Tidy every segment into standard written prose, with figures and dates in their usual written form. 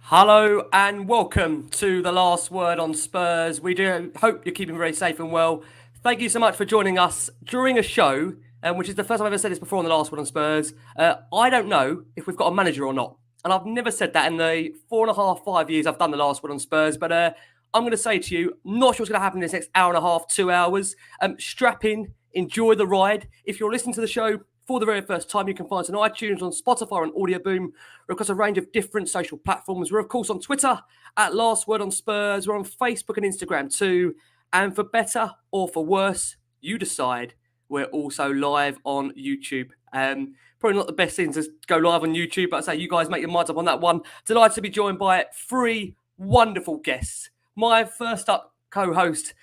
Hello and welcome to the Last Word on Spurs. We do hope you're keeping very safe and well. Thank you so much for joining us during a show, which is the first time I've ever said this before on the Last Word on Spurs. I don't know if we've got a manager or not. And I've never said that in the 4.5, 5 years I've done the Last Word on Spurs. But I'm going to say to you, not sure what's going to happen in this next hour and a half, 2 hours. Strap in, enjoy the ride. If you're listening to the show for the very first time, you can find us on iTunes, on Spotify, and Audio Boom. We're across a range of different social platforms. We're, of course, on Twitter at Last Word on Spurs. We're on Facebook and Instagram too. And for better or for worse, you decide. We're also live on YouTube. Probably not the best thing to go live on YouTube, but I say you guys make your minds up on that one. Delighted to be joined by three wonderful guests. My first up co-host.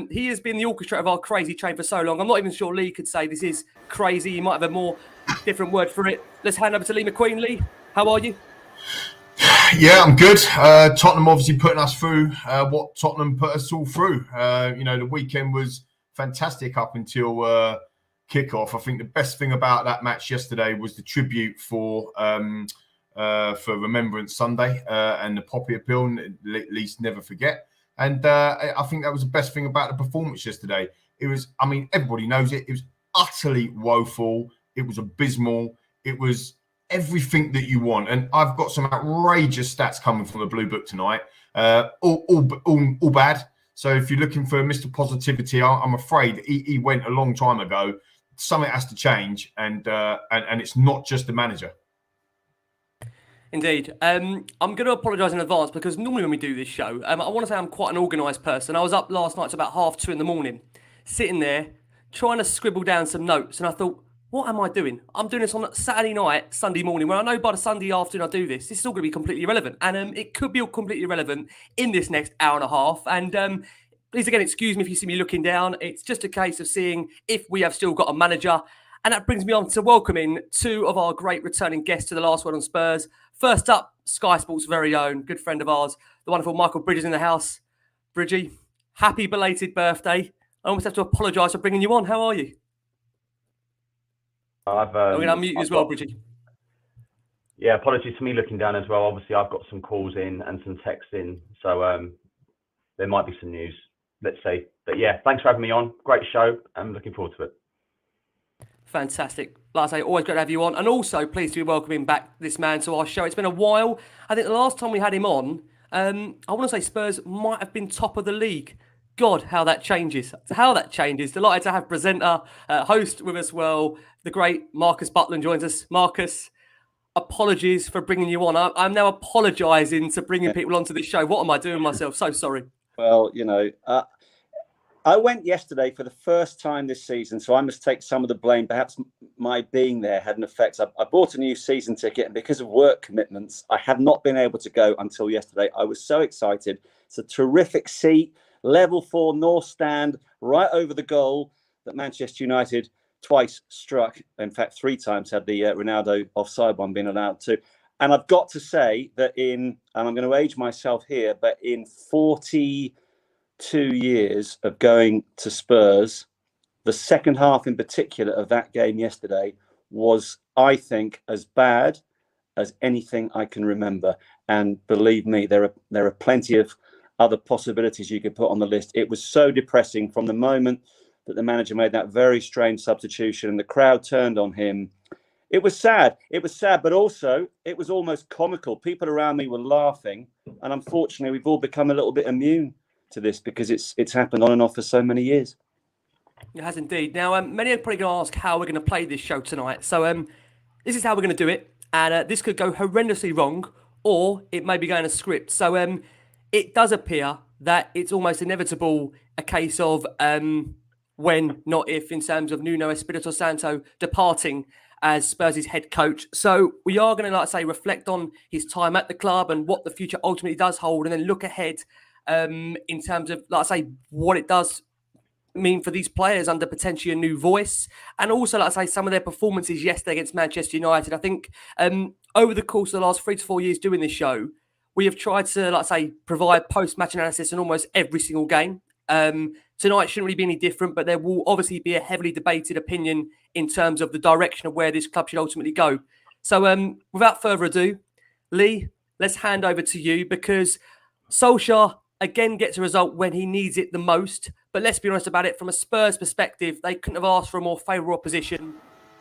He has been the orchestrator of our crazy train for so long. I'm not even sure Lee could say this is crazy. He might have a more different word for it. Let's hand over to Lee McQueen. Lee, how are you? Yeah, I'm good. Tottenham obviously putting us through what Tottenham put us all through. The weekend was fantastic up until kickoff. I think the best thing about that match yesterday was the tribute for Remembrance Sunday and the Poppy Appeal, at least never forget. And I think that was the best thing about the performance yesterday. It was, everybody knows it. It was utterly woeful. It was abysmal. It was everything that you want. And I've got some outrageous stats coming from the Blue Book tonight. All bad. So if you're looking for Mr. Positivity, I'm afraid he went a long time ago. Something has to change, and it's not just the manager. Indeed. I'm going to apologise in advance because normally when we do this show, I want to say I'm quite an organised person. I was up last night to about 2:30 in the morning, sitting there trying to scribble down some notes, and I thought, what am I doing? I'm doing this on Saturday night, Sunday morning, when I know by the Sunday afternoon I do this. This is all going to be completely irrelevant, and it could be all completely irrelevant in this next hour and a half. And please again, excuse me if you see me looking down. It's just a case of seeing if we have still got a manager. And that brings me on to welcoming two of our great returning guests to the Last Word on Spurs. First up, Sky Sports' very own good friend of ours, the wonderful Michael Bridges in the house. Bridgie, happy belated birthday. I almost have to apologise for bringing you on. How are you? I'm going to unmute you as well, Bridgie. Yeah, apologies for me looking down as well. Obviously, I've got some calls in and some texts in, so there might be some news, let's say. But yeah, thanks for having me on. Great show. I'm looking forward to it. Fantastic. Like I say, always great to have you on. And also pleased to be welcoming back this man to our show. It's been a while. I think the last time we had him on, I want to say Spurs might have been top of the league. God, how that changes. Delighted to have presenter, host with us. Well, the great Marcus Buckland joins us. Marcus, apologies for bringing you on. I'm now apologising to bringing people onto this show. What am I doing myself? So sorry. Well, I went yesterday for the first time this season, so I must take some of the blame. Perhaps my being there had an effect. I bought a new season ticket, and because of work commitments, I have not been able to go until yesterday. I was so excited. It's a terrific seat, level 4 North Stand, right over the goal that Manchester United twice struck. In fact, 3 times had the Ronaldo offside one been allowed to. And I've got to say that and I'm going to age myself here, but in 42 years of going to Spurs, the second half in particular of that game yesterday was, I think, as bad as anything I can remember. And believe me, there are plenty of other possibilities you could put on the list. It was so depressing from the moment that the manager made that very strange substitution and the crowd turned on him. It was sad. But also it was almost comical. People around me were laughing, and unfortunately we've all become a little bit immune to this because it's happened on and off for so many years. It has indeed. Now, many are probably going to ask how we're going to play this show tonight. So this is how we're going to do it. And this could go horrendously wrong, or it may be going to script. So it does appear that it's almost inevitable a case of when, not if, in terms of Nuno Espirito Santo departing as Spurs' head coach. So we are going to, like I say, reflect on his time at the club and what the future ultimately does hold, and then look ahead in terms of, like I say, what it does mean for these players under potentially a new voice. And also, like I say, some of their performances yesterday against Manchester United. I think over the course of the last 3 to 4 years doing this show, we have tried to, like I say, provide post-match analysis in almost every single game. Tonight shouldn't really be any different, but there will obviously be a heavily debated opinion in terms of the direction of where this club should ultimately go. So without further ado, Lee, let's hand over to you because Solskjaer again gets a result when he needs it the most. But let's be honest about it, from a Spurs perspective, they couldn't have asked for a more favourable opposition.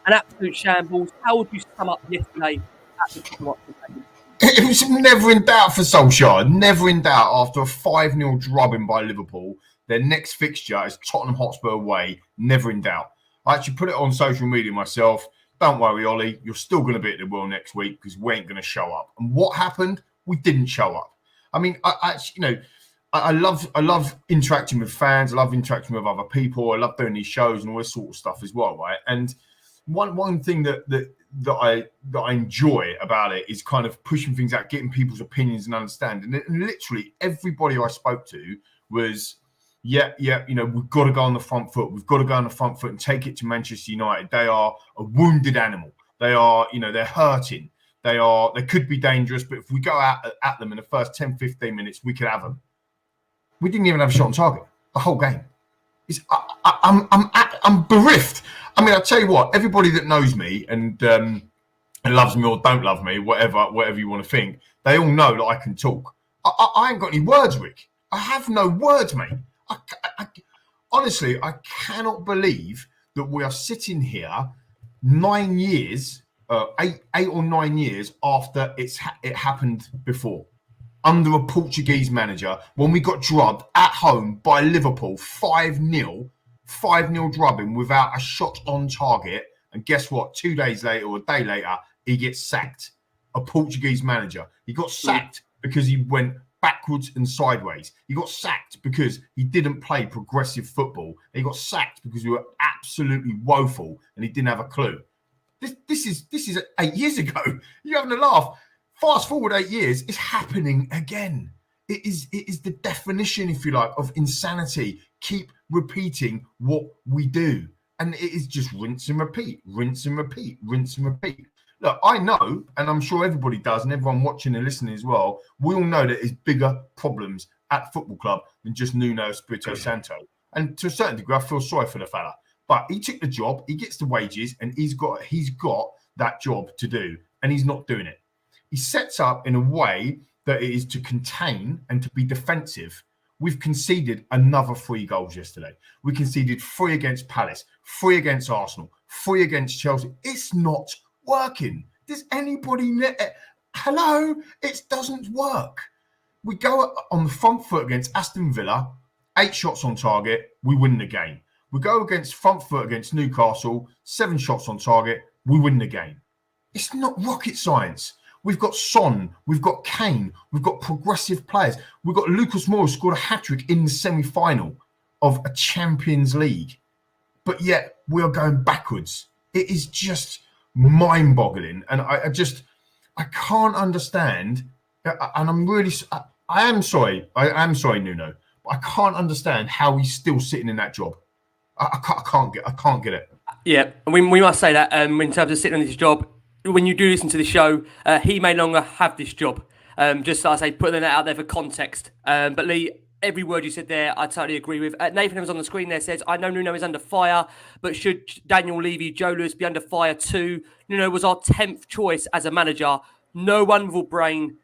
An absolute shambles. How would you sum up yesterday at the Tottenham Hotspur Stadium? It was never in doubt for Solskjaer. Never in doubt after a 5-0 drubbing by Liverpool. Their next fixture is Tottenham Hotspur away. Never in doubt. I actually put it on social media myself. Don't worry, Ollie. You're still going to be at the World next week because we ain't going to show up. And what happened? We didn't show up. I mean, I love interacting with fans. I love interacting with other people. I love doing these shows and all this sort of stuff as well, right? And one thing that I enjoy about it is kind of pushing things out, getting people's opinions and understanding. And literally everybody I spoke to was, yeah, we've got to go on the front foot. We've got to go on the front foot and take it to Manchester United. They are a wounded animal. They are, they're hurting. They could be dangerous, but if we go out at them in the first 10, 15 minutes, we could have them. We didn't even have a shot on target the whole game. I'm bereft. I mean, I'll tell you what, everybody that knows me and loves me or don't love me, whatever you want to think, they all know that I can talk. I ain't got any words, Rick. I have no words, mate. Honestly, I cannot believe that we are sitting here 9 years, 8 or 9 years after it happened before, under a Portuguese manager, when we got drubbed at home by Liverpool 5-0 drubbing without a shot on target. And guess what? 2 days later or a day later, he gets sacked. A Portuguese manager. He got sacked because he went backwards and sideways. He got sacked because he didn't play progressive football. He got sacked because we were absolutely woeful and he didn't have a clue. This is 8 years ago. You're having a laugh. Fast forward 8 years, it's happening again. It is the definition, if you like, of insanity. Keep repeating what we do. And it is just rinse and repeat, rinse and repeat, rinse and repeat. Look, I know, and I'm sure everybody does, and everyone watching and listening as well, we all know that there's bigger problems at the football club than just Nuno Espirito Santo. And to a certain degree, I feel sorry for the fella. But he took the job, he gets the wages, and he's got that job to do, and he's not doing it. He sets up in a way that it is to contain and to be defensive. We've conceded another 3 goals yesterday. We conceded 3 against Palace, 3 against Arsenal, 3 against Chelsea. It's not working. Does anybody hello? It doesn't work. We go on the front foot against Aston Villa, 8 shots on target, we win the game. We go against front foot against Newcastle, 7 shots on target, we win the game. It's not rocket science. We've got Son, we've got Kane, we've got progressive players. We've got Lucas Moura scored a hat-trick in the semi-final of a Champions League. But yet we are going backwards. It is just mind-boggling. And I can't understand. And I am sorry, Nuno, but I can't understand how he's still sitting in that job. I can't get it. Yeah, we must say that in terms of sitting on this job, when you do listen to the show, he may no longer have this job. Just as I say, putting that out there for context. But Lee, every word you said there, I totally agree with. Nathan was on the screen there, says, I know Nuno is under fire, but should Daniel Levy, Joe Lewis be under fire too? Nuno was our 10th choice as a manager. No one with a brain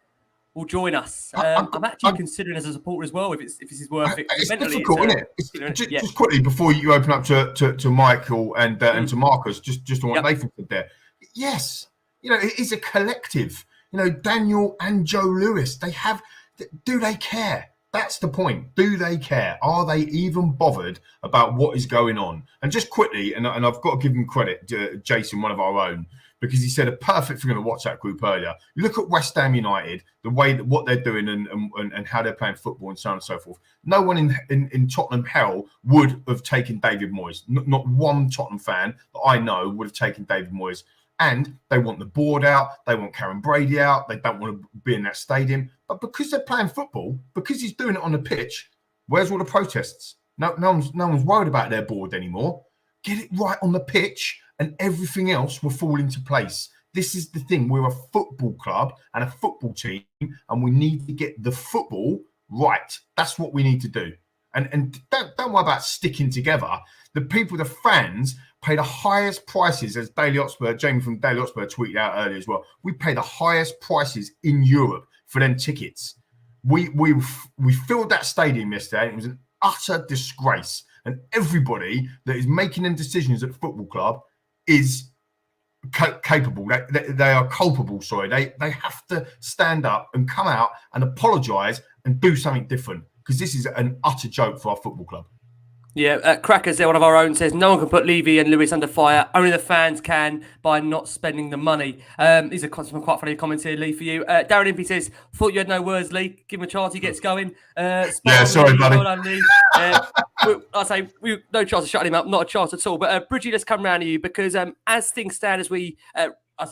will join us. I'm actually considering as a supporter as well if this is worth it. It's mentally, difficult, isn't it? Just quickly before you open up to Michael and to Marcus, just on what Nathan said there. Yes, it is a collective. Daniel and Joe Lewis, do they care? That's the point. Do they care? Are they even bothered about what is going on? And just quickly, and I've got to give him credit, Jason, one of our own, because he said a perfect thing in the WhatsApp group earlier. You look at West Ham United, the way that what they're doing and how they're playing football and so on and so forth. No one in Tottenham hell would have taken David Moyes. Not one Tottenham fan that I know would have taken David Moyes. And they want the board out. They want Karen Brady out. They don't want to be in that stadium. But because they're playing football, because he's doing it on the pitch, where's all the protests? No one's worried about their board anymore. Get it right on the pitch and everything else will fall into place. This is the thing. We're a football club and a football team, and we need to get the football right. That's what we need to do. And don't worry about sticking together. The fans pay the highest prices, as Daily Hotspur, Jamie from Daily Hotspur tweeted out earlier as well. We pay the highest prices in Europe for them tickets. We filled that stadium yesterday, and it was an utter disgrace. And everybody that is making them decisions at the football club is capable. They are culpable. Sorry, they have to stand up and come out and apologise and do something different, because this is an utter joke for our football club. Yeah, Crackers there, one of our own, says no one can put Levy and Lewis under fire. Only the fans can by not spending the money. These are some quite funny comments here, Lee, for you. Darren Impey says, thought you had no words, Lee. Give him a chance, he gets going. Yeah, sorry, Lee, buddy. Well done, Lee. I say no chance of shutting him up, not a chance at all. But Bridgie, let's come round to you, because as things stand, as we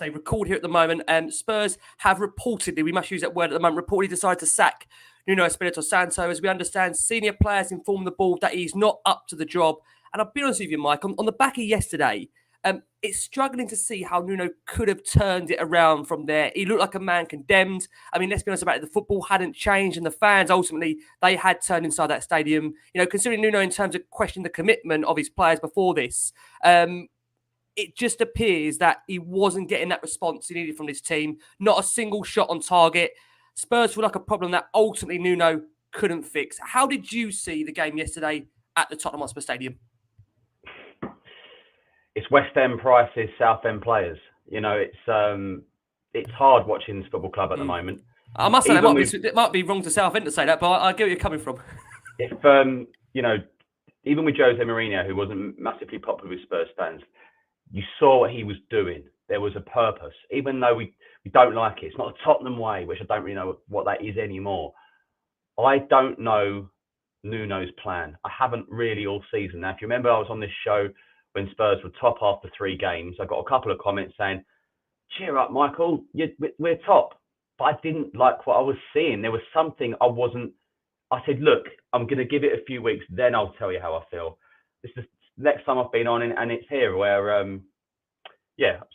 record here at the moment, Spurs have reportedly, we must use that word at the moment, reportedly decided to sack Nuno Espirito Santo. As we understand, senior players informed the board that he's not up to the job. And I'll be honest with you, Mike, on the back of yesterday, it's struggling to see how Nuno could have turned it around from there. He looked like a man condemned. I mean, let's be honest about it, the football hadn't changed, and the fans, ultimately, they had turned inside that stadium. You know, considering Nuno in terms of questioning the commitment of his players before this, it just appears that he wasn't getting that response he needed from this team. Not a single shot on target. Spurs feel like a problem that ultimately Nuno couldn't fix. How did you see the game yesterday at the Tottenham Hotspur Stadium? It's West End prices, South End players. You know, it's hard watching this football club at the moment. I must say, it might be wrong to South End to say that, but I get where you're coming from. If you know, even with Jose Mourinho, who wasn't massively popular with Spurs fans, you saw what he was doing. There was a purpose, even though we don't like it. It's not a Tottenham way, which I don't really know what that is anymore. I don't know Nuno's plan. I haven't really all season. Now, if you remember, I was on this show when Spurs were top after 3 games. I got a couple of comments saying, cheer up, Michael, we're top. But I didn't like what I was seeing. There was something I said, look, I'm going to give it a few weeks, then I'll tell you how I feel. This is the next time I've been on, and it's here where,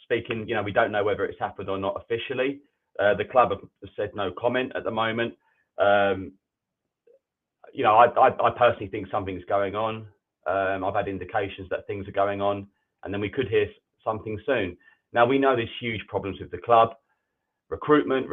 speaking, you know, we don't know whether it's happened or not officially. The club have said no comment at the moment. You know, I personally think something's going on. I've had indications that things are going on, and then we could hear something soon. Now, we know there's huge problems with the club. Recruitment.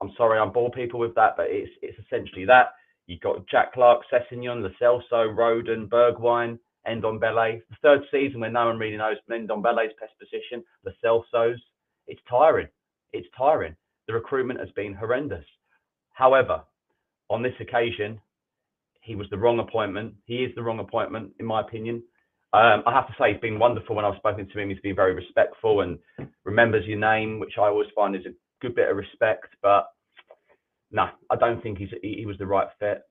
I'm sorry, I'm bored people with that, but it's essentially that. You've got Jack Clark, Sessegnon, Lo Celso, Roden, Bergwijn, Ndombele. The 3rd season where no one really knows Ndombele's best position, Lo Celso's. It's tiring. The recruitment has been horrendous. However, on this occasion, he was the wrong appointment. He is the wrong appointment, in my opinion. I have to say, it's been wonderful when I've spoken to him. He's been very respectful and remembers your name, which I always find is a good bit of respect. But no, I don't think he was the right fit.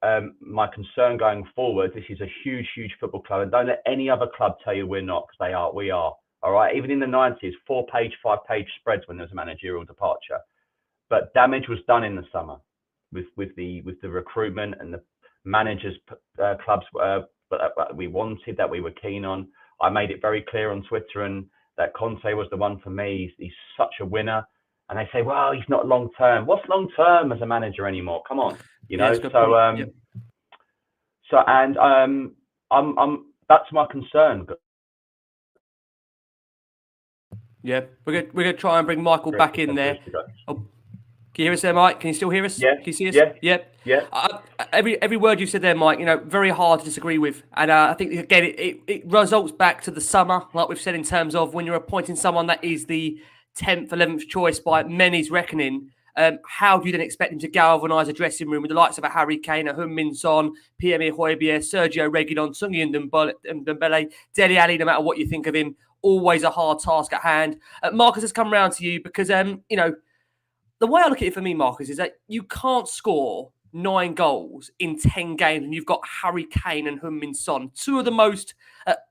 My concern going forward, this is a huge, huge football club. And don't let any other club tell you we're not, because we are. All right. Even in the 90s, 4-page, 5-page spreads when there's a managerial departure. But damage was done in the summer with the recruitment and the managers clubs that we wanted, that we were keen on. I made it very clear on Twitter and that Conte was the one for me. He's such a winner. And they say, well, he's not long term. What's long term as a manager anymore? Come on, you know. That's my concern. Yeah, we're gonna try and bring Michael back in there. Oh, can you hear us there, Mike? Can you still hear us? Yeah. Can you see us? Yeah. Every word you said there, Mike, you know, very hard to disagree with. And I think, again, it results back to the summer, like we've said, in terms of when you're appointing someone that is the 10th, 11th choice by many's reckoning. How do you then expect him to galvanise a dressing room with the likes of a Harry Kane, a Heung-min Son, Pierre-Emile Højbjerg, Sergio Reguilon, Sungi Ndombele, Dele Alli, no matter what you think of him, always a hard task at hand. Marcus has come round to you because, you know, the way I look at it for me, Marcus, is that you can't score 9 goals in 10 games and you've got Harry Kane and Heung-min Son, 2 of the most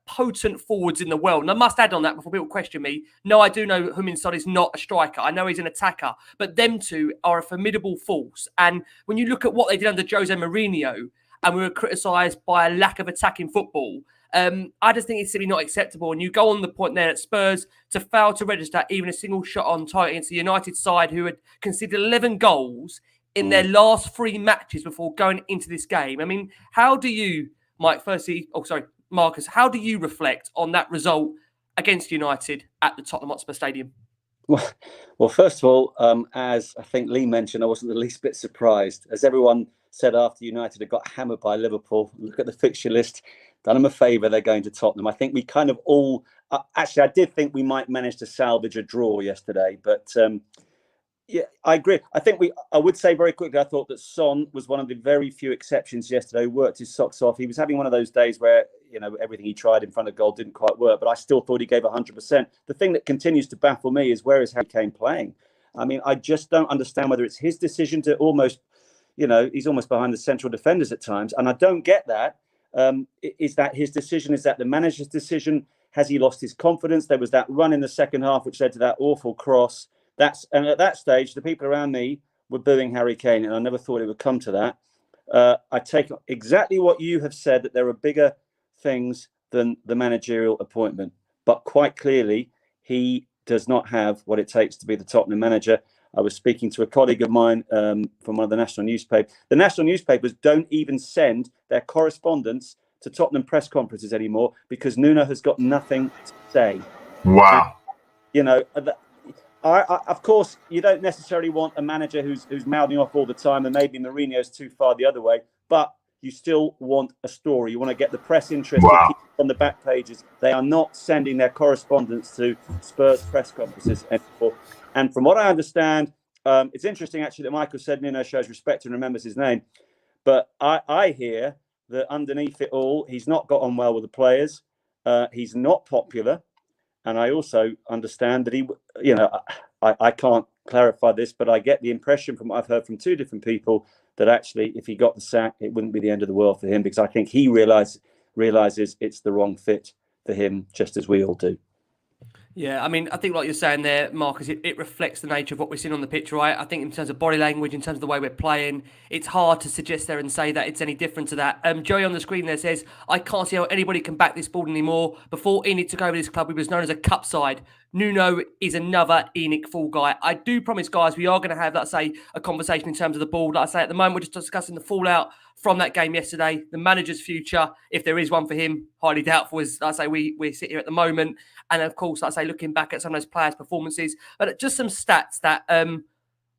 potent forwards in the world. And I must add on that before people question me, no, I do know Heung-min Son is not a striker. I know he's an attacker, but them 2 are a formidable force. And when you look at what they did under Jose Mourinho, and we were criticised by a lack of attacking football, I just think it's simply not acceptable. And you go on the point there at Spurs to fail to register even a single shot on target against the United side, who had conceded 11 goals in their last 3 matches before going into this game. I mean, how do you, Marcus, how do you reflect on that result against United at the Tottenham Hotspur Stadium? Well, first of all, as I think Lee mentioned, I wasn't the least bit surprised. As everyone said after United had got hammered by Liverpool, look at the fixture list, done them a favour, they're going to Tottenham. I think we kind of all... actually, I did think we might manage to salvage a draw yesterday, but... yeah, I agree. I would say very quickly, I thought that Son was one of the very few exceptions yesterday, worked his socks off. He was having one of those days where, everything he tried in front of goal didn't quite work, but I still thought he gave 100%. The thing that continues to baffle me is, where is Harry Kane playing? I mean, I just don't understand whether it's his decision to almost, he's almost behind the central defenders at times. And I don't get that. Is that his decision? Is that the manager's decision? Has he lost his confidence? There was that run in the second half, which led to that awful cross. And at that stage, the people around me were booing Harry Kane, and I never thought it would come to that. I take exactly what you have said, that there are bigger things than the managerial appointment. But quite clearly, he does not have what it takes to be the Tottenham manager. I was speaking to a colleague of mine from one of the national newspapers. The national newspapers don't even send their correspondents to Tottenham press conferences anymore because Nuno has got nothing to say. Wow. Of course, you don't necessarily want a manager who's mouthing off all the time, and maybe Mourinho's too far the other way, but you still want a story. You want to get the press interested. Wow. On the back pages. They are not sending their correspondents to Spurs press conferences anymore. And from what I understand, it's interesting actually that Michael said Nuno shows respect and remembers his name. But I hear that underneath it all, he's not got on well with the players. He's not popular. And I also understand that I can't clarify this, but I get the impression from what I've heard from two different people that actually, if he got the sack, it wouldn't be the end of the world for him, because I think he realizes it's the wrong fit for him, just as we all do. Yeah, I mean, I think like you're saying there, Marcus, it reflects the nature of what we're seeing on the pitch, right? I think in terms of body language, in terms of the way we're playing, it's hard to suggest there and say that it's any different to that. Joey on the screen there says, I can't see how anybody can back this board anymore. Before Enid took over this club, he was known as a cup side. Nuno is another Enoch Fall guy. I do promise, guys, we are going to have, let's say, a conversation in terms of the board. Like I say, at the moment, we're just discussing the fallout from that game yesterday, the manager's future, if there is one for him, highly doubtful, as I say, we sit here at the moment. And of course, like I say, looking back at some of those players' performances, but just some stats that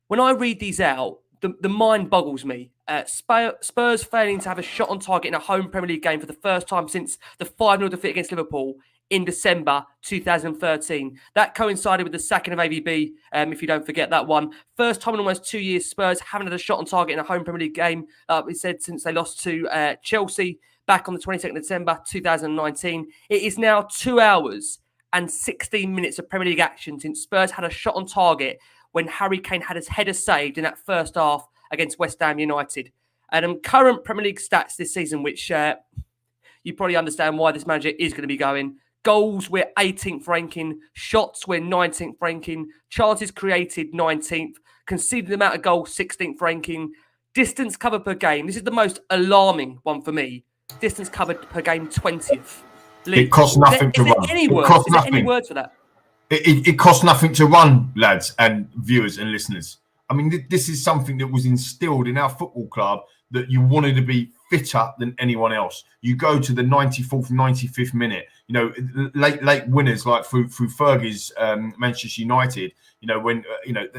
when I read these out, the mind boggles me. Spurs failing to have a shot on target in a home Premier League game for the first time since the 5-0 defeat against Liverpool in December 2013. That coincided with the sacking of AVB, if you don't forget that one. First time in almost 2 years, Spurs haven't had a shot on target in a home Premier League game, we said, since they lost to Chelsea back on the 22nd of December 2019. It is now 2 hours and 16 minutes of Premier League action since Spurs had a shot on target when Harry Kane had his header saved in that first half against West Ham United. And current Premier League stats this season, which you probably understand why this manager is going to be going. Goals, we're 18th ranking. Shots, we're 19th ranking. Chances created, 19th. Conceded amount of goals, 16th ranking. Distance covered per game. This is the most alarming one for me. Distance covered per game, 20th. Lee, it costs nothing to run. Is there any words for that? It costs nothing to run, lads and viewers and listeners. I mean, this is something that was instilled in our football club, that you wanted to be fitter than anyone else. You go to the 94th, 95th minute, late winners like through Fergie's Manchester United, when,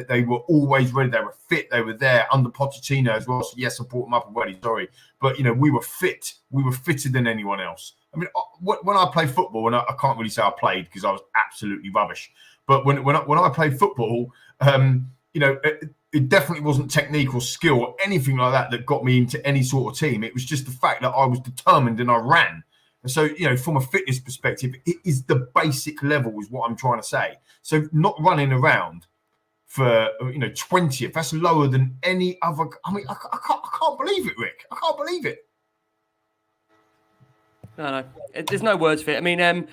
they were always ready. They were fit. They were there under Pochettino as well. So yes, I brought them up already. Sorry. But, we were fit. We were fitter than anyone else. I mean, when I play football, and I can't really say I played because I was absolutely rubbish. But when I played football, it definitely wasn't technique or skill or anything like that got me into any sort of team. It was just the fact that I was determined and I ran. And so, from a fitness perspective, it is the basic level is what I'm trying to say. So not running around for, 20th, that's lower than any other. I mean, I can't believe it, Rick. I can't believe it. No. There's no words for it. I mean,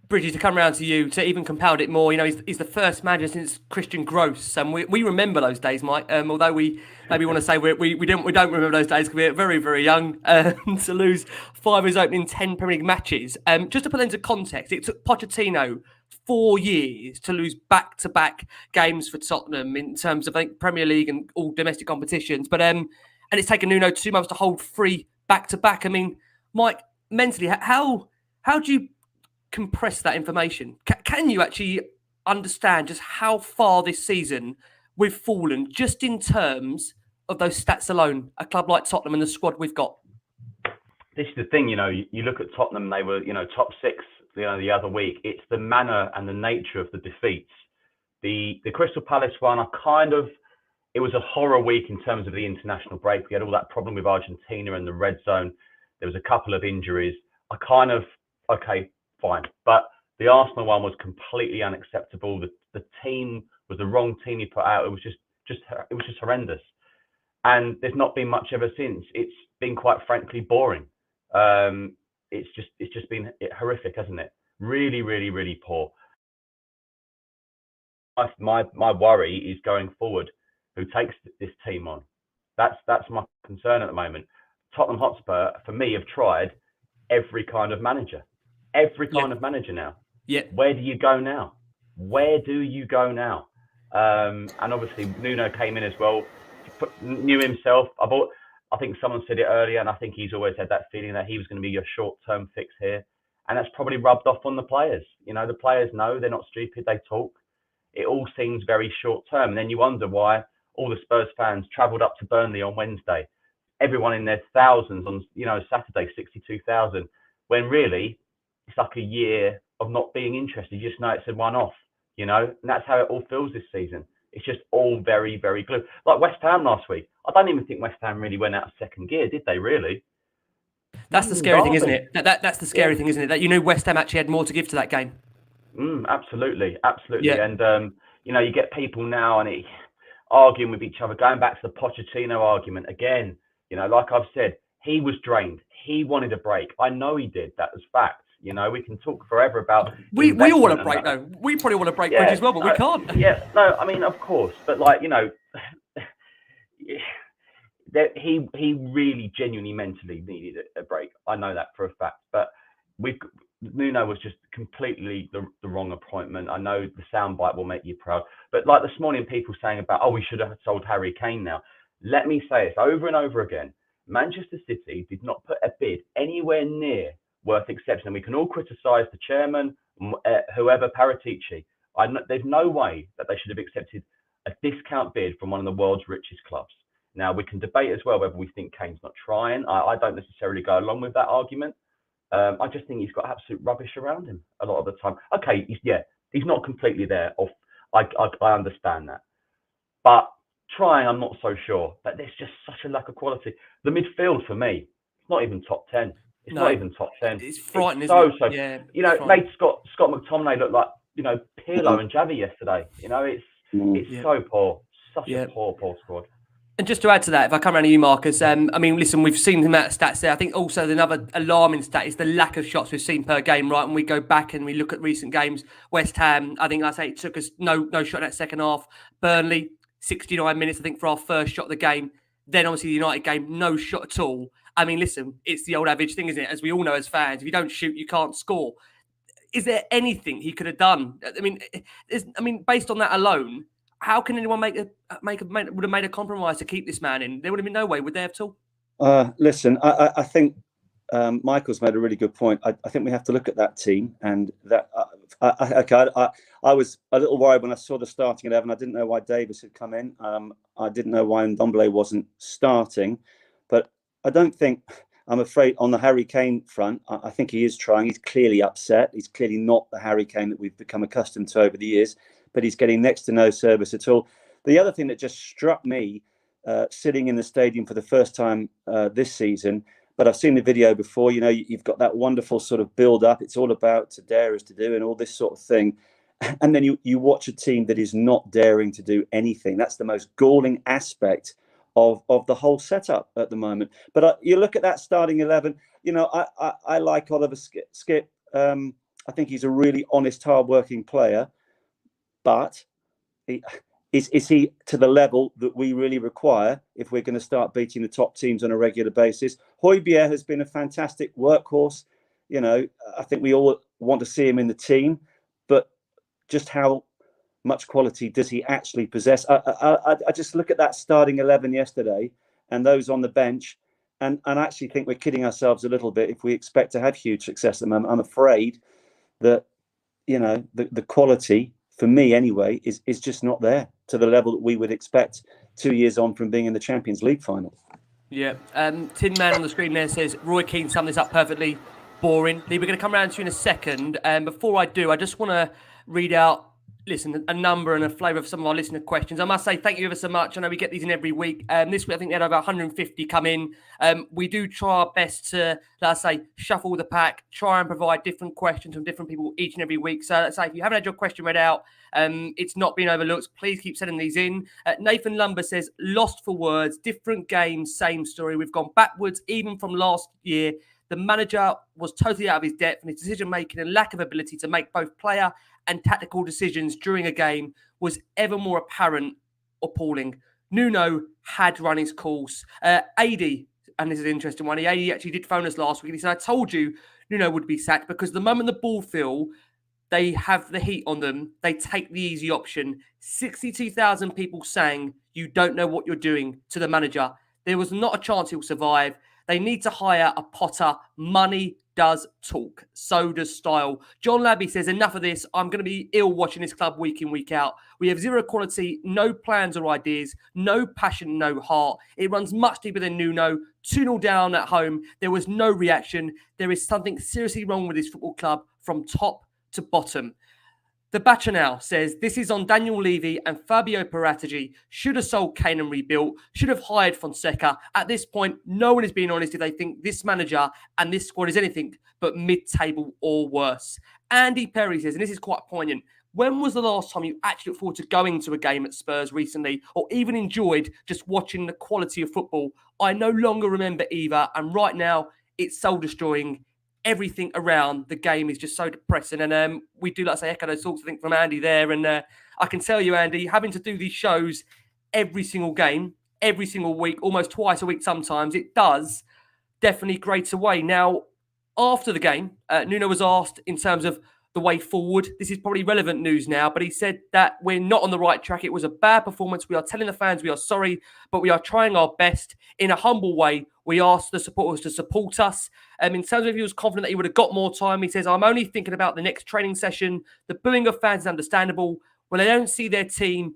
Bridgie, to come around to you, to even compound it more, he's the first manager since Christian Gross, and we remember those days, Mike. Although we maybe want to say we don't remember those days because we're very, very young. To lose 5 of his opening 10 Premier League matches. Just to put into context, it took Pochettino 4 years to lose back-to-back games for Tottenham in terms of, I think, Premier League and all domestic competitions. But and it's taken Nuno 2 months to hold 3 back-to-back. I mean, Mike, mentally, how do you compress that information? Can you actually understand just how far this season we've fallen, just in terms of those stats alone, a club like Tottenham and the squad we've got? This is the thing, you look at Tottenham, they were, top six, the other week. It's the manner and the nature of the defeats. The Crystal Palace one, it was a horror week in terms of the international break. We had all that problem with Argentina and the red zone. There was a couple of injuries. Okay, fine. But the Arsenal one was completely unacceptable. The team was the wrong team you put out. It was just horrendous. And there's not been much ever since. It's been quite frankly boring. It's just been horrific, hasn't it? Really, really, really poor. My worry is going forward, who takes this team on. That's my concern at the moment. Tottenham Hotspur, for me, have tried every kind of manager. Every kind of manager now. Yeah. Where do you go now? And obviously Nuno came in as well, knew himself. I think someone said it earlier, and I think he's always had that feeling that he was going to be your short-term fix here. And that's probably rubbed off on the players. The players know, they're not stupid, they talk. It all seems very short-term. And then you wonder why all the Spurs fans travelled up to Burnley on Wednesday. Everyone in their thousands on, Saturday, 62,000. When really, it's like a year of not being interested. You just know it's a one-off, and that's how it all feels this season. It's just all very, very glue. Like West Ham last week. I don't even think West Ham really went out of second gear, did they really? That's the scary thing, isn't it? That's the scary thing, isn't it? That West Ham actually had more to give to that game. Absolutely. Yeah. And, you get people now and arguing with each other, going back to the Pochettino argument again. Like I've said, he was drained. He wanted a break. I know he did. That was fact. We can talk forever about. We all want a break, though. We probably want a break as well, but we can't. Yeah, no, I mean, of course, but he really genuinely mentally needed a break. I know that for a fact. But Nuno was just completely the wrong appointment. I know the soundbite will make you proud, but like this morning, people saying about, we should have sold Harry Kane now. Let me say this over and over again. Manchester City did not put a bid anywhere near worth accepting. And we can all criticise the chairman, whoever, Paratici. There's no way that they should have accepted a discount bid from one of the world's richest clubs. Now, we can debate as well whether we think Kane's not trying. I don't necessarily go along with that argument. I just think he's got absolute rubbish around him a lot of the time. Okay, he's not completely there. I understand that. But trying, I'm not so sure. But there's just such a lack of quality. The midfield, for me, it's not even top 10. It's not even top 10. It's frightening, isn't it? Yeah, made Scott McTominay look like, Pirlo and Javi yesterday. It's so poor. Such a poor squad. And just to add to that, if I come around to you, Marcus, listen, we've seen the amount of stats there. I think also another alarming stat is the lack of shots we've seen per game, right? When we go back and we look at recent games, West Ham, I think it took us no shot in that second half. Burnley, 69 minutes, I think, for our first shot of the game. Then obviously the United game, no shot at all. Listen, it's the old average thing, isn't it? As we all know as fans, if you don't shoot, you can't score. Is there anything he could have done? Based on that alone, how can anyone would have made a compromise to keep this man in? There would have been no way, would there at all? Listen, I think Michael's made a really good point. I think we have to look at that team, and that. I was a little worried when I saw the starting 11. I didn't know why Davis had come in. I didn't know why Ndombele wasn't starting, but I don't think. I'm afraid on the Harry Kane front, I think he is trying. He's clearly upset. He's clearly not the Harry Kane that we've become accustomed to over the years, but he's getting next to no service at all. The other thing that just struck me, sitting in the stadium for the first time this season, but I've seen the video before, you've got that wonderful sort of build up. It's all about to dare us to do and all this sort of thing. And then you watch a team that is not daring to do anything. That's the most galling aspect of the whole setup at the moment. But you look at that starting 11, I like Oliver Skip. I think he's a really honest, hard-working player. But is he to the level that we really require if we're going to start beating the top teams on a regular basis? Højbjerg has been a fantastic workhorse. I think we all want to see him in the team. But just how much quality does he actually possess? I just look at that starting 11 yesterday and those on the bench, and I actually think we're kidding ourselves a little bit if we expect to have huge success at the moment. I'm afraid that, the quality for me anyway, is just not there to the level that we would expect 2 years on from being in the Champions League final. Yeah. Tin Man on the screen there says, Roy Keane summed this up perfectly. Boring. Lee, we're going to come around to you in a second. Before I do, I just want to read out, a number and a flavour of some of our listener questions. I must say thank you ever so much. I know we get these in every week. This week, I think we had over 150 come in. We do try our best to, let's say, shuffle the pack, try and provide different questions from different people each and every week. So let's say if you haven't had your question read out, it's not been overlooked. Please keep sending these in. Nathan Lumber says, lost for words, different games, same story. We've gone backwards even from last year. The manager was totally out of his depth, and his decision-making and lack of ability to make both player and tactical decisions during a game was ever more apparent, appalling. Nuno had run his course. AD, and this is an interesting one, AD actually did phone us last week, and he said, I told you Nuno would be sacked because the moment the ball feel they have the heat on them, they take the easy option. 62,000 people saying, you don't know what you're doing to the manager. There was not a chance he'll survive. They need to hire a Potter. Money does talk. So does style. John Labby says, enough of this. I'm going to be ill watching this club week in, week out. We have zero quality, no plans or ideas, no passion, no heart. It runs much deeper than Nuno. 2-0 down at home. There was no reaction. There is something seriously wrong with this football club from top to bottom. The Bacchanal says, this is on Daniel Levy and Fabio Paratici. Should have sold Kane and rebuilt. Should have hired Fonseca. At this point, no one is being honest if they think this manager and this squad is anything but mid-table or worse. Andy Perry says, and this is quite poignant, when was the last time you actually looked forward to going to a game at Spurs recently or even enjoyed just watching the quality of football? I no longer remember either. And right now, it's soul-destroying. Everything around the game is just so depressing. And we do, like I say, echo those thoughts, I think, from Andy there. And I can tell you, Andy, having to do these shows every single game, every single week, almost twice a week sometimes, it does definitely grate away. Now, after the game, Nuno was asked in terms of the way forward. This is probably relevant news now, but he said that we're not on the right track. It was a bad performance. We are telling the fans we are sorry, but we are trying our best. In a humble way, we asked the supporters to support us. In terms of if he was confident that he would have got more time, he says, I'm only thinking about the next training session. The booing of fans is understandable. When they don't see their team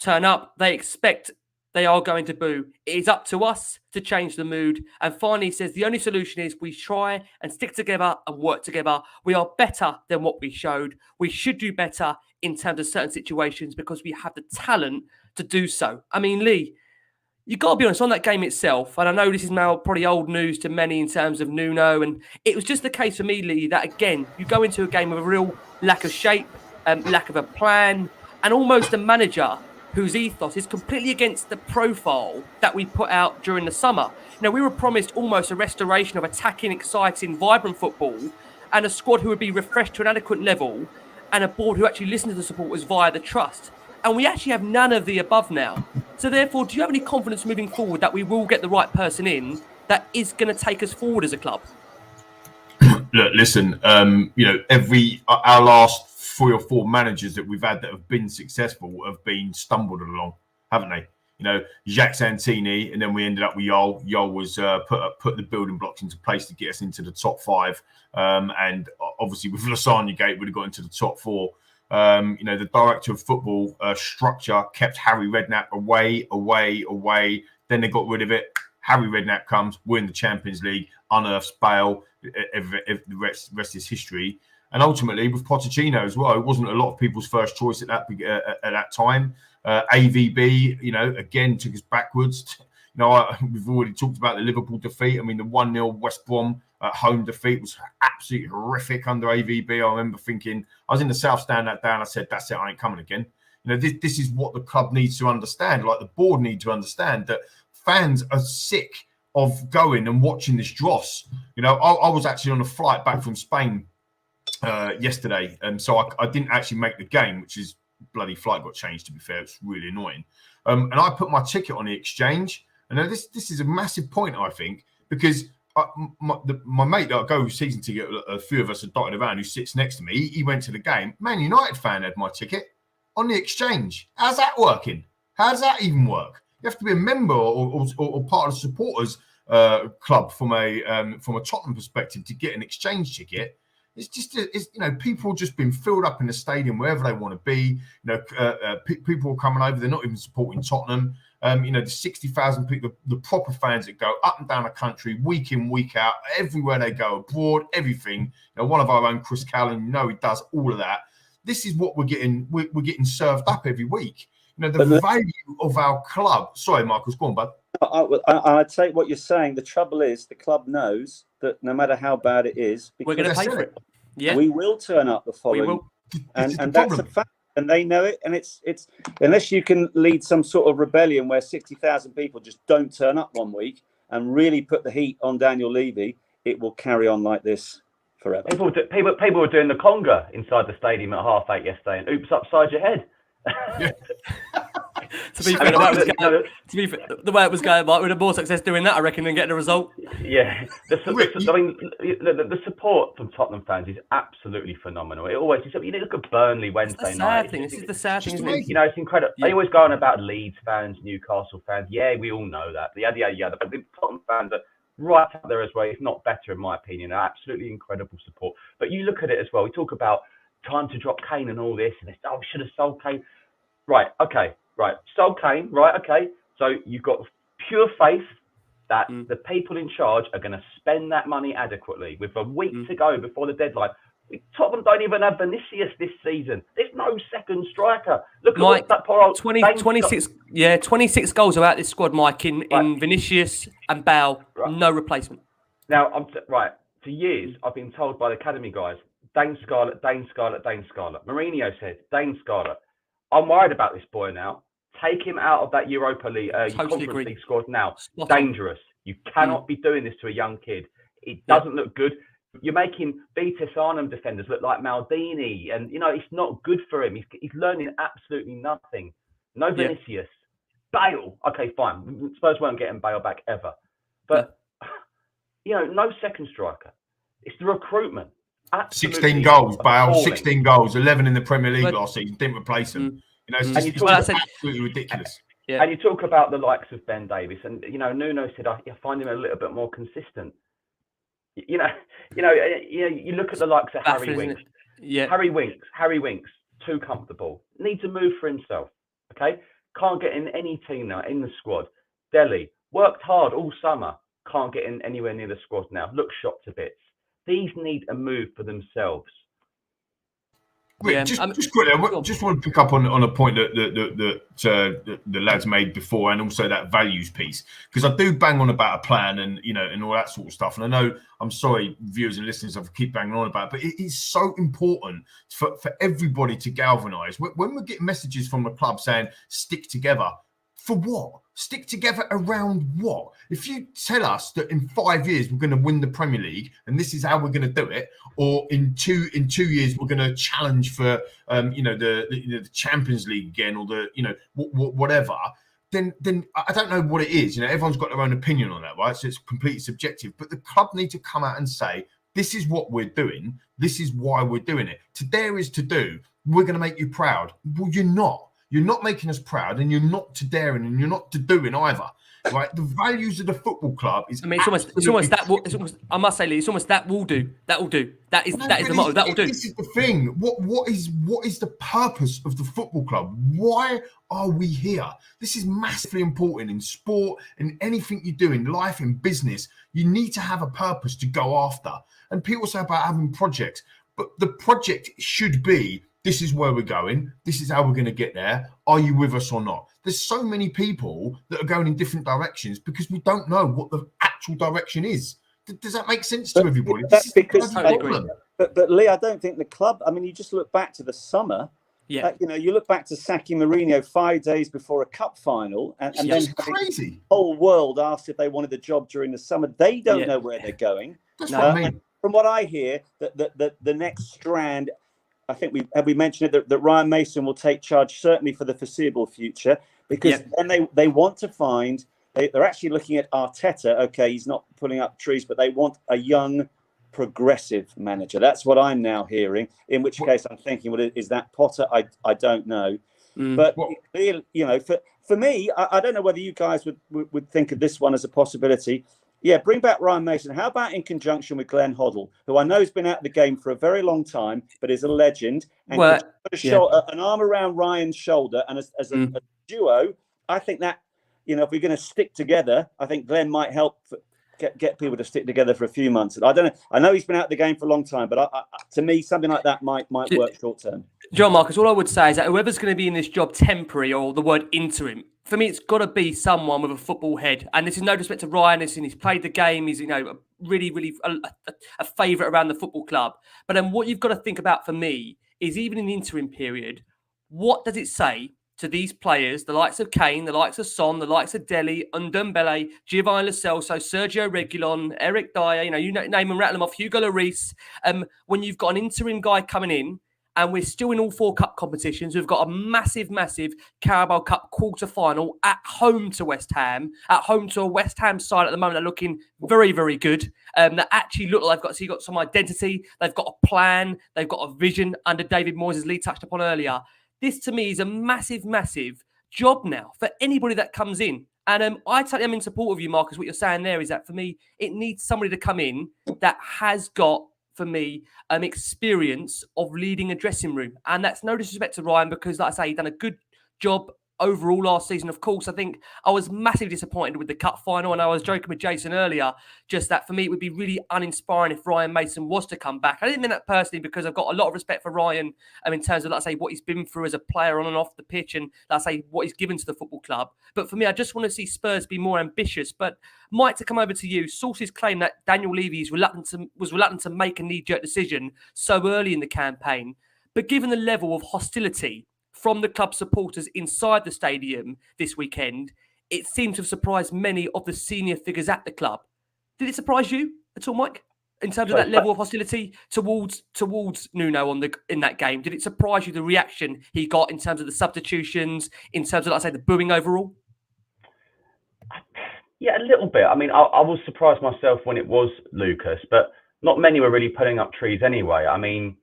turn up, they expect they are going to boo. It is up to us to change the mood. And finally, he says, the only solution is we try and stick together and work together. We are better than what we showed. We should do better in terms of certain situations because we have the talent to do so. I mean, Lee, you've got to be honest, on that game itself, and I know this is now probably old news to many in terms of Nuno, and it was just the case for me, Lee, that again, you go into a game with a real lack of shape, lack of a plan, and almost a manager whose ethos is completely against the profile that we put out during the summer. You know, we were promised almost a restoration of attacking, exciting, vibrant football and a squad who would be refreshed to an adequate level and a board who actually listened to the supporters via the trust. And we actually have none of the above now. So therefore, do you have any confidence moving forward that we will get the right person in that is going to take us forward as a club? Look, listen, our last 3 or 4 managers that we've had that have been successful have been stumbled along, haven't they? You know, Jacques Santini, and then we ended up with Yol. Yol was put the building blocks into place to get us into the top 5. And obviously with Lasagna Gate, we'd have got into the top 4. The director of football structure kept Harry Redknapp away. Then they got rid of it. Harry Redknapp comes, we're in the Champions League, unearths Bale. The rest is history. And ultimately, with Pochettino as well, it wasn't a lot of people's first choice at that time. AVB, again took us backwards. We've already talked about the Liverpool defeat. I mean, the 1-0 West Brom at home defeat was absolutely horrific under AVB. I remember thinking, I was in the South Stand that day and I said, that's it, I ain't coming again. This is what the club needs to understand, like the board need to understand, that fans are sick of going and watching this dross. I was actually on a flight back from Spain yesterday, and so I didn't actually make the game, which is bloody flight got changed, to be fair. It's really annoying. And I put my ticket on the exchange. And this is a massive point, I think, because my mate that I go with season ticket, a few of us are dotted around, who sits next to me, he went to the game. Man United fan had my ticket on the exchange. How's that working? How does that even work? You have to be a member or part of the supporters club from a Tottenham perspective to get an exchange ticket. It's just, people just been filled up in the stadium wherever they want to be. People are coming over. They're not even supporting Tottenham. The 60,000 people, the proper fans that go up and down the country, week in, week out, everywhere they go, abroad, everything. One of our own, Chris Callan, he does all of that. This is what we're getting. We're getting served up every week. The value of our club. Sorry, Marcus, go on, bud. I take what you're saying. The trouble is, the club knows that no matter how bad it is, we're going to pay for it. Yeah, we will turn up the following, and that's a fact, and they know it. And it's unless you can lead some sort of rebellion where 60,000 people just don't turn up one week and really put the heat on Daniel Levy, it will carry on like this forever. People were doing the conga inside the stadium at 8:30 yesterday, and oops upside your head. Yeah. To be fair, the way it was going, Mike, we'd have more success doing that, I reckon, than getting a result. Yeah, the support from Tottenham fans is absolutely phenomenal. It always, look at Burnley Wednesday night. This is the sad thing, isn't it? It's incredible. Yeah. They always go on about Leeds fans, Newcastle fans. Yeah, we all know that. Yada. But the Tottenham fans are right up there as well, if not better, in my opinion. Absolutely incredible support. But you look at it as well. We talk about time to drop Kane and all this, and we should have sold Kane. Right, okay, right. Sold Kane, right, okay. So you've got pure faith that the people in charge are going to spend that money adequately with a week to go before the deadline. Tottenham don't even have Vinicius this season. There's no second striker. Look at Mike, that poor old 26 goals are out this squad, Mike, in Vinicius and Bale. Right. No replacement. Now, for years, I've been told by the academy guys, Dane Scarlett. Mourinho said, Dane Scarlett. I'm worried about this boy now. Take him out of that Europa League, Conference League squad now. Dangerous. You cannot be doing this to a young kid. It doesn't look good. You're making Vitesse Arnhem defenders look like Maldini, and it's not good for him. He's learning absolutely nothing. No Vinicius. Bale. Okay, fine. Spurs won't get him Bale back ever. But no second striker. It's the recruitment. Absolutely 16 goals, Bale. 16 goals, 11 in the Premier League last season. Didn't replace him. It's absolutely ridiculous. Yeah. And you talk about the likes of Ben Davies, and Nuno said I find him a little bit more consistent. You look at the likes of Harry Winks. Yeah. Harry Winks, too comfortable. Needs a move for himself. Okay, can't get in any team now in the squad. Dele worked hard all summer, can't get in anywhere near the squad now. Looks shot to bits. These need a move for themselves. Wait, just quickly, I just want to pick up on a point that the lads made before, and also that values piece, because I do bang on about a plan and and all that sort of stuff. And I know, I'm sorry, viewers and listeners, I keep banging on about it, but it is so important for everybody to galvanise. When we get messages from the club saying stick together, for what? Stick together around what? If you tell us that in 5 years we're going to win the Premier League and this is how we're going to do it, or in two years we're going to challenge for the Champions League again, or whatever, then I don't know what it is. Everyone's got their own opinion on that, right? So it's completely subjective. But the club need to come out and say, this is what we're doing. This is why we're doing it. To dare is to do. We're going to make you proud. Well, you're not. You're not making us proud, and you're not to daring, and you're not to doing either. Right? The values of the football club is. It's almost that. I must say, Lee, it's almost that will do. That will do. That is the motto. That will do. This is the thing. What is the purpose of the football club? Why are we here? This is massively important in sport and anything you do in life, in business. You need to have a purpose to go after. And people say about having projects, but the project should be. This is where we're going. This is how we're going to get there. Are you with us or not? There's so many people that are going in different directions because we don't know what the actual direction is. Does that make sense to everybody? That's because but Lee, I don't think the club. I mean, you just look back to the summer. Yeah. You look back to sacking Mourinho 5 days before a cup final, and then crazy. The whole world asked if they wanted the job during the summer. They don't know where they're going. That's what I mean. And from what I hear, that the next strand. I think we mentioned it that Ryan Mason will take charge certainly for the foreseeable future, because then they want to find they're actually looking at Arteta. Okay, he's not pulling up trees, but they want a young, progressive manager. That's what I'm now hearing. In which case, I'm thinking, well, is that Potter? I don't know, but for me, I don't know whether you guys would think of this one as a possibility. Yeah, bring back Ryan Mason. How about in conjunction with Glenn Hoddle, who I know has been out of the game for a very long time, but is a legend and Well, could put an arm around Ryan's shoulder, and as a duo, I think that, you know, if we're going to stick together, I think Glenn might help get people to stick together for a few months. I don't know. I know he's been out of the game for a long time, but to me, something like that might work short term. John Marcus, all I would say is that whoever's going to be in this job temporary, or the word interim, for me, it's got to be someone with a football head. And this is no disrespect to Ryan. He's played the game. He's, you know, really, really a favourite around the football club. But then what you've got to think about for me is, even in the interim period, what does it say to these players, the likes of Kane, the likes of Son, the likes of Dele, Ndombele, Giovanni Lo Celso, Sergio Reguilon, Eric Dyer, you know, name and rattle them off, Hugo Lloris, when you've got an interim guy coming in, and we're still in all 4 cup competitions. We've got a massive, massive Carabao Cup quarter-final at home to West Ham, at home to a West Ham side at the moment. They're looking very, very good. That actually look like they've got some identity. They've got a plan. They've got a vision under David Moyes, as Lee touched upon earlier. This, to me, is a massive, massive job now for anybody that comes in. And I totally am in support of you, Marcus. What you're saying there is that, for me, it needs somebody to come in that has got, for me, experience of leading a dressing room. And that's no disrespect to Ryan, because, like I say, he's done a good job overall last season. Of course, I think I was massively disappointed with the cup final, and I was joking with Jason earlier, just that for me, it would be really uninspiring if Ryan Mason was to come back. I didn't mean that personally, because I've got a lot of respect for Ryan in terms of, like I say, what he's been through as a player on and off the pitch, and, like I say, what he's given to the football club. But for me, I just want to see Spurs be more ambitious. But Mike, to come over to you, sources claim that Daniel Levy was reluctant to make a knee-jerk decision so early in the campaign. But given the level of hostility from the club supporters inside the stadium this weekend, it seemed to have surprised many of the senior figures at the club. Did it surprise you at all, Mike, in terms of that level of hostility towards Nuno in that game? Did it surprise you, the reaction he got in terms of the substitutions, in terms of, like I say, the booing overall? Yeah, a little bit. I mean, I was surprised myself when it was Lucas, but not many were really putting up trees anyway. I mean,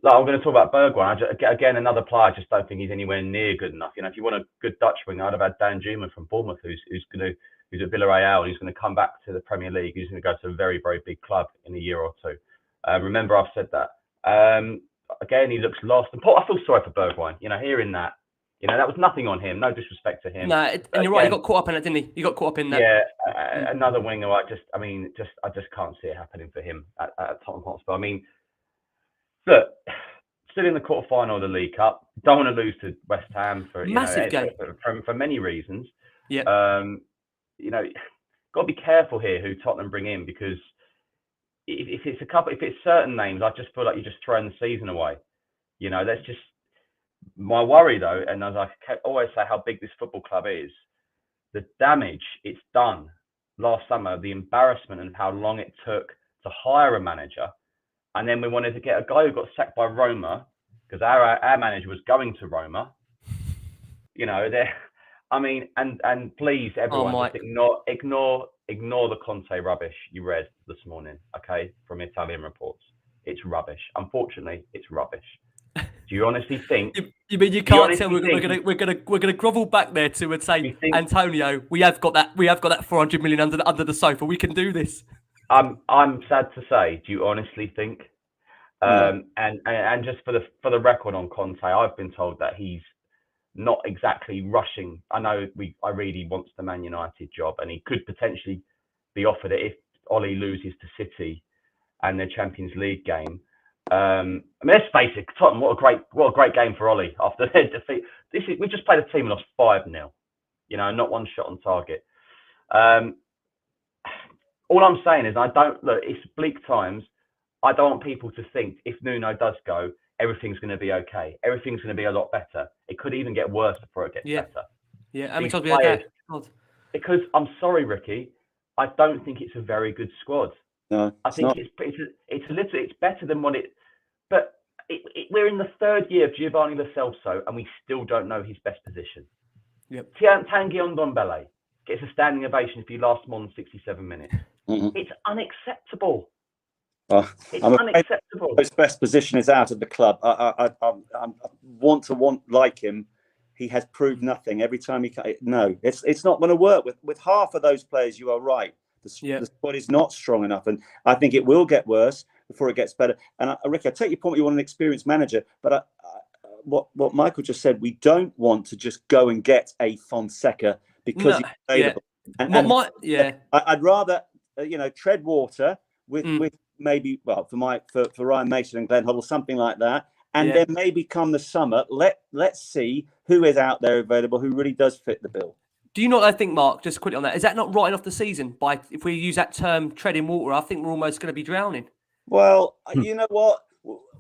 like, I'm going to talk about Bergwijn. Again, another player. I just don't think he's anywhere near good enough. You know, if you want a good Dutch winger, I'd have had Dan Juma from Bournemouth, who's at Villarreal, who's going to come back to the Premier League, who's going to go to a very, very big club in a year or two. Remember, I've said that. Again, he looks lost. And I feel sorry for Bergwijn. You know, hearing that, you know, that was nothing on him. No disrespect to him. No, and you're right. He got caught up in it, didn't he? He got caught up in that. Yeah, another winger. I just can't see it happening for him at Tottenham Hotspur. I mean, look, still in the quarterfinal of the League Cup. Don't want to lose to West Ham for massive game for many reasons. Yeah. You know, got to be careful here who Tottenham bring in, because if it's certain names, I just feel like you're just throwing the season away. You know, that's just my worry, though. And as I always say, how big this football club is, the damage it's done last summer, the embarrassment, and how long it took to hire a manager. And then we wanted to get a guy who got sacked by Roma, because our manager was going to Roma. You know, I mean, and please, everyone, just ignore the Conte rubbish you read this morning, okay, from Italian reports. It's rubbish. Unfortunately, it's rubbish. Do you honestly think? You mean you can't tell we're gonna grovel back there to and say, Antonio, we have got that 400 million under the sofa. We can do this. I'm sad to say. Do you honestly think? And just for the record on Conte, I've been told that he's not exactly rushing. I know I really wants the Man United job, and he could potentially be offered it if Ollie loses to City and their Champions League game. I mean, let's face it, Tottenham, what a great game for Ollie after their defeat. We just played a team and lost 5-0. You know, not one shot on target. All I'm saying is, it's bleak times. I don't want people to think if Nuno does go, everything's going to be okay. Everything's going to be a lot better. It could even get worse before it gets better. Yeah, and because I'm sorry, Ricky, I don't think it's a very good squad. No, I think it's better than what it. But we're in the third year of Giovanni Lo Celso, and we still don't know his best position. Yep. Tanguy Ndombele gets a standing ovation if he lasts more than 67 minutes. Mm-hmm. It's unacceptable. It's unacceptable. His best position is out of the club. I want like him. He has proved nothing every time he. No, it's not going to work with half of those players. You are right. The squad is not strong enough, and I think it will get worse before it gets better. And Ricky, I take your point. You want an experienced manager, but what Michael just said, we don't want to just go and get a Fonseca because he's available. I'd rather tread water with maybe for Ryan Mason and Glenn Hoddle, something like that, and then maybe come the summer, let's see who is out there available who really does fit the bill. Do you not think, Mark, just quickly on that, is that not writing off the season? If we use that term, treading water, I think we're almost going to be drowning. Well, you know what?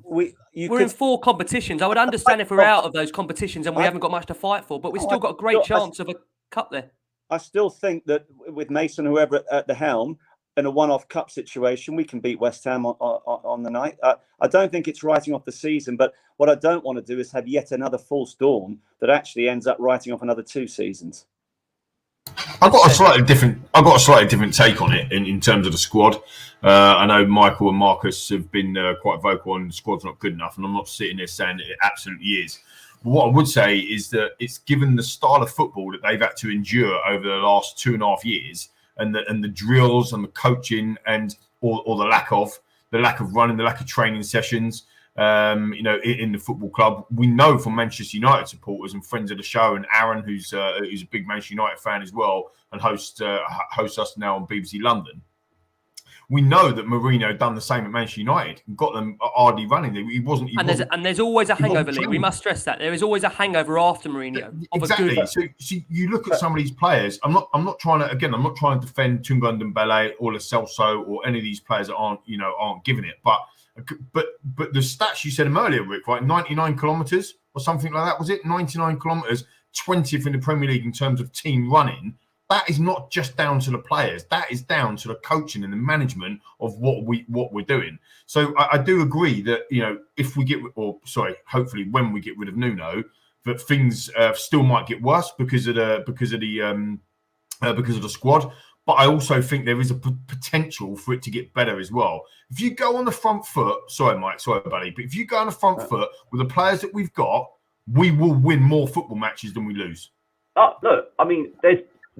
We're in 4 competitions. I would understand if we're out of those competitions and we haven't got much to fight for, but we've still got a great chance of a cup there. I still think that with Mason, whoever at the helm, in a one-off cup situation, we can beat West Ham on the night. I don't think it's writing off the season, but what I don't want to do is have yet another false dawn that actually ends up writing off another 2 seasons. I've got a slightly different take on it in terms of the squad. I know Michael and Marcus have been quite vocal on the squad's not good enough, and I'm not sitting there saying that it absolutely is. But what I would say is that it's given the style of football that they've had to endure over the last 2.5 years, and the drills and the coaching and or the lack of running, the lack of training sessions. In the football club, we know from Manchester United supporters and friends of the show, and Aaron, who's a big Manchester United fan as well, and hosts us now on BBC London. We know that Mourinho done the same at Manchester United and got them hardly running. He wasn't. There's always a hangover, Lee. We must stress that there is always a hangover after Mourinho. Exactly. So you look at some of these players. I'm not trying to defend Tunga Ndombele or Lo Celso or any of these players that aren't giving it, but the stats you said earlier, Rick, right? 99 kilometres or something like that, was it? 99 kilometres, 20th in the Premier League in terms of team running. That is not just down to the players. That is down to the coaching and the management of what we're doing. So I do agree that if we hopefully when we get rid of Nuno, that things still might get worse because of the squad. But I also think there is a potential for it to get better as well. If you go on the front foot, sorry, Mike, sorry, buddy, but if you go on the front foot with the players that we've got, we will win more football matches than we lose. Oh, look, I mean,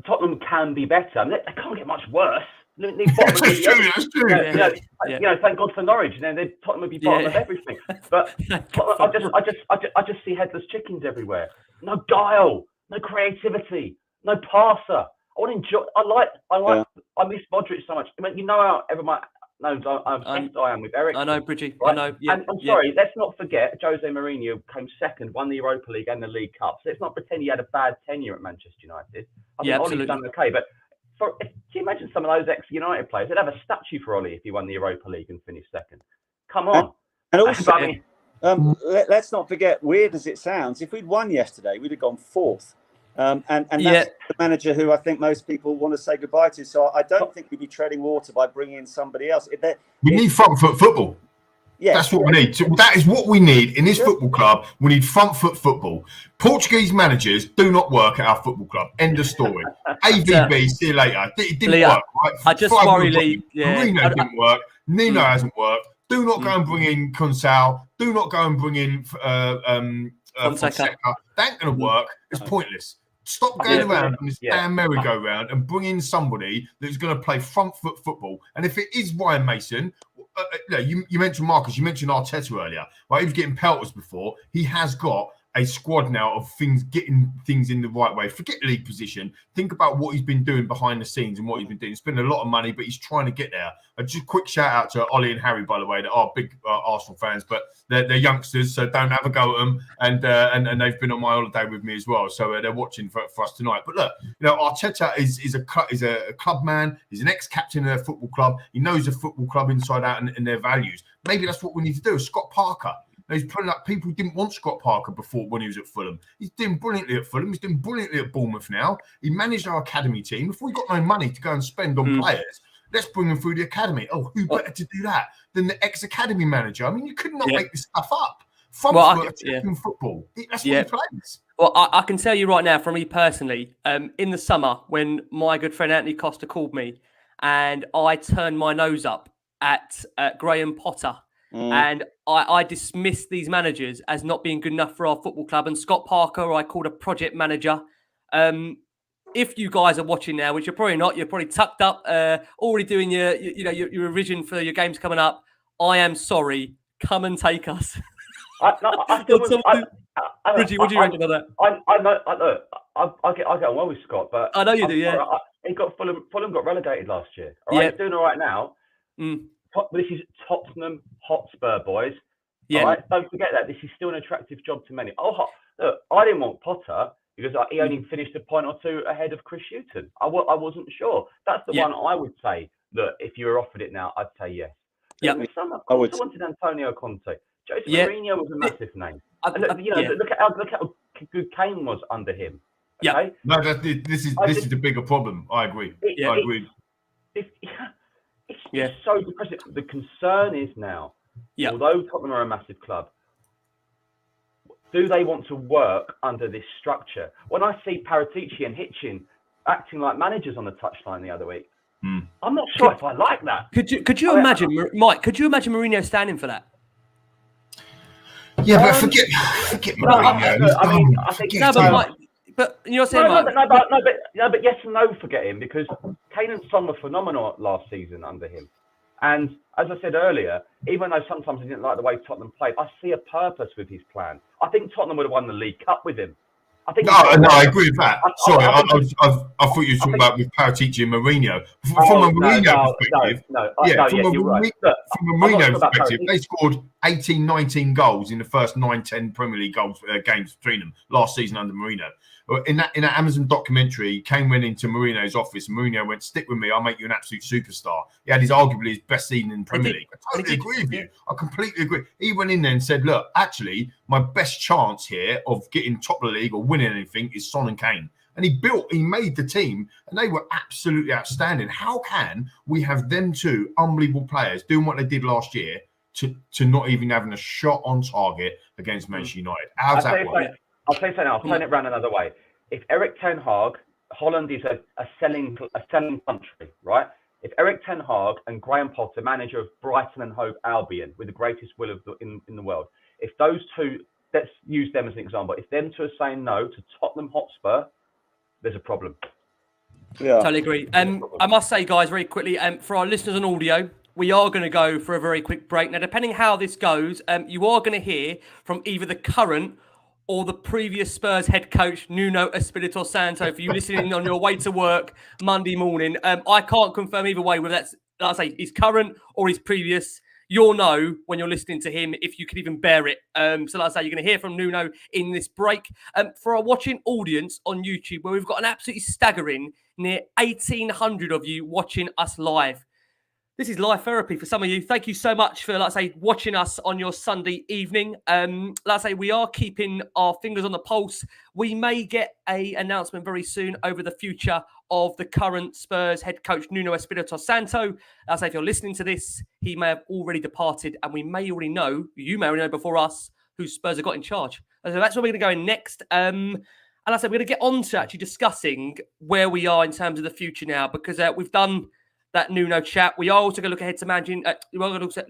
Tottenham can be better. I mean, they can't get much worse. That's true. Thank God for Norwich. Tottenham would be bottom of everything. But I just see headless chickens everywhere. No guile, no creativity, no passer. I want to enjoy. I miss Modric so much. I mean, how everyone knows I'm obsessed I am with Eric. I know, Bridgie. Right? I know. Yeah, and I'm sorry, let's not forget Jose Mourinho came second, won the Europa League and the League Cup. So let's not pretend he had a bad tenure at Manchester United. I think Ollie's done okay, but can you imagine some of those ex-United players? They'd have a statue for Ollie if he won the Europa League and finished second. Come on. And also, let's not forget, weird as it sounds, if we'd won yesterday, we'd have gone 4th. And that's the manager who I think most people want to say goodbye to. So I don't think we'd be treading water by bringing in somebody else. We need front foot football. Yeah, that's what we need. So that is what we need in this football club. We need front foot football. Portuguese managers do not work at our football club. End of story. AVB, see you later. It didn't work. Right? I just worry, Lee. Marino didn't work. Nino hasn't worked. Do not go and bring in Consal. Do not go and bring in Fonseca. That ain't going to work. It's pointless. Stop going around on this damn merry-go-round and bring in somebody that's going to play front foot football. And if it is Ryan Mason, you mentioned Marcus, you mentioned Arteta earlier. Right, he was getting pelters before. He has got a squad now of getting things in the right way. Forget league position. Think about what he's been doing behind the scenes and what he's been doing. He's spending a lot of money, but he's trying to get there. Just a quick shout out to Ollie and Harry, by the way, that are big Arsenal fans, but they're youngsters, so don't have a go at them. And they've been on my holiday with me as well, so they're watching for us tonight. But look, Arteta is a club man. He's an ex-captain of their football club. He knows the football club inside out and their values. Maybe that's what we need to do. Scott Parker. He's putting up people who didn't want Scott Parker before when he was at Fulham. He's doing brilliantly at Fulham. He's doing brilliantly at Bournemouth now. He managed our academy team. If we've got no money to go and spend on players, let's bring them through the academy. Oh, who better to do that than the ex-academy manager? I mean, you could not make this stuff up. Football. That's what he plays. Well, I can tell you right now, from me personally, in the summer when my good friend Anthony Costa called me and I turned my nose up at Graham Potter, and I dismissed these managers as not being good enough for our football club. And Scott Parker, I called a project manager. if you guys are watching now, which you're probably not, you're probably tucked up, already doing your revision for your games coming up. I am sorry. Come and take us. Bridgie, what do you reckon of that? I get on well with Scott, but I know you do. Yeah, he got Fulham got relegated last year. All right, he's doing all right now. This is Tottenham Hotspur, boys. Yeah. All right, don't forget that this is still an attractive job to many. Oh, look, I didn't want Potter because he only finished a point or two ahead of Chris Hughton. I wasn't sure. That's the one I would say. Look, if you were offered it now, I'd say yes. Yeah, I wanted Antonio Conte. Jose Mourinho was a massive name. Look at how good Kane was under him. Okay? Yeah. No, this is the bigger problem. I agree. I agree. It's so depressing. The concern is now, although Tottenham are a massive club, do they want to work under this structure? When I see Paratici and Hitchin acting like managers on the touchline the other week, I'm not sure if I like that. Could you imagine, Mike? Could you imagine Mourinho standing for that? Yeah, but forget Mourinho. I think but you're saying but yes and no, forget him, because Kane and Son were phenomenal last season under him. And as I said earlier, even though sometimes I didn't like the way Tottenham played, I see a purpose with his plan. I think Tottenham would have won the League Cup with him. I agree with that. Sorry, I thought you were talking about with Paratici and Mourinho. From a Mourinho perspective, they scored 18, 19 goals in the first 9, 10 Premier League games between them last season under Mourinho. In that Amazon documentary, Kane went into Mourinho's office. And Mourinho went, "Stick with me, I'll make you an absolute superstar." He had arguably his best season in the Premier League. I totally agree with you. I completely agree. He went in there and said, "Look, actually, my best chance here of getting top of the league or winning anything is Son and Kane." And he made the team, and they were absolutely outstanding. How can we have them two unbelievable players doing what they did last year to not even having a shot on target against Manchester United? How's that work? I'll tell you something. I'll turn it around another way. If Eric Ten Hag, Holland is a selling country, right? If Eric Ten Hag and Graham Potter, manager of Brighton and Hove Albion, with the greatest will in the world, if those two, let's use them as an example, if them two are saying no to Tottenham Hotspur, there's a problem. Yeah, totally agree. I must say, guys, very quickly, for our listeners on audio, we are going to go for a very quick break. Now, depending how this goes, you are going to hear from either the current or the previous Spurs head coach, Nuno Espirito Santo, for you listening on your way to work Monday morning. I can't confirm either way whether that's, like I say, he's current or he's previous. You'll know when you're listening to him if you can even bear it. So like I say, you're going to hear from Nuno in this break. For our watching audience on YouTube, where we've got an absolutely staggering near 1,800 of you watching us live. This is live therapy for some of you. Thank you so much for, like I say, watching us on your Sunday evening. Like I say, we are keeping our fingers on the pulse. We may get an announcement very soon over the future of the current Spurs head coach, Nuno Espirito Santo. Like I say, if you're listening to this, he may have already departed, and you may already know before us, who Spurs have got in charge. So that's where we're going to go in next. And like I said, we're going to get on to actually discussing where we are in terms of the future now, because we've done that Nuno chat. We are also going to look ahead to managing. We're going to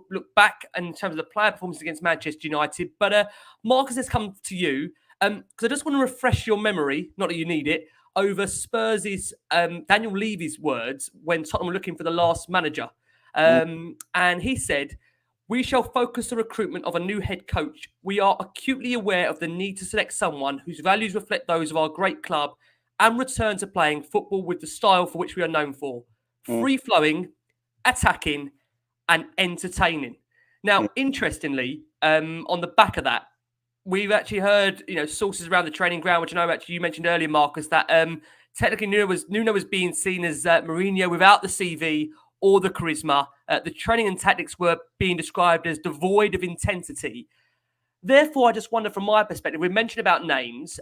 look back in terms of the player performance against Manchester United. But Marcus, let's come to you because I just want to refresh your memory, not that you need it, over Spurs' Daniel Levy's words when Tottenham were looking for the last manager. And he said, "We shall focus the recruitment of a new head coach. We are acutely aware of the need to select someone whose values reflect those of our great club and return to playing football with the style for which we are known for. Free-flowing, attacking, and entertaining." Now, interestingly, on the back of that, we've actually heard, sources around the training ground, which I know actually you mentioned earlier, Marcus, that technically Nuno was being seen as Mourinho without the CV or the charisma. The training and tactics were being described as devoid of intensity. Therefore, I just wonder from my perspective, we mentioned about names.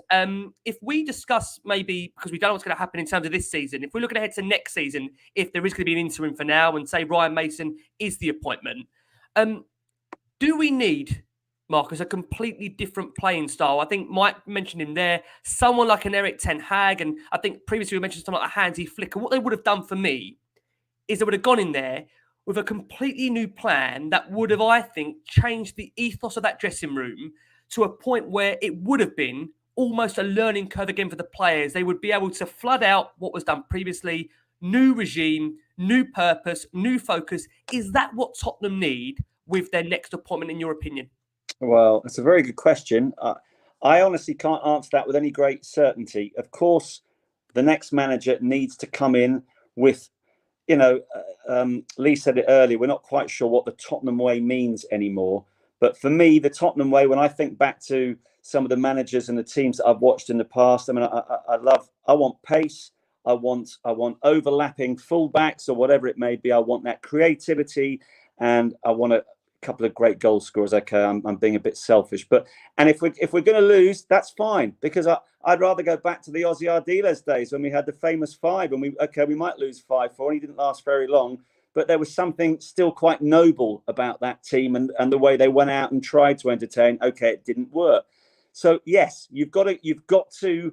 If we discuss maybe, because we don't know what's going to happen in terms of this season, if we're looking ahead to next season, if there is going to be an interim for now and say Ryan Mason is the appointment, do we need, Marcus, a completely different playing style? I think Mike mentioned him there, someone like an Eric Ten Hag, and I think previously we mentioned someone like a Hansi Flick. What they would have done for me is they would have gone in there with a completely new plan that would have, I think, changed the ethos of that dressing room to a point where it would have been almost a learning curve again for the players. They would be able to flood out what was done previously, new regime, new purpose, new focus. Is that what Tottenham need with their next appointment, in your opinion? Well, it's a very good question. I honestly can't answer that with any great certainty. Of course, the next manager needs to come in with, Lee said it earlier, we're not quite sure what the Tottenham way means anymore. But for me, the Tottenham way, when I think back to some of the managers and the teams that I've watched in the past, I mean, I want pace. I want overlapping fullbacks or whatever it may be. I want that creativity, and I want a couple of great goal scorers. Okay, I'm being a bit selfish, and if we're going to lose, that's fine, because I'd rather go back to the Ozzy Ardiles days when we had the famous five, and we might lose 5-4, and he didn't last very long, but there was something still quite noble about that team and the way they went out and tried to entertain. Okay, it didn't work. So yes, you've got to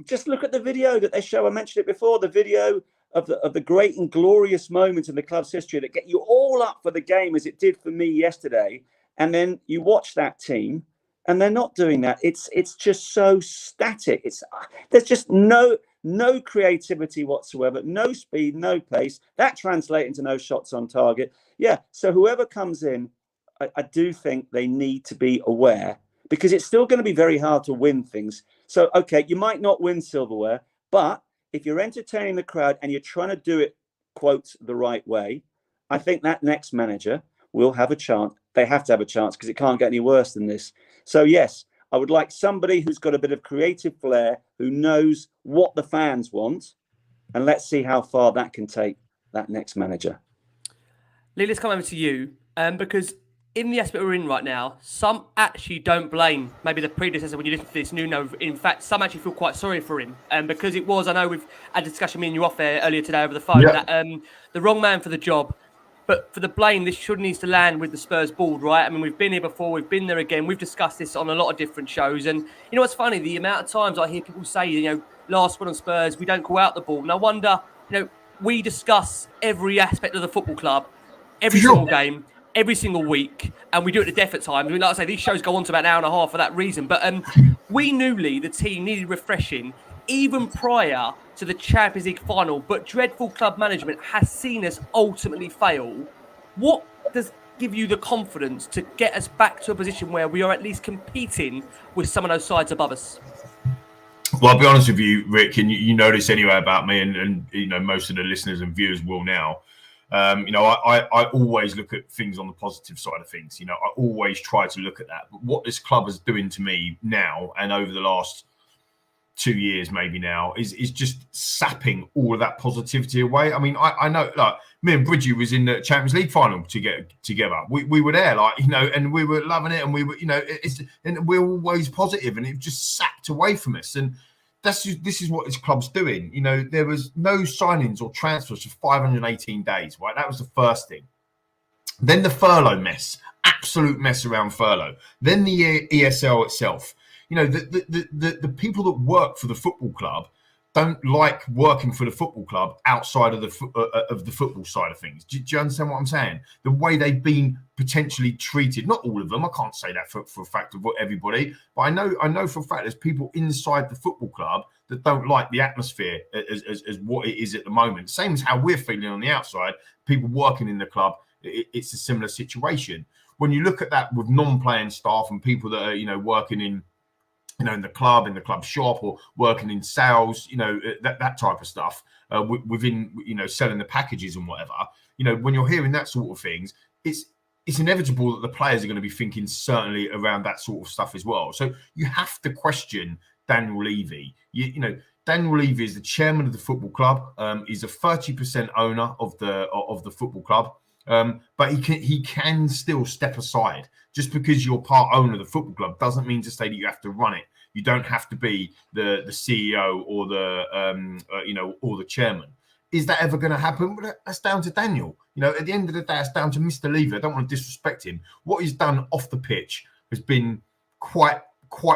just look at the video that they show. I mentioned it before, the video of the great and glorious moments in the club's history that get you all up for the game, as it did for me yesterday. And then you watch that team, and they're not doing that. It's just so static. There's just no creativity whatsoever, no speed, no pace. That translates into no shots on target. Yeah. So whoever comes in, I do think they need to be aware, because it's still going to be very hard to win things. So, okay, you might not win silverware, but if you're entertaining the crowd and you're trying to do it, quotes, the right way, I think that next manager will have a chance. They have to have a chance, because it can't get any worse than this. So, yes, I would like somebody who's got a bit of creative flair, who knows what the fans want, and let's see how far that can take that next manager. Lee, let's come over to you, because in the aspect we're in right now, some actually don't blame maybe the predecessor when you listen to this new no. In fact, some actually feel quite sorry for him, because it was, I know we've had a discussion, me and you off there earlier today over the phone, that the wrong man for the job. But for the blame, this should needs to land with the Spurs board, right? I mean, we've been here before, we've been there again, we've discussed this on a lot of different shows. And you know what's funny? The amount of times I hear people say, last word on Spurs, we don't call out the ball. And I wonder, we discuss every aspect of the football club, every single game, every single week, and we do it to death at times. I mean, like I say, these shows go on to about an hour and a half for that reason. But we knew, Lee, the team needed refreshing even prior to the Champions League final, but dreadful club management has seen us ultimately fail. What does give you the confidence to get us back to a position where we are at least competing with some of those sides above us? Well, I'll be honest with you, Rick, and you know this anyway about me, and most of the listeners and viewers will now. I always look at things on the positive side of things. I always try to look at that. But what this club is doing to me now, and over the last 2 years maybe now, is just sapping all of that positivity away. I mean, I know, like, me and Bridgie was in the Champions League final together. We were there, and we were loving it, and we were, and we're always positive, and it just sapped away from us. And this is what this club's doing. There was no signings or transfers for 518 days, right? That was the first thing. Then the furlough mess, absolute mess around furlough. Then the ESL itself. The people that work for the football club don't like working for the football club outside of the football side of things. Do you understand what I'm saying? The way they've been potentially treated, not all of them, I can't say that for a fact of everybody, but I know for a fact there's people inside the football club that don't like the atmosphere as what it is at the moment. Same as how we're feeling on the outside, people working in the club, it's a similar situation. When you look at that with non-playing staff and people that are, working in the club shop, or working in sales, that type of stuff, within, selling the packages and whatever, when you're hearing that sort of things, it's inevitable that the players are going to be thinking certainly around that sort of stuff as well. So you have to question Daniel Levy. Daniel Levy is the chairman of the football club. He's a 30% owner of the football club. But he can still step aside. Just because you're part owner of the football club doesn't mean to say that you have to run it. You don't have to be the CEO or the chairman. Is that ever going to happen? Well, that's down to Daniel. At the end of the day, it's down to Mr. Levy. I don't want to disrespect him. What he's done off the pitch has been quite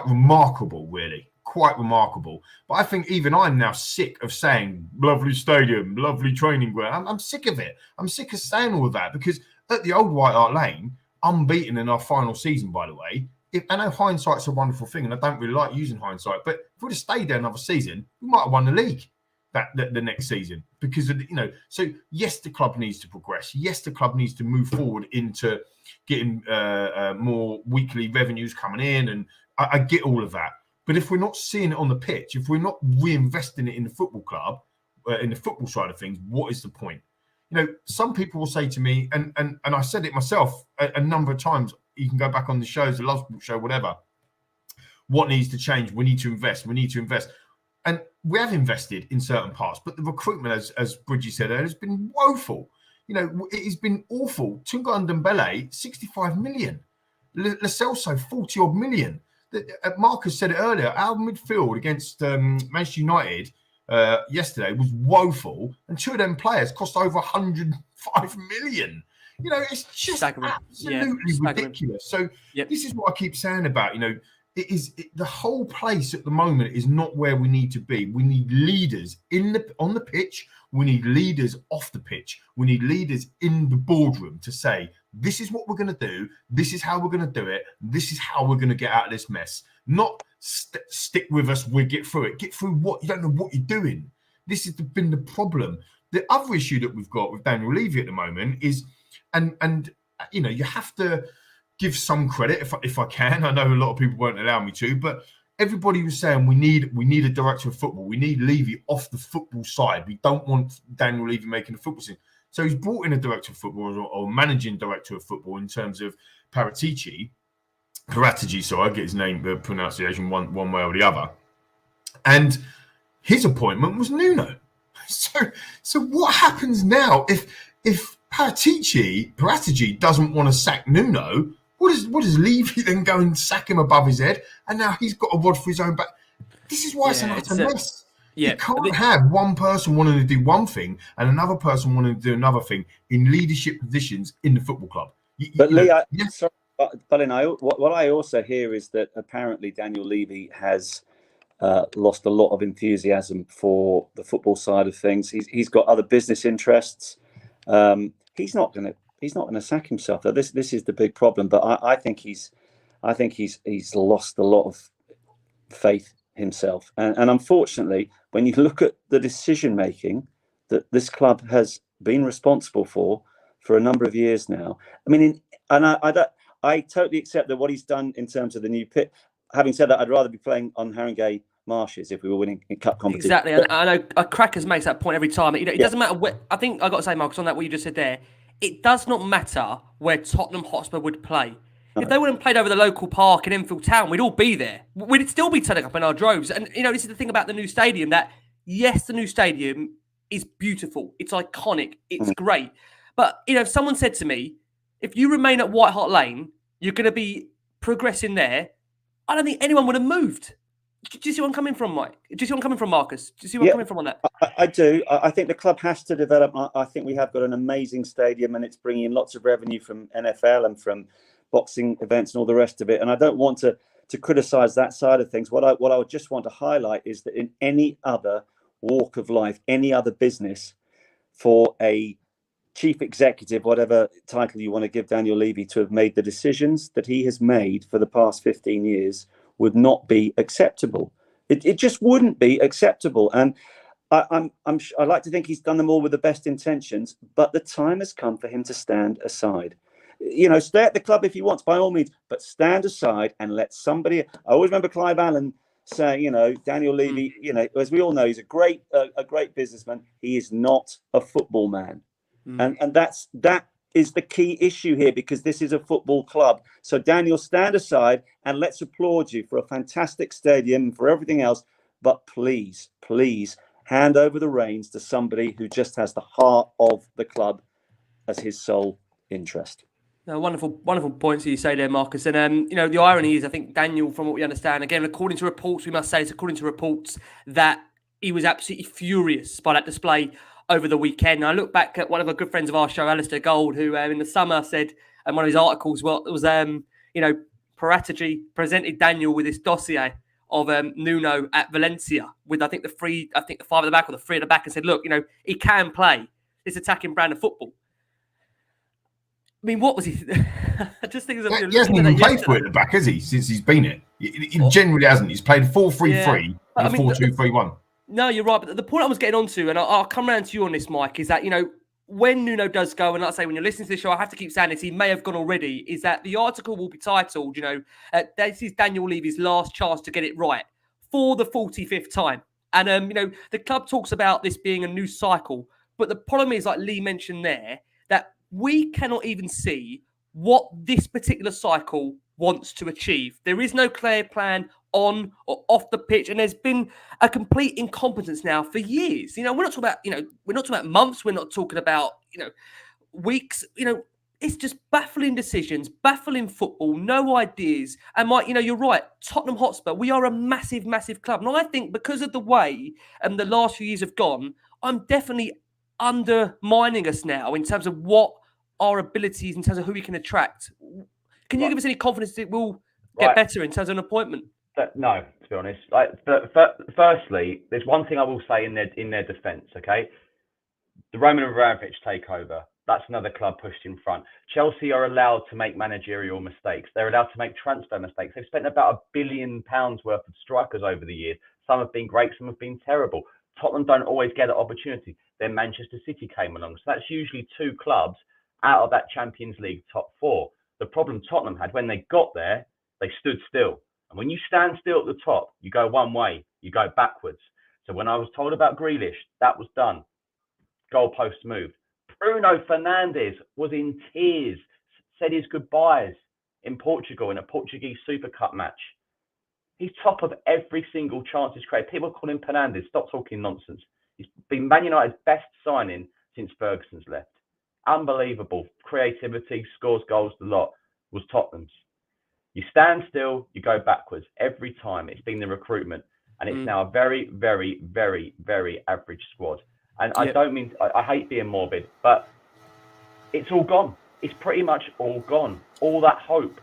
remarkable, really. Quite remarkable. But I think even I'm now sick of saying lovely stadium, lovely training ground. I'm sick of it. I'm sick of saying all of that, because at the old White Hart Lane, unbeaten in our final season, by the way, I know hindsight's a wonderful thing, and I don't really like using hindsight, but if we'd have stayed there another season, we might have won the league the next season, because of so yes, the club needs to progress. Yes, the club needs to move forward into getting more weekly revenues coming in, and I get all of that. But if we're not seeing it on the pitch, if we're not reinvesting it in the football club, in the football side of things, what is the point? Some people will say to me, and I said it myself a number of times. You can go back on the shows, the Love Sport show, whatever. What needs to change? We need to invest. We need to invest. And we have invested in certain parts, but the recruitment, as Bridgie said earlier, has been woeful. It has been awful. Tunga Ndombele, 65 million. Lo Celso, 40 odd million. Marcus said it earlier. Our midfield against Manchester United yesterday was woeful, and two of them players cost over 105 million. It's just absolutely ridiculous. So this is what I keep saying about, the whole place at the moment is not where we need to be. We need leaders on the pitch. We need leaders off the pitch. We need leaders in the boardroom to say, this is what we're going to do. This is how we're going to do it. This is how we're going to get out of this mess. Not stick with us. We'll get through it. Get through what? You don't know what you're doing. This has been the problem. The other issue that we've got with Daniel Levy at the moment is, and you have to give some credit if I can. I know a lot of people won't allow me to, but everybody was saying we need a director of football. We need Levy off the football side. We don't want Daniel Levy making the football scene. So he's brought in a director of football or managing director of football in terms of Paratici, so I get his name, the pronunciation one way or the other. And his appointment was Nuno. So what happens now if Paratici doesn't want to sack Nuno? What does Levy then go and sack him above his head? And now he's got a rod for his own back. This is why it's an utter mess. You can't have one person wanting to do one thing and another person wanting to do another thing in leadership positions in the football club. Lee, sorry, Colin, what I also hear is that apparently Daniel Levy has lost a lot of enthusiasm for the football side of things. He's got other business interests. He's not going to sack himself. This is the big problem. But I think he's lost a lot of faith himself. And unfortunately, when you look at the decision making that this club has been responsible for a number of years now, I mean, I totally accept that what he's done in terms of the new pit. Having said that, I'd rather be playing on Haringey Marshes if we were winning in cup competition. Exactly, and I know Crackers makes that point every time. It doesn't matter where. I think I got to say, Marcus, on that what you just said there. It does not matter where Tottenham Hotspur would play. No. If they wouldn't played over the local park in Enfield Town, we'd all be there. We'd still be turning up in our droves. And this is the thing about the new stadium. That yes, the new stadium is beautiful. It's iconic. It's great. But if someone said to me, if you remain at White Hart Lane, you're going to be progressing there. I don't think anyone would have moved. Do you see where I'm coming from, Mike? Do you see where I'm coming from, Marcus? Do you see where I'm coming from on that? I do. I think the club has to develop. I think we have got an amazing stadium and it's bringing in lots of revenue from NFL and from boxing events and all the rest of it. And I don't want to criticise that side of things. What I would just want to highlight is that in any other walk of life, any other business, for a chief executive, whatever title you want to give Daniel Levy, to have made the decisions that he has made for the past 15 years would not be acceptable. It just wouldn't be acceptable. And I like to think he's done them all with the best intentions, but the time has come for him to stand aside. Stay at the club if he wants, by all means, but stand aside and let somebody. I always remember Clive Allen saying, Daniel Levy, as we all know, he's a great businessman. He is not a football man. And that is the key issue here, because this is a football club. So Daniel, stand aside and let's applaud you for a fantastic stadium and for everything else. But please hand over the reins to somebody who just has the heart of the club as his sole interest. No, wonderful points that you say there, Marcus. And the irony is, I think Daniel, from what we understand, again, according to reports, we must say it's according to reports that he was absolutely furious by that display over the weekend. And I look back at one of our good friends of our show, Alistair Gold, who in the summer said in one of his articles, Paratici presented Daniel with this dossier of Nuno at Valencia with the 5 at the back or the 3 at the back, and said, look, he can play this attacking brand of football. mean, what was he? I just think He hasn't even played for it at the back, has he? Since he's been it, he generally hasn't. He's played 4-3-3 and a 4-2-3-1. No, you're right. But the point I was getting onto, and I'll come around to you on this, Mike, is that, you know, when Nuno does go, and like I say, when you're listening to the show, I have to keep saying this, he may have gone already, is that the article will be titled, you know, this is Daniel Levy's last chance to get it right for the 45th time. And, you know, the club talks about this being a new cycle. But the problem is, like Lee mentioned there, that we cannot even see what this particular cycle wants to achieve. There is no clear plan on or off the pitch, and there's been a complete incompetence now for years. You know, we're not talking about, you know, we're not talking about months, we're not talking about, you know, weeks. You know, it's just baffling decisions, baffling football, no ideas. And Mike, you know, you're right. Tottenham Hotspur, we are a massive, massive club, and I think because of the way the last few years have gone, I'm definitely undermining us now in terms of what our abilities, in terms of who we can attract. Can you give us any confidence that it will get better in terms of an appointment? No, to be honest. Firstly, there's one thing I will say in their defence. Okay, the Roman Abramovich takeover. That's another club pushed in front. Chelsea are allowed to make managerial mistakes. They're allowed to make transfer mistakes. They've spent about £1 billion worth of strikers over the years. Some have been great, some have been terrible. Tottenham don't always get an opportunity. Then Manchester City came along. So that's usually two clubs out of that Champions League top four. The problem Tottenham had when they got there, they stood still. And when you stand still at the top, you go one way, you go backwards. So when I was told about Grealish, that was done. Goalposts moved. Bruno Fernandes was in tears, said his goodbyes in Portugal in a Portuguese Super Cup match. He's top of every single chance he's created. People call him Fernandes. Stop talking nonsense. He's been Man United's best signing since Ferguson's left. Unbelievable. Creativity, scores goals, the lot was Tottenham's. You stand still, you go backwards. Every time it's been the recruitment. And it's now a very, very, very, very average squad. And I don't mean, I hate being morbid, but it's all gone. It's pretty much all gone. All that hope.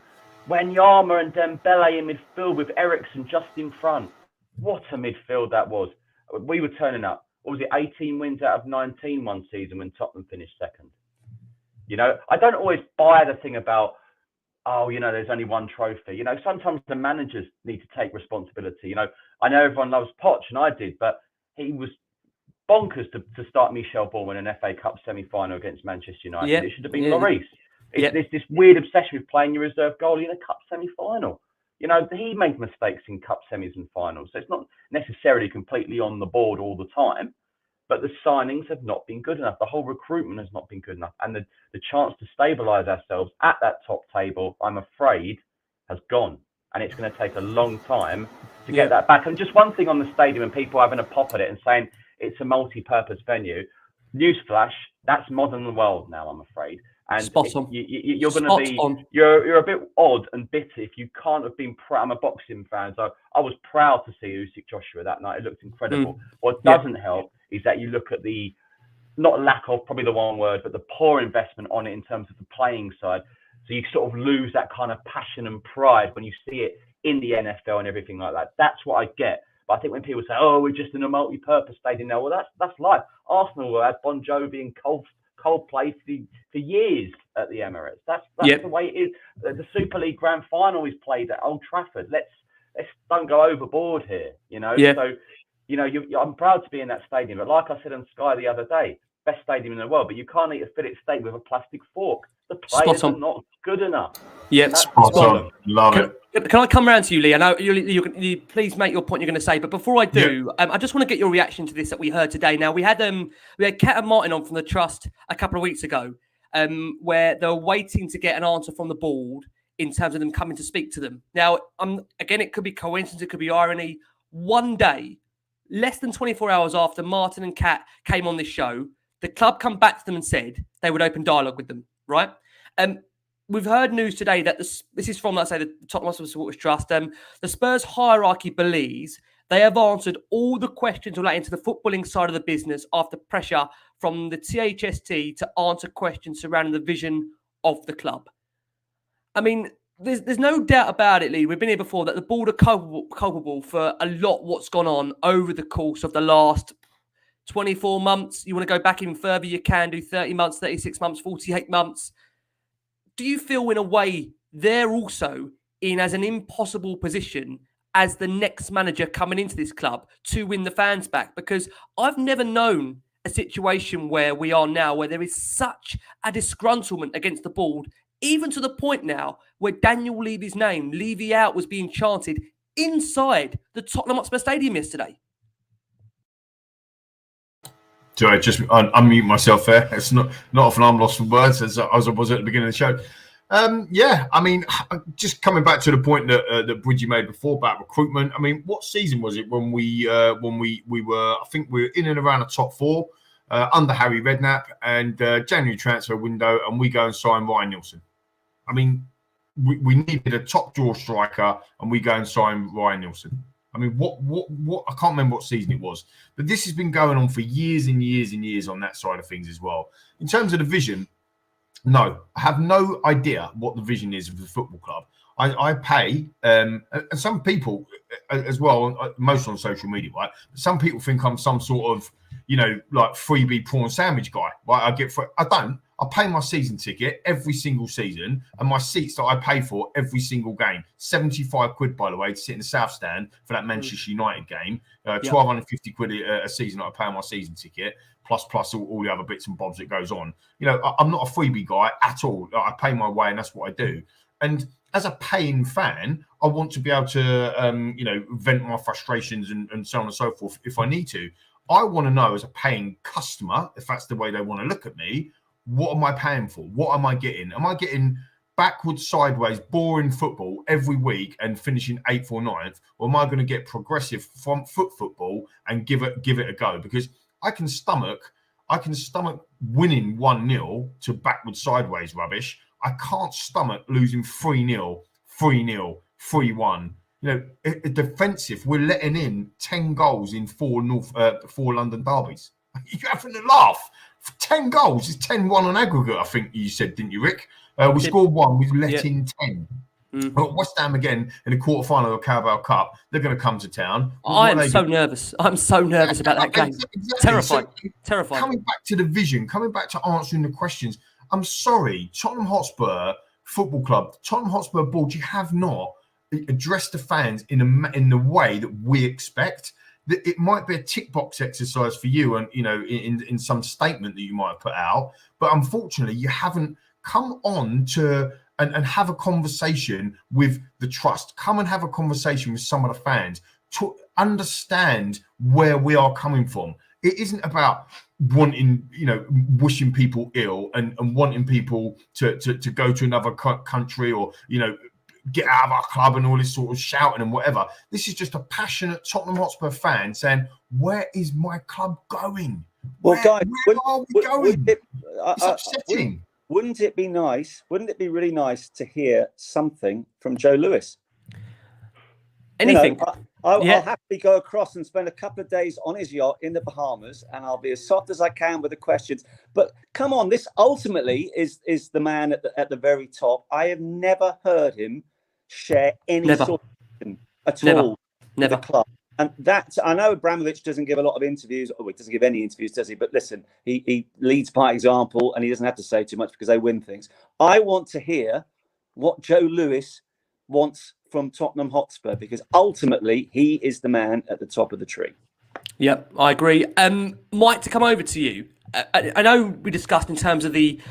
Wanyama and Dembele in midfield with Eriksen just in front. What a midfield that was. We were turning up. What was it, 18 wins out of 19 one season when Tottenham finished second? You know, I don't always buy the thing about, oh, you know, there's only one trophy. You know, sometimes the managers need to take responsibility. You know, I know everyone loves Poch, and I did, but he was bonkers to start Michel Ballman in an FA Cup semi-final against Manchester United. It should have been Lloris. There's this weird obsession with playing your reserve goalie in a cup semi-final. You know, he made mistakes in cup semis and finals. So it's not necessarily completely on the board all the time, but the signings have not been good enough. The whole recruitment has not been good enough. And the chance to stabilise ourselves at that top table, I'm afraid, has gone. And it's going to take a long time to get that back. And just one thing on the stadium and people having a pop at it and saying it's a multi-purpose venue. Newsflash, that's modern world now, I'm afraid. And you're going to be, you're a bit odd and bitter if you can't have been proud. I'm a boxing fan, so I was proud to see Usyk Joshua that night. It looked incredible. What doesn't help is that you look at the, not lack of, probably the one word, but the poor investment on it in terms of the playing side. So you sort of lose that kind of passion and pride when you see it in the NFL and everything like that. That's what I get. But I think when people say, oh, we're just in a multi-purpose stadium now, well, that's life. Arsenal had Bon Jovi and Coldplay for years at the Emirates. That's the way it is. The Super League Grand Final is played at Old Trafford. Let's don't go overboard here, you know. So, you know, I'm proud to be in that stadium. But like I said on Sky the other day, best stadium in the world, but you can't eat a fillet steak with a plastic fork. The players are not good enough. Yeah, spot on. Love it. Can I come around to you, Lee? I know you please make your point you're going to say, but before I do, I just want to get your reaction to this that we heard today. Now we had Kat and Martin on from the Trust a couple of weeks ago, where they were waiting to get an answer from the board in terms of them coming to speak to them. Now, again, it could be coincidence, it could be irony. One day, less than 24 hours after Martin and Kat came on this show, the club come back to them and said they would open dialogue with them, right? We've heard news today that this is from, let's say, the Tottenham Hotspur Supporters Trust. The Spurs hierarchy believes they have answered all the questions relating to the footballing side of the business after pressure from the THST to answer questions surrounding the vision of the club. I mean, there's no doubt about it, Lee. We've been here before that the board are culpable for a lot what's gone on over the course of the last 24 months. You want to go back even further, you can do 30 months, 36 months, 48 months. do you feel in a way they're also in as an impossible position as the next manager coming into this club to win the fans back? Because I've never known a situation where we are now, where there is such a disgruntlement against the board, even to the point now where Daniel Levy's name, Levy out, was being chanted inside the Tottenham Hotspur Stadium yesterday. So I just unmute myself there. It's not often I'm lost for words as I was at the beginning of the show. Yeah, I mean, just coming back to the point that Bridgie made before about recruitment. I mean, what season was it when we were? I think we were in and around the top four under Harry Redknapp, and January transfer window, and we go and sign Ryan Nielsen. I mean, we needed a top draw striker, and we go and sign Ryan Nielsen. I mean, what? I can't remember what season it was, but this has been going on for years and years and years on that side of things as well. In terms of the vision, no, I have no idea what the vision is of the football club. I pay, and some people as well, most on social media, right? Some people think I'm some sort of, like freebie prawn sandwich guy, right? I don't. I pay my season ticket every single season, and my seats that I pay for every single game. 75 quid, by the way, to sit in the South Stand for that Manchester United game. 1,250 quid a season that I pay on my season ticket, plus all the other bits and bobs that goes on. I'm not a freebie guy at all. I pay my way, and that's what I do. And as a paying fan, I want to be able to, vent my frustrations and so on and so forth if I need to. I want to know, as a paying customer, if that's the way they want to look at me, what am I paying for? What am I getting? Am I getting backwards, sideways, boring football every week and finishing 8th or 9th? Or am I going to get progressive front foot football and give it a go? Because I can stomach winning 1-0 to backwards, sideways rubbish. I can't stomach losing 3-0, 3-0, 3-1. Defensive, we're letting in 10 goals in 4 London derbies. You're having a laugh. 10 goals is 10-1 on aggregate, I think you said, didn't you, Rick? We scored 1, we've let in 10. West Ham again in the quarterfinal of the Carabao Cup. They're going to come to town. I am so nervous. I'm so nervous about that game. Exactly. Terrified. So, Terrified. Coming back to the vision, coming back to answering the questions. I'm sorry, Tottenham Hotspur Football Club, Tottenham Hotspur board, you have not addressed the fans in the way that we expect. That it might be a tick box exercise for you, and in some statement that you might have put out, but unfortunately, you haven't come on to and have a conversation with the trust. Come and have a conversation with some of the fans to understand where we are coming from. It isn't about wanting, wishing people ill and wanting people to go to another country or, get out of our club and all this sort of shouting and whatever. This is just a passionate Tottenham Hotspur fan saying, where is my club going? Well, guys, where are we going? It's upsetting. Wouldn't it be nice? Wouldn't it be really nice to hear something from Joe Lewis? Anything. I'll happily go across and spend a couple of days on his yacht in the Bahamas, and I'll be as soft as I can with the questions. But come on, this ultimately is the man at the very top. I have never heard him share any sort of vision at all with the club. And that, I know Abramovich doesn't give a lot of interviews, or he doesn't give any interviews, does he? But listen, he leads by example, and he doesn't have to say too much because they win things. I want to hear what Joe Lewis wants from Tottenham Hotspur, because ultimately he is the man at the top of the tree. Yep, I agree. Mike, to come over to you, I know we discussed in terms of the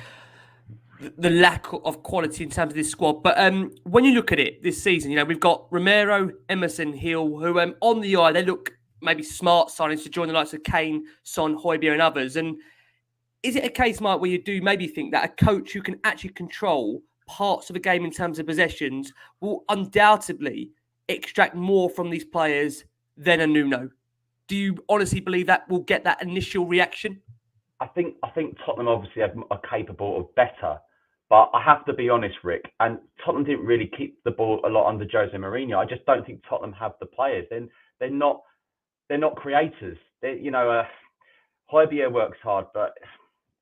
lack of quality in terms of this squad, but when you look at it this season, we've got Romero, Emerson, Hill, who on the eye, they look maybe smart signings to join the likes of Kane, Son, Højbjerg and others. And is it a case, Mike, where you do maybe think that a coach who can actually control parts of a game in terms of possessions will undoubtedly extract more from these players than a Nuno? Do you honestly believe that will get that initial reaction? I think Tottenham obviously are capable of better, but I have to be honest, Rick, and Tottenham didn't really keep the ball a lot under Jose Mourinho. I just don't think Tottenham have the players. They're not creators. Højbjerg works hard, but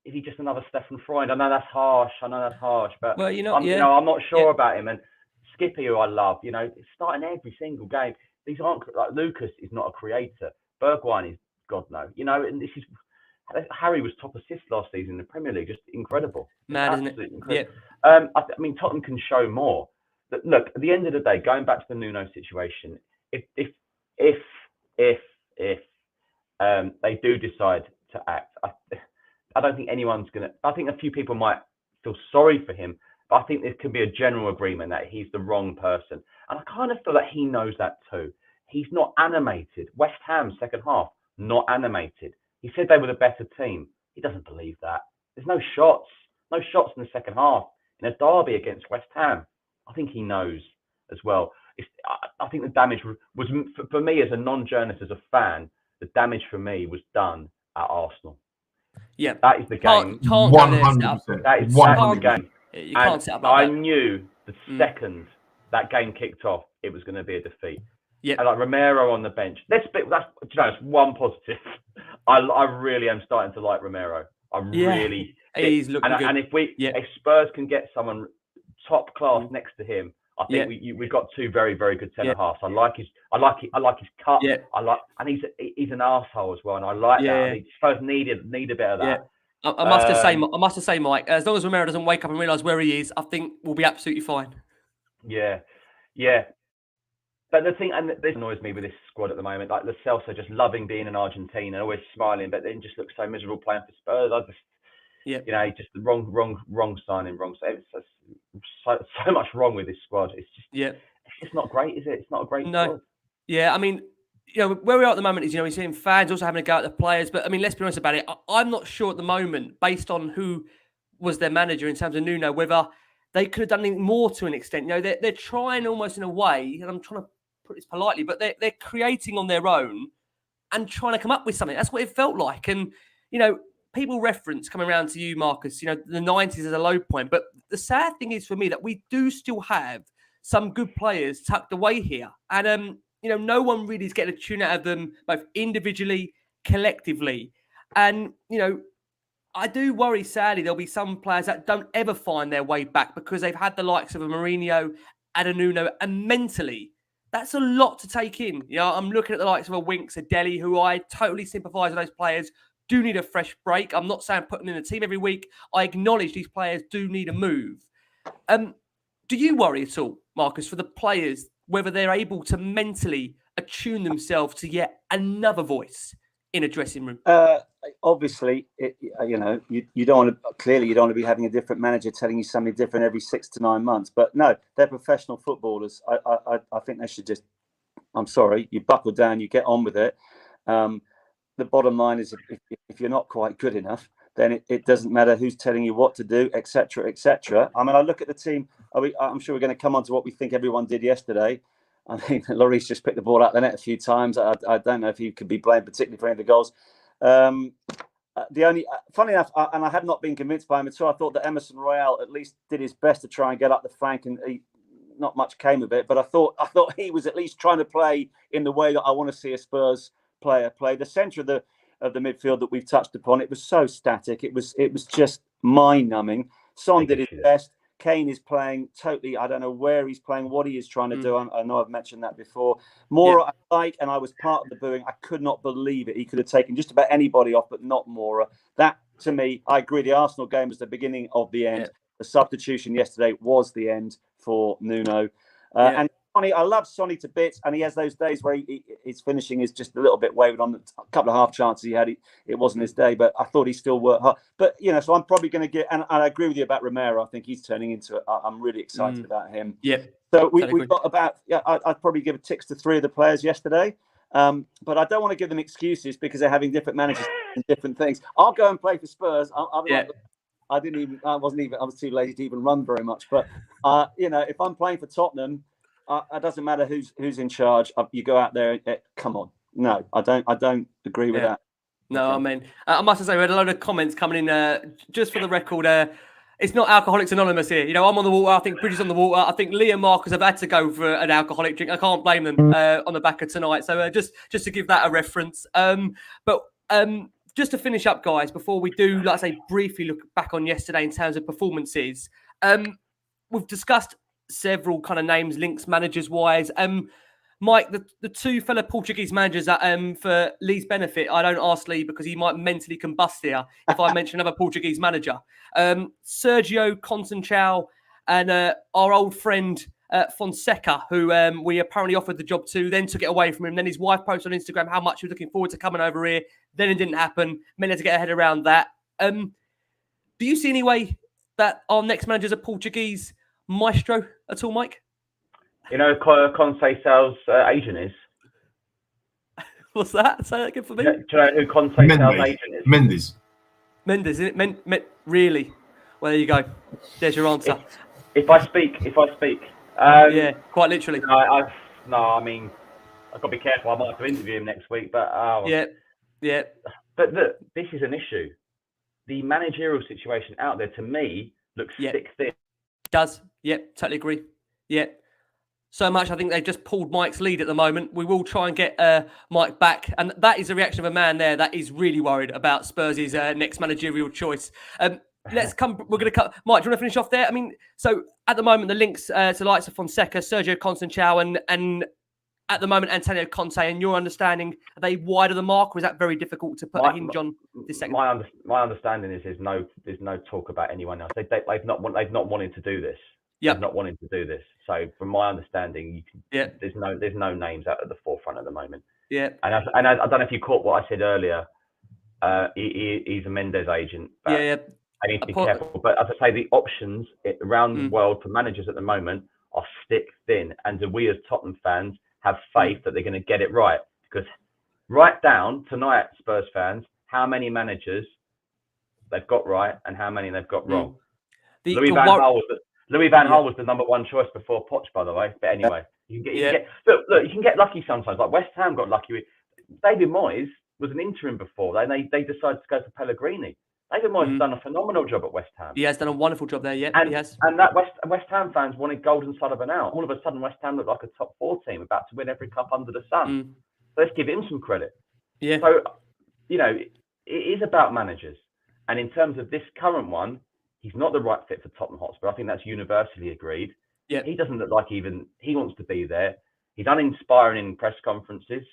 is he just another Stefan Freund? I know that's harsh, but well, I'm not sure about him. And Skippy, who I love, starting every single game. These aren't like Lucas is not a creator. Bergwijn is God no, and this is Harry was top assist last season in the Premier League, just incredible. Mad, isn't it? Incredible. I mean, Tottenham can show more. Look, at the end of the day, going back to the Nuno situation, if they do decide to act, I don't think anyone's going to. I think a few people might feel sorry for him, but I think there could be a general agreement that he's the wrong person. And I kind of feel that he knows that too. He's not animated. West Ham, second half, not animated. He said they were the better team. He doesn't believe that. There's no shots in the second half in a derby against West Ham. I think he knows as well. I think the damage was, for me as a non-journalist, as a fan, the damage for me was done at Arsenal. Yeah, that is the game. Can't 100%. That is the game. You can't set up I that. knew the second that game kicked off, it was going to be a defeat. Yeah, and like Romero on the bench. That's one positive. I really am starting to like Romero. He's looking good. And if Spurs can get someone top class next to him, I think we've got two very, very good centre halves. I like his cut. Yeah. And he's an arsehole as well, and I like that. I think Spurs need a bit of that. I must say, Mike, as long as Romero doesn't wake up and realise where he is, I think we'll be absolutely fine. Yeah. But the thing, and this annoys me with this squad at the moment, like Lo Celso just loving being in Argentina, always smiling, but then just looks so miserable playing for Spurs. Just the wrong signing, wrong. So much wrong with this squad. It's just not great, is it? It's not a great squad. Yeah, I mean, where we are at the moment is, we're seeing fans also having a go at the players. But I mean, let's be honest about it. I'm not sure at the moment, based on who was their manager in terms of Nuno, whether they could have done anything more to an extent. They're trying almost in a way, and I'm trying to put this politely, but they're creating on their own and trying to come up with something. That's what it felt like. And, people reference coming around to you, Marcus, the 90s as a low point. But the sad thing is for me that we do still have some good players tucked away here. And, no one really is getting a tune out of them, both individually, collectively. And, I do worry, sadly, there'll be some players that don't ever find their way back because they've had the likes of a Mourinho and a Nuno, and mentally, that's a lot to take in. I'm looking at the likes of a Winks, a Dele, who I totally sympathise with. Those players do need a fresh break. I'm not saying putting in the team every week. I acknowledge these players do need a move. Do you worry at all, Marcus, for the players, whether they're able to mentally attune themselves to yet another voice in a dressing room? Obviously, you don't want to be having a different manager telling you something different every 6 to 9 months. But no, they're professional footballers. I think they should just. I'm sorry, you buckle down, you get on with it. The bottom line is, if you're not quite good enough, then it doesn't matter who's telling you what to do, etc., etc. I mean, I look at the team. I'm sure we're going to come on to what we think everyone did yesterday. I mean, Lloris just picked the ball out of the net a few times. I don't know if he could be blamed particularly for any of the goals. Funny enough, and I have not been convinced by him at all. I thought that Emerson Royale at least did his best to try and get up the flank, and not much came of it. But I thought he was at least trying to play in the way that I want to see a Spurs player play. The centre of the midfield that we've touched upon, it was so static. It was just mind-numbing. Son did his best. Kane is playing totally. I don't know where he's playing, what he is trying to do. I know I've mentioned that before. Moura, and I was part of the booing. I could not believe it. He could have taken just about anybody off, but not Moura. That, to me, I agree. The Arsenal game was the beginning of the end. The substitution yesterday was the end for Nuno. And Sonny, I love Sonny to bits, and he has those days where his finishing is just a little bit wavered on. A couple of half chances he had, it wasn't his day, but I thought he still worked hard. But, so I'm probably going to get, and I agree with you about Romero. I think he's turning into it. I'm really excited about him. Yeah. So we've got about, I'd probably give ticks to 3 of the players yesterday. But I don't want to give them excuses because they're having different managers and different things. I'll go and play for Spurs. I was too lazy to even run very much. But, if I'm playing for Tottenham, it doesn't matter who's in charge. You go out there. Come on, no, I don't agree with that. No, okay. I mean, I must say we had a load of comments coming in. Just for the record, it's not Alcoholics Anonymous here. I'm on the water. I think Bridges on the water. I think Lee and Marcus have had to go for an alcoholic drink. I can't blame them on the back of tonight. So just to give that a reference. But just to finish up, guys, before we do, like I say, briefly look back on yesterday in terms of performances. We've discussed several kind of names, links, managers wise. Mike, the two fellow Portuguese managers that, for Lee's benefit, I don't ask Lee because he might mentally combust here if I mention another Portuguese manager. Sergio Conceição and our old friend Fonseca, who we apparently offered the job to, then took it away from him. Then his wife posted on Instagram how much he was looking forward to coming over here. Then it didn't happen. Men had to get her head around that. Do you see any way that our next manager is a Portuguese maestro at all, Mike? You know who Conceição's agent is? What's that? Say that again for me. Do you know who Conceição's agent is? Mendes, isn't it? Really? Well, there you go. There's your answer. If I speak. Yeah, quite literally. I mean, I've got to be careful. I might have to interview him next week, but yeah. But look, this is an issue. The managerial situation out there, to me, looks thick thin. It does. Yep, totally agree. Yep. So much, I think they've just pulled Mike's lead at the moment. We will try and get Mike back. And that is the reaction of a man there that is really worried about Spurs' next managerial choice. Let's come. We're going to cut. Mike, do you want to finish off there? I mean, so at the moment, the links to the likes of Fonseca, Sergio Conceição, and at the moment, Antonio Conte, and your understanding, are they wide of the mark, or is that very difficult to put a hinge on this second? My understanding is there's no talk about anyone else. They've not wanted to do this. Yep. They've not wanted to do this. So from my understanding, there's no names out at the forefront at the moment. Yeah. And I don't know if you caught what I said earlier. He's a Mendes agent. Yeah. I need to be careful. But as I say, the options around the world for managers at the moment are stick thin. And do we as Tottenham fans have faith that they're going to get it right? Because write down tonight, Spurs fans, how many managers they've got right and how many they've got wrong. Louis van Gaal was the number one choice before Poch, by the way. But anyway, you can get lucky sometimes. Like West Ham got lucky with David Moyes was an interim before. They decided to go for Pellegrini. David Moyes has done a phenomenal job at West Ham. He has done a wonderful job there, he has. And that West Ham fans wanted Golden Sullivan out. All of a sudden, West Ham looked like a top 4 team about to win every cup under the sun. So let's give him some credit. Yeah. So, it is about managers. And in terms of this current one, he's not the right fit for Tottenham Hotspur. I think that's universally agreed. Yeah. He doesn't look like he wants to be there. He's uninspiring in press conferences.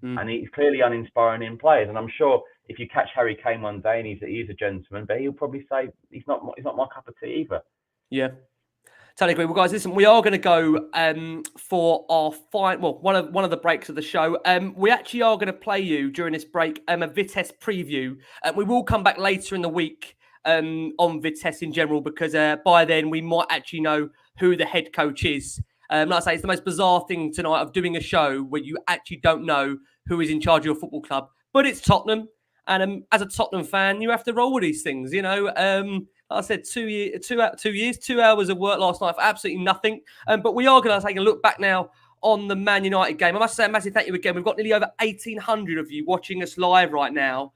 And he's clearly uninspiring in players. And I'm sure if you catch Harry Kane one day and he's a gentleman, but he'll probably say he's not my cup of tea either. Yeah. Totally agree. Well, guys, listen, we are going to go for our one of the breaks of the show. We actually are going to play you during this break a Vitesse preview. We will come back later in the week on Vitesse in general, because by then we might actually know who the head coach is. Like I say, it's the most bizarre thing tonight of doing a show where you actually don't know who is in charge of your football club. But it's Tottenham. And as a Tottenham fan, you have to roll with these things, Like I said, 2 hours of work last night for absolutely nothing. But we are going to take a look back now on the Man United game. I must say a massive thank you again. We've got nearly over 1,800 of you watching us live right now.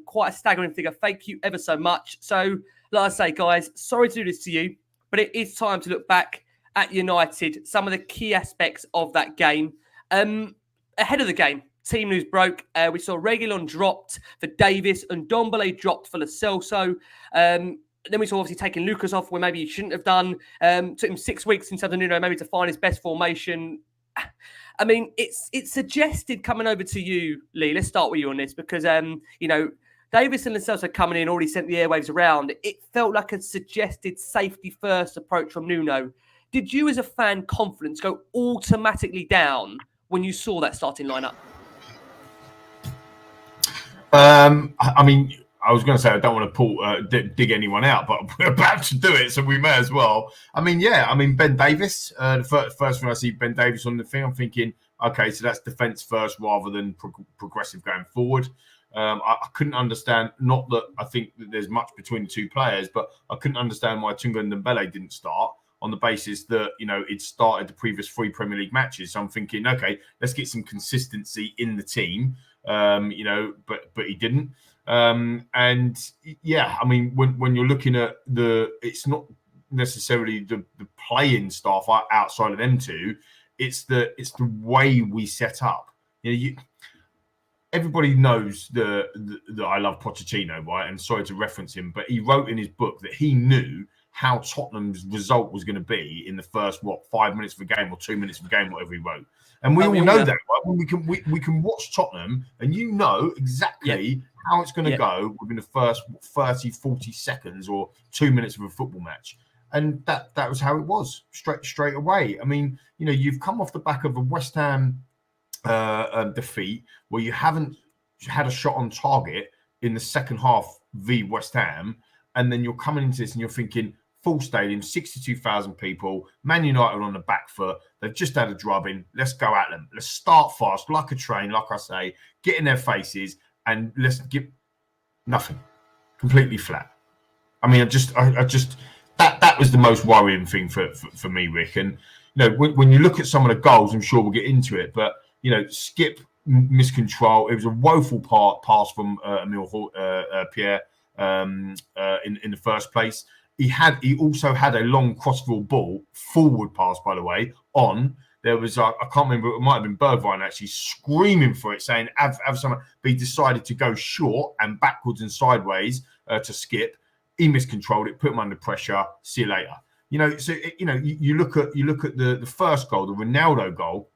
Quite a staggering figure. Thank you ever so much. So, like I say, guys, sorry to do this to you, but it is time to look back at United, some of the key aspects of that game. Ahead of the game, team news broke. We saw Reguilon dropped for Davis and Ndombele dropped for Lo Celso. Then we saw obviously taking Lucas off where maybe he shouldn't have done. Took him 6 weeks in Southern Nuno maybe to find his best formation. I mean, it's suggested coming over to you, Lee. Let's start with you on this because, Davis and Lo Celso coming in already sent the airwaves around. It felt like a suggested safety first approach from Nuno. Did you as a fan confidence go automatically down when you saw that starting lineup? I mean, I was going to say I don't want to dig anyone out, but we're about to do it, so we may as well. I mean, Ben Davis. The first thing I see Ben Davis on the thing, I'm thinking, okay, so that's defence first rather than progressive going forward. I couldn't understand, not that I think that there's much between the two players, but I couldn't understand why Tunga and Ndombele didn't start on the basis that, it started the previous 3 Premier League matches. So I'm thinking, okay, let's get some consistency in the team, but he didn't. And yeah, I mean, when you're looking at it's not necessarily the playing staff outside of them two, it's the way we set up. Everybody knows that I love Pochettino, right? And sorry to reference him, but he wrote in his book that he knew how Tottenham's result was going to be in the first 5 minutes of the game or 2 minutes of the game, whatever he wrote. And we all know that, right? When we can watch Tottenham and you know exactly how it's going to go within the first 30, 40 seconds or 2 minutes of a football match. And that was how it was straight away. I mean, you've come off the back of a West Ham defeat where you haven't had a shot on target in the second half v West Ham, and then you're coming into this and you're thinking, full stadium, 62,000 people, Man United on the back foot, they've just had a drubbing, let's go at them, let's start fast like a train, like I say, get in their faces, and let's give nothing, completely flat. I mean, I just that was the most worrying thing for me, Rick. And when you look at some of the goals, I'm sure we'll get into it, but Skip miscontrol. It was a woeful pass from Emile Pierre in the first place. He also had a long crossfield ball, forward pass, by the way, on. There was, I can't remember, it might have been Bergwijn actually screaming for it, saying, have someone, but he decided to go short and backwards and sideways to Skip. He miscontrolled it, put him under pressure, see you later. You look at the first goal, the Ronaldo goal.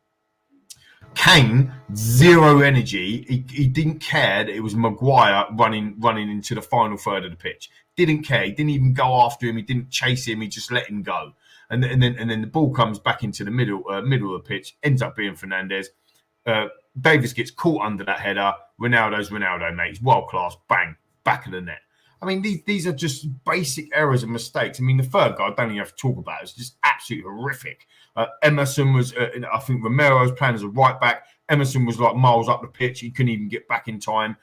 Kane, zero energy. He didn't care that it was Maguire running into the final third of the pitch. Didn't care. He didn't even go after him. He didn't chase him. He just let him go. And then the ball comes back into the middle of the pitch. Ends up being Fernandes. Davis gets caught under that header. Ronaldo's Ronaldo, mate. He's world class. Bang, back of the net. I mean, these are just basic errors and mistakes. I mean, the third guy, I don't even have to talk about. It's just absolutely horrific. Emerson was, I think Romero was playing as a right back. Emerson was like miles up the pitch. He couldn't even get back in time.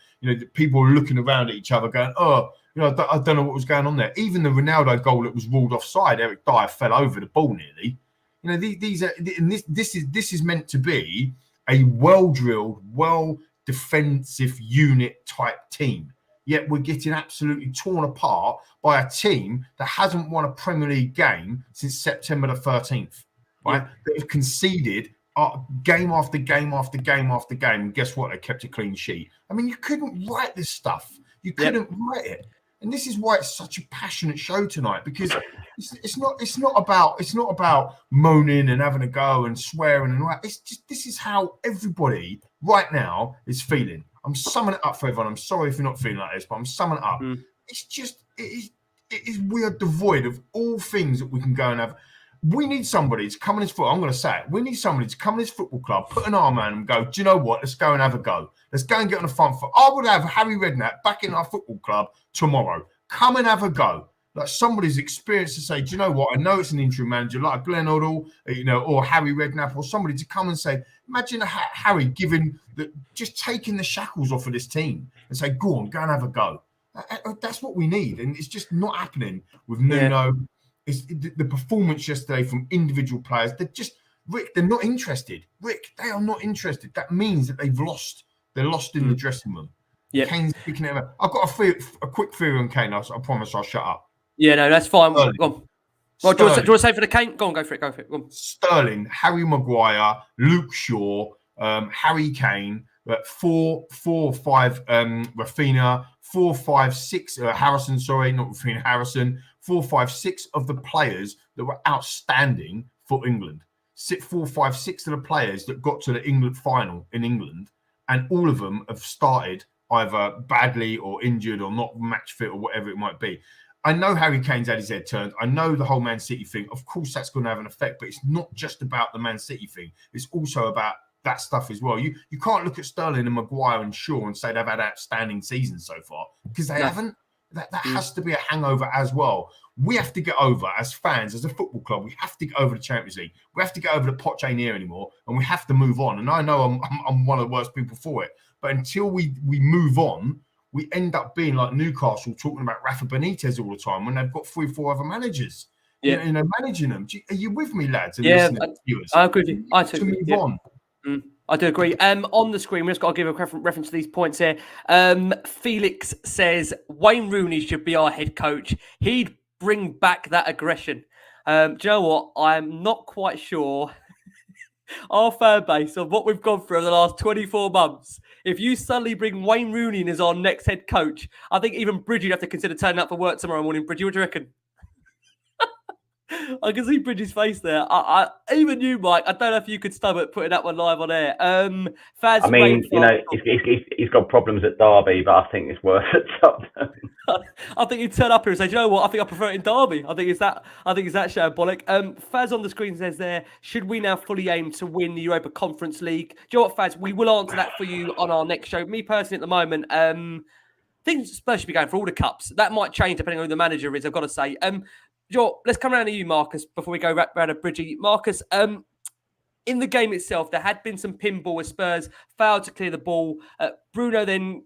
People were looking around at each other going, I don't know what was going on there. Even the Ronaldo goal that was ruled offside, Eric Dyer fell over the ball nearly. This is meant to be a well-drilled, well-defensive unit type team. Yet we're getting absolutely torn apart by a team that hasn't won a Premier League game since September the 13th, right? That have conceded game after game after game after game. And guess what? They kept a clean sheet. I mean, you couldn't write this stuff. You couldn't write it. And this is why it's such a passionate show tonight, because it's not about moaning and having a go and swearing and all that. It's just, this is how everybody right now is feeling. I'm summing it up for everyone. I'm sorry if you're not feeling like this, but I'm summing it up. It's just, we are devoid of all things that we can go and have. We need somebody to come in this football. I'm going to say it. We need somebody to come in this football club, put an arm around and go, do you know what? Let's go and have a go. Let's go and get on the front foot. I would have Harry Redknapp back in our football club tomorrow. Come and have a go. Like somebody's experienced to say, do you know what? I know it's an interim manager like Glenn Hoddle, or Harry Redknapp, or somebody to come and say, imagine Harry just taking the shackles off of this team and say, go on, go and have a go. That's what we need. And it's just not happening with Nuno. It's the performance yesterday from individual players. They're not interested. Rick, they are not interested. That means that they've lost. They're lost in the dressing room. Kane's picking it up. I've got a quick theory on Kane. I promise I'll shut up. Yeah, no, that's fine. Go on. Well, do you want to say for the Kane? Go for it. Go on. Sterling, Harry Maguire, Luke Shaw, Harry Kane, 4, 5, Rafinha, 4, 5, 6, Harrison, sorry, not Rafinha, Harrison, 4, 5, 6 of the players that were outstanding for England. 4, 5, 6 of the players that got to the England final in England, and all of them have started either badly or injured or not match fit or whatever it might be. I know Harry Kane's had his head turned. I know the whole Man City thing. Of course, that's going to have an effect, but it's not just about the Man City thing. It's also about that stuff as well. You can't look at Sterling and Maguire and Shaw and say they've had outstanding seasons so far, because they haven't. That has to be a hangover as well. We have to get over, as fans, as a football club, we have to get over the Champions League. We have to get over the Poch ain't here anymore, and we have to move on. And I know I'm one of the worst people for it, but until we move on, we end up being like Newcastle talking about Rafa Benitez all the time when they've got 3 or 4 other managers, managing them. Are you with me, lads? And viewers? I agree with you. I too. To move on. I do agree. On the screen, we've just got to give a reference to these points here. Felix says Wayne Rooney should be our head coach. He'd bring back that aggression. Do you know what? I'm not quite sure our fan base of what we've gone through over the last 24 months. If you suddenly bring Wayne Rooney in as our next head coach, I think even Bridgie would have to consider turning up for work tomorrow morning. Bridgie, what do you reckon? I can see Bridges' face there. Even you, Mike. I don't know if you could stomach putting that one live on air. Faz, I mean, he's got problems at Derby, but I think it's worth it. I think he'd turn up here and say, "Do you know what? I think I prefer it in Derby. I think it's that shambolic." Faz on the screen says there, should we now fully aim to win the Europa Conference League? Do you know what, Faz? We will answer that for you on our next show. Me personally, at the moment, I think Spurs should be going for all the cups. That might change depending on who the manager is, I've got to say. Let's come around to you, Marcus, before we go round to Bridgie. Marcus, in the game itself, there had been some pinball as Spurs failed to clear the ball. Bruno then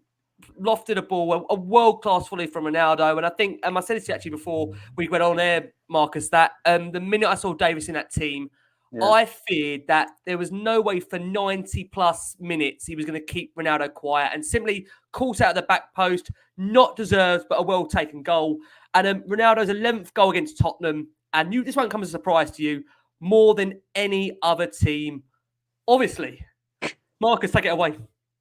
lofted a ball, a world-class volley from Ronaldo. And I think, I said this actually before we went on air, Marcus, that the minute I saw Davis in that team, I feared that there was no way for 90-plus minutes he was going to keep Ronaldo quiet and simply caught out of the back post, not deserved, but a well-taken goal. And Ronaldo's 11th goal against Tottenham, and this won't come as a surprise to you, more than any other team, obviously. Marcus, take it away.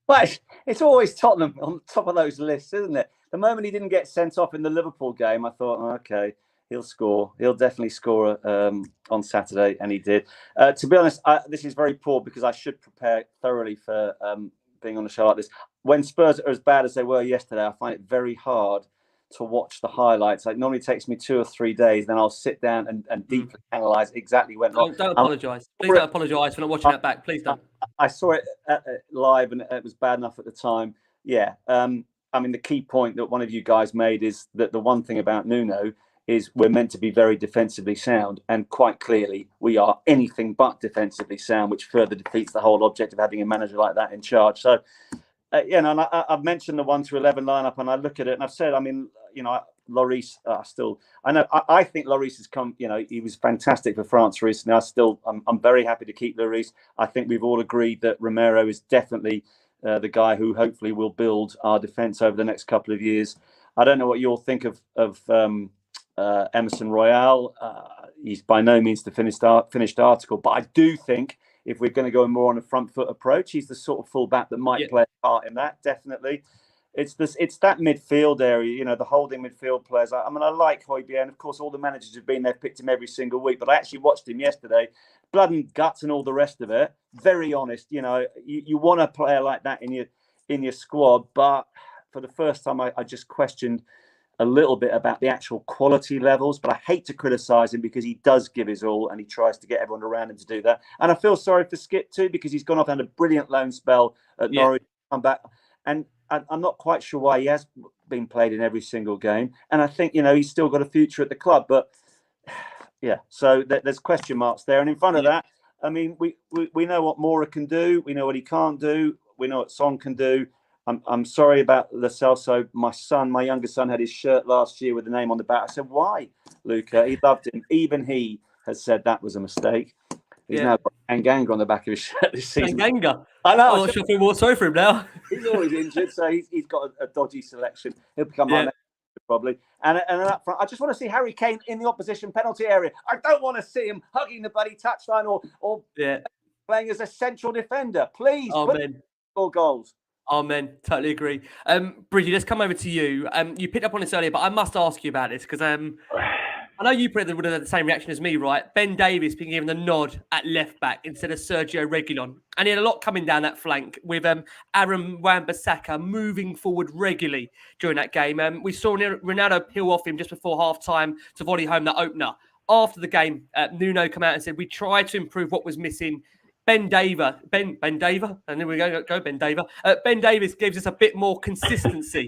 Well, it's always Tottenham on top of those lists, isn't it? The moment he didn't get sent off in the Liverpool game, I thought, okay, he'll score. He'll definitely score on Saturday, and he did. To be honest, this is very poor because I should prepare thoroughly for being on a show like this. When Spurs are as bad as they were yesterday, I find it very hard to watch the highlights. It normally takes me 2 or 3 days, then I'll sit down and deeply analyse exactly what went wrong. Don't apologise. Please don't apologise for not watching that back. Please don't. I saw it live and it was bad enough at the time. Yeah. I mean, the key point that one of you guys made is that the one thing about Nuno is we're meant to be very defensively sound. And quite clearly, we are anything but defensively sound, which further defeats the whole object of having a manager like that in charge. So, and I've mentioned the 1 to 11 lineup, and I look at it and I've said, Lloris, I think Lloris has come, he was fantastic for France recently. I'm very happy to keep Lloris. I think we've all agreed that Romero is definitely the guy who hopefully will build our defence over the next couple of years. I don't know what you'll think of Emerson Royale. He's by no means the finished article, but I do think if we're going to go more on a front foot approach, he's the sort of fullback that might play a part in that, definitely. It's that midfield area, the holding midfield players. I like Højbjerg, and of course, all the managers who've been there picked him every single week. But I actually watched him yesterday, blood and guts and all the rest of it. Very honest, you want a player like that in your squad. But for the first time, I just questioned a little bit about the actual quality levels. But I hate to criticise him because he does give his all and he tries to get everyone around him to do that. And I feel sorry for Skip too because he's gone off and had a brilliant loan spell at Norwich, come back and. I'm not quite sure why he has been played in every single game. And I think, he's still got a future at the club. But, so there's question marks there. And in front of that, I mean, we know what Mora can do. We know what he can't do. We know what Son can do. I'm sorry about Lo Celso. My younger son, had his shirt last year with the name on the back. I said, why, Luca? He loved him. Even he has said that was a mistake. He's now got Tanganga on the back of his shirt this season. Tanganga? I know. I'm not sure I feel more sorry for him now. He's always injured, so he's got a dodgy selection. He'll become my next probably. And up front, I just want to see Harry Kane in the opposition penalty area. I don't want to see him hugging the bloody touchline or playing as a central defender. Please, score goals. Amen. Totally agree. Bridgie, let's come over to you. You picked up on this earlier, but I must ask you about this because I know you probably would have had the same reaction as me, right? Ben Davies being given the nod at left back instead of Sergio Reguilon. And he had a lot coming down that flank with Aaron Wan-Bissaka moving forward regularly during that game. We saw Ronaldo peel off him just before half-time to volley home that opener. After the game, Nuno came out and said, we tried to improve what was missing. Ben Davies, and then we go Ben Davies. Ben Davies gives us a bit more consistency.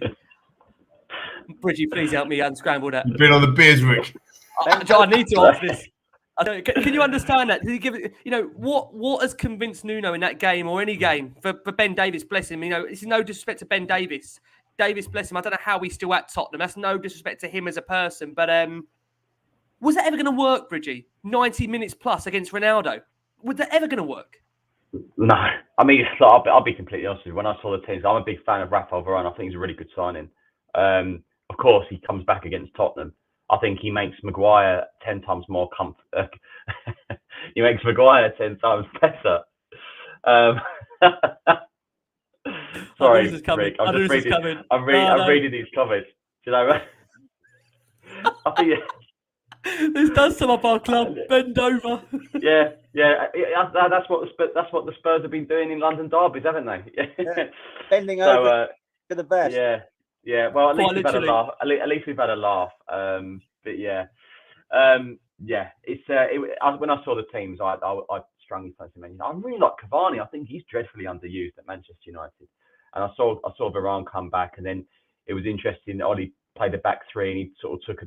Bridgie, please help me unscramble that. You've been on the beers, Rick. I need to ask this. Can you understand that? Did he give it? What has convinced Nuno in that game or any game for Ben Davies? Bless him. It's no disrespect to Ben Davies. Davies, bless him. I don't know how he's still at Tottenham. That's no disrespect to him as a person. But was that ever going to work, Bridgie? 90 minutes plus against Ronaldo. Was that ever going to work? No. I mean, I'll be completely honest with you. When I saw the teams, I'm a big fan of Rafael Varane. I think he's a really good signing. Of course, he comes back against Tottenham. I think he makes Maguire 10 times more he makes Maguire 10 times better. Sorry, Rick. I'm reading these comments. Do you know what? This does sum up our club. Bend over. Yeah. That's what the Spurs have been doing in London derbies, haven't they? Yeah. Bending over for the best. Yeah. Well, at least Quite we've had a literally. laugh. At least we've had a laugh. But yeah. It's when I saw the teams, I strongly fancy Man United. I really like Cavani. I think he's dreadfully underused at Manchester United. And I saw Varane come back, and then it was interesting. Ollie played the back three, and he sort of took a.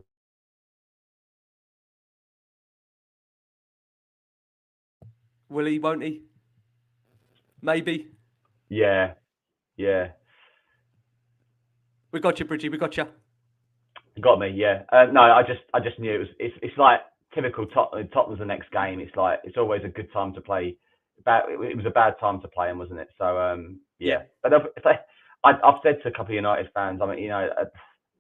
Will he? Won't he? Maybe. Yeah. We got you, Bridgie. We got you. Got me. Yeah. No, I just knew it was. It's like typical Tottenham's the next game. It's like it's always a good time to play. It was a bad time to play him, wasn't it? So yeah. But I've said to a couple of United fans, I mean,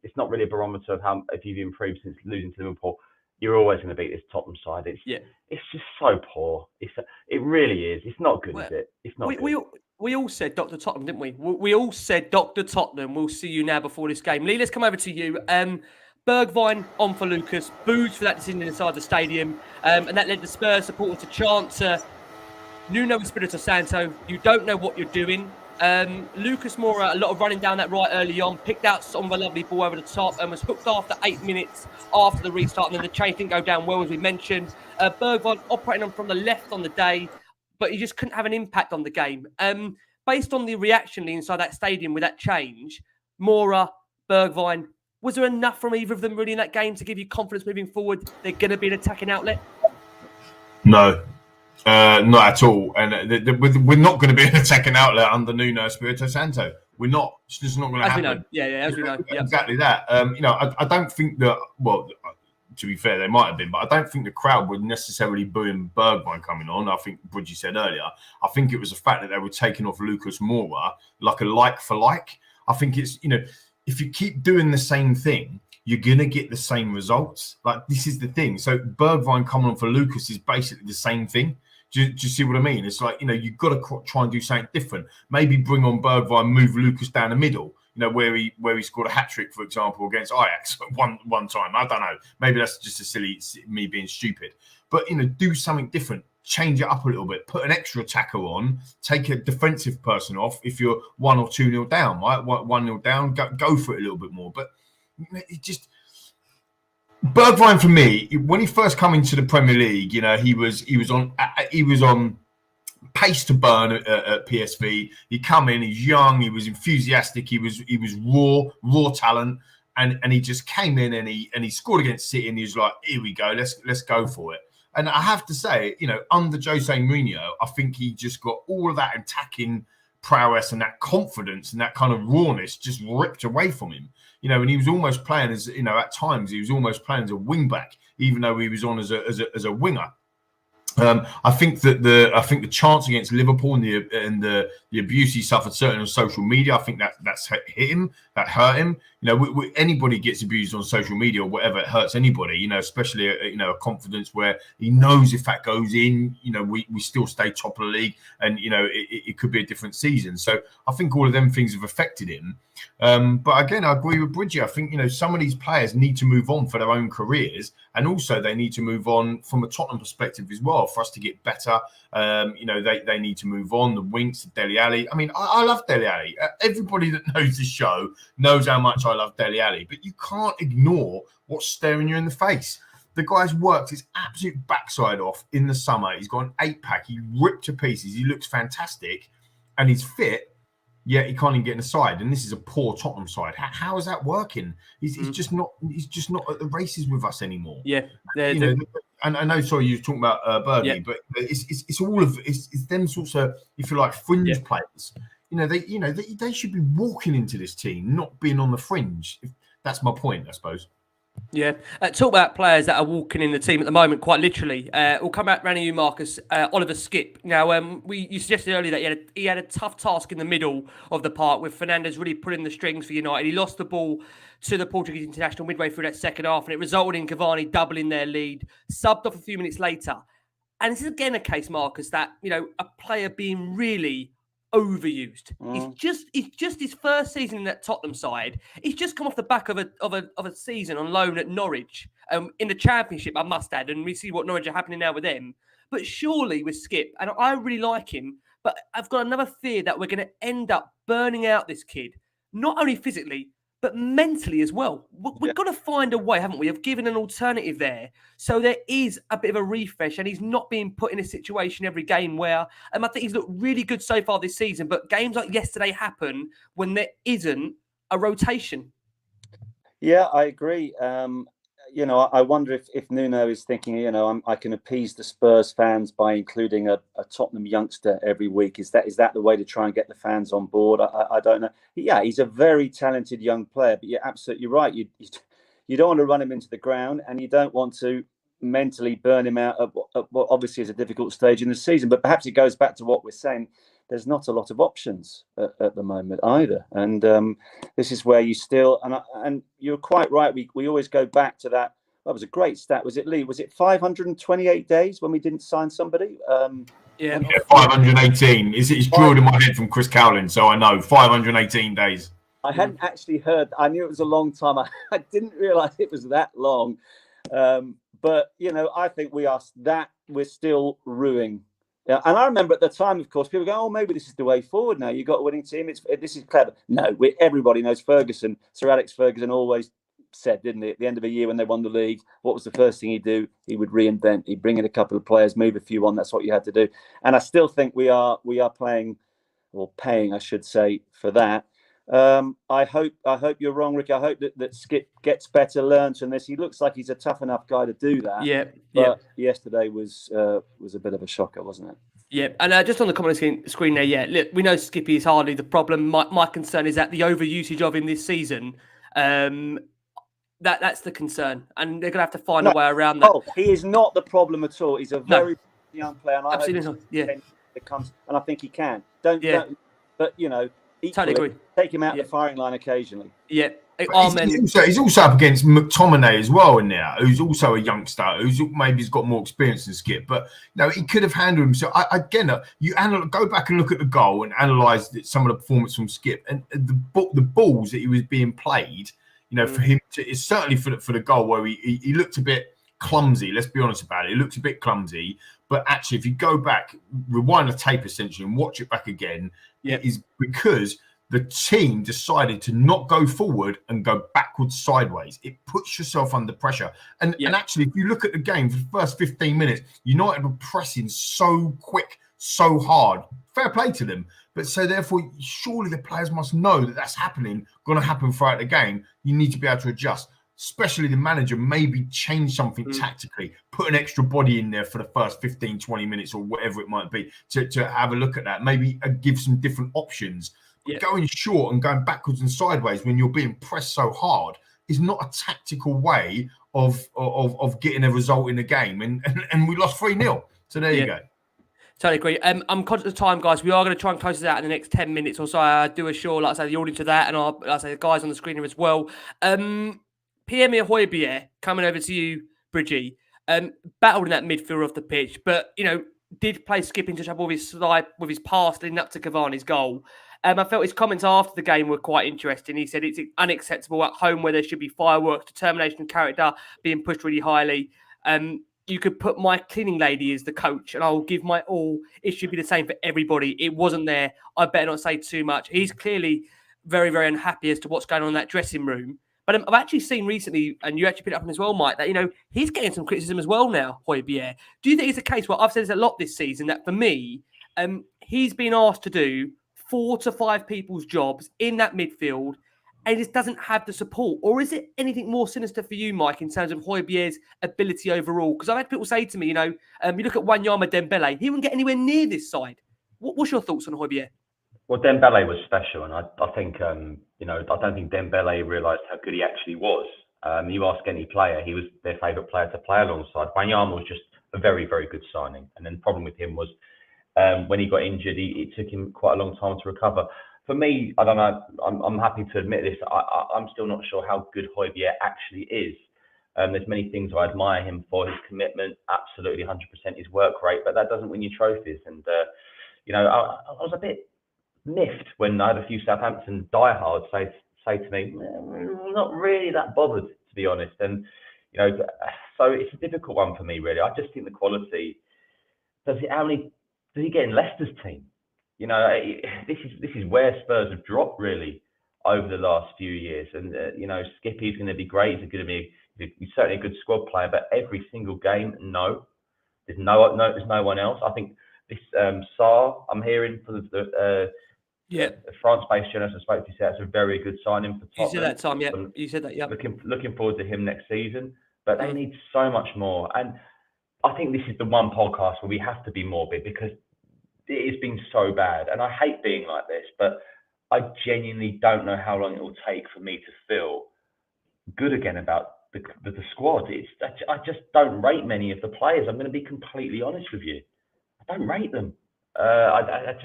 it's not really a barometer of how if you've improved since losing to Liverpool. You're always going to beat this Tottenham side. It's just so poor. It really is. It's not good, is it? It's not good. We all said Dr. Tottenham, didn't we? We all said Dr. Tottenham. We'll see you now before this game. Lee, let's come over to you. Bergwijn on for Lucas. Booed for that decision inside the stadium. And that led the Spurs supporters to chant Nuno Espirito Santo, you don't know what you're doing. Lucas Moura, a lot of running down that right early on, picked out some of a lovely ball over the top and was hooked after 8 minutes after the restart. And then the change didn't go down well, as we mentioned. Bergwijn operating on from the left on the day, but he just couldn't have an impact on the game. Based on the reaction inside that stadium with that change, Moura, Bergwijn, was there enough from either of them really in that game to give you confidence moving forward? They're going to be an attacking outlet? No. Not at all. And we're not going to be an attacking outlet under Nuno Espirito Santo. We're not. It's just not going to happen. As we know. Yeah, as we know. Yep. Exactly that. I don't think that, well, to be fair, they might have been, but I don't think the crowd were necessarily booing Bergwijn coming on. I think Bridgie said earlier, I think it was the fact that they were taking off Lucas Moura like a like for like. I think it's, if you keep doing the same thing, you're going to get the same results. Like, this is the thing. So Bergwijn coming on for Lucas is basically the same thing. Do you see what I mean? It's like, you've got to try and do something different. Maybe bring on Bergwijn, move Lucas down the middle, where he scored a hat-trick, for example, against Ajax one time. I don't know. Maybe that's just a silly me being stupid. But, do something different. Change it up a little bit. Put an extra attacker on. Take a defensive person off if you're 1 or 2-0 down, right? 1-0 down, go for it a little bit more. But it just... Bergwijn, for me, when he first came into the Premier League, he was on pace to burn at PSV. He come in, he's young, he was enthusiastic, he was raw talent, and he just came in and he scored against City, and he was like, here we go, let's go for it. And I have to say, under Jose Mourinho, I think he just got all of that attacking prowess and that confidence and that kind of rawness just ripped away from him. And he was almost playing as, at times he was almost playing as a wing back, even though he was on as a winger. I think the chance against Liverpool and the abuse he suffered certainly on social media, I think that's hit him, that hurt him. Anybody gets abused on social media or whatever, it hurts anybody. Especially a confidence where he knows if that goes in, we still stay top of the league, and it could be a different season. So I think all of them things have affected him. But again, I agree with Bridgie. I think some of these players need to move on for their own careers, and also they need to move on from a Tottenham perspective as well for us to get better. They need to move on. The Winks, the Dele Alli. I mean, I love Dele Alli. Everybody that knows this show knows how much I love Dele Alli, but you can't ignore what's staring you in the face. The guy's worked his absolute backside off in the summer. He's got an 8-pack. He ripped to pieces. He looks fantastic, and he's fit. Yet he can't even get in the side, and this is a poor Tottenham side. How is that working? He's just not. He's just not at the races with us anymore. Yeah, and I know. Sorry, you were talking about Bergie, but it's all of it's them sorts of, if you like, fringe players. They should be walking into this team, not being on the fringe. That's my point, I suppose. Yeah. Talk about players that are walking in the team at the moment, quite literally. We'll come back around to you, Marcus. Oliver Skipp. Now, you suggested earlier that he had a tough task in the middle of the park with Fernandes really pulling the strings for United. He lost the ball to the Portuguese international midway through that second half, and it resulted in Cavani doubling their lead, subbed off a few minutes later. And this is again a case, Marcus, that, a player being really overused. It's just his first season in that Tottenham side. He's just come off the back of a season on loan at Norwich, in the Championship, I must add, and we see what Norwich are happening now with them. But surely with Skip, and I really like him, but I've got another fear that we're going to end up burning out this kid, not only physically, but mentally as well. We've got to find a way, haven't we, of giving an alternative there. So there is a bit of a refresh, and he's not being put in a situation every game where, I think he's looked really good so far this season, but games like yesterday happen when there isn't a rotation. Yeah, I agree. I wonder if Nuno is thinking, I can appease the Spurs fans by including a Tottenham youngster every week. Is that the way to try and get the fans on board? I don't know. Yeah, he's a very talented young player, but you're absolutely right. You don't want to run him into the ground, and you don't want to mentally burn him out at what obviously is a difficult stage in the season. But perhaps it goes back to what we're saying. There's not a lot of options at the moment either, and this is where you still and you're quite right. We always go back to that. That was a great stat. Was it, Lee? Was it 528 days when we didn't sign somebody? Yeah, 518. It's drilled in my head from Chris Cowling, so I know 518 days. I hadn't actually heard. I knew it was a long time. I didn't realise it was that long. But I think we're still ruining. Yeah, and I remember at the time, of course, people go, "Oh, maybe this is the way forward now. You've got a winning team. This is clever." No, everybody knows Ferguson. Sir Alex Ferguson always said, didn't he, at the end of a year when they won the league, what was the first thing he'd do? He would reinvent. He'd bring in a couple of players, move a few on. That's what you had to do. And I still think we are playing, or paying, I should say, for that. I hope you're wrong, Rick. I hope that Skip gets better, learns from this. He looks like he's a tough enough guy to do that. Yeah. But yesterday was a bit of a shocker, wasn't it? Yeah, and just on the comment screen there, yeah, look, we know Skippy is hardly the problem. My concern is that the overusage of him this season, that's the concern, and they're going to have to find a way around that. Oh, he is not the problem at all. He's a very young player, and absolutely not. Yeah, it comes, and I think he can. But equally, totally agree. Take him out the firing line occasionally. Yeah. He's also up against McTominay as well in there, who's also a youngster who's maybe got more experience than Skip, but he could have handled himself. Go back and look at the goal and analyse some of the performance from Skip and the balls that he was being played. For him it's certainly for the goal where he looked a bit clumsy. Let's be honest about it. He looked a bit clumsy, but actually, if you go back, rewind the tape essentially, and watch it back again, it is because the team decided to not go forward and go backwards sideways. It puts yourself under pressure. And actually, if you look at the game for the first 15 minutes, United were pressing so quick, so hard. Fair play to them. But so therefore, surely the players must know that that's happening, going to happen throughout the game. You need to be able to adjust. Especially the manager, maybe change something tactically, put an extra body in there for the first 15, 20 minutes or whatever it might be to have a look at that. Maybe give some different options. Going short and going backwards and sideways when you're being pressed so hard is not a tactical way of getting a result in the game. And we lost 3-0. So there you go. Totally agree. I'm conscious of time, guys. We are going to try and close this out in the next 10 minutes or so. I do assure, like I say, the audience of that, and like I say, the guys on the screen here as well. Pierre Højbjerg, coming over to you, Bridgie. Battled in that midfield off the pitch, but did play Skip into trouble with his pass leading up to Cavani's goal. I felt his comments after the game were quite interesting. He said it's unacceptable at home where there should be fireworks, determination and character being pushed really highly. You could put my cleaning lady as the coach and I'll give my all. It should be the same for everybody. It wasn't there. I better not say too much. He's clearly very, very unhappy as to what's going on in that dressing room. But I've actually seen recently, and you actually picked up on as well, Mike, that, he's getting some criticism as well now, Højbjerg. Do you think it's a case where I've said this a lot this season, that for me, he's been asked to do 4 to 5 people's jobs in that midfield and just doesn't have the support? Or is it anything more sinister for you, Mike, in terms of Højbjerg's ability overall? Because I've had people say to me, you look at Wanyama Dembele, he wouldn't get anywhere near this side. What's your thoughts on Højbjerg? Well, Dembele was special, and I think, I don't think Dembele realised how good he actually was. You ask any player, he was their favourite player to play alongside. Wanyama was just a very, very good signing. And then the problem with him was when he got injured, it took him quite a long time to recover. For me, I don't know, I'm happy to admit this, I'm still not sure how good Højbjerg actually is. There's many things I admire him for, his commitment, absolutely 100%, his work rate, but that doesn't win you trophies. And, I was a bit miffed when I had a few Southampton diehards say to me, not really that bothered, to be honest. And, so it's a difficult one for me, really. I just think the quality, does he get in Leicester's team? This is where Spurs have dropped, really, over the last few years. And, Skippy's going to be great. He's certainly a good squad player, but every single game, no. There's no one else. I think this Sarr, I'm hearing for the France-based journalist I spoke to, said that's a very good signing for Tottenham. You said that, Tom. Yeah, you said that. Yeah. Looking forward to him next season, but they need so much more. And I think this is the one podcast where we have to be morbid because it has been so bad. And I hate being like this, but I genuinely don't know how long it will take for me to feel good again about the squad. I just don't rate many of the players. I'm going to be completely honest with you. I don't rate them. I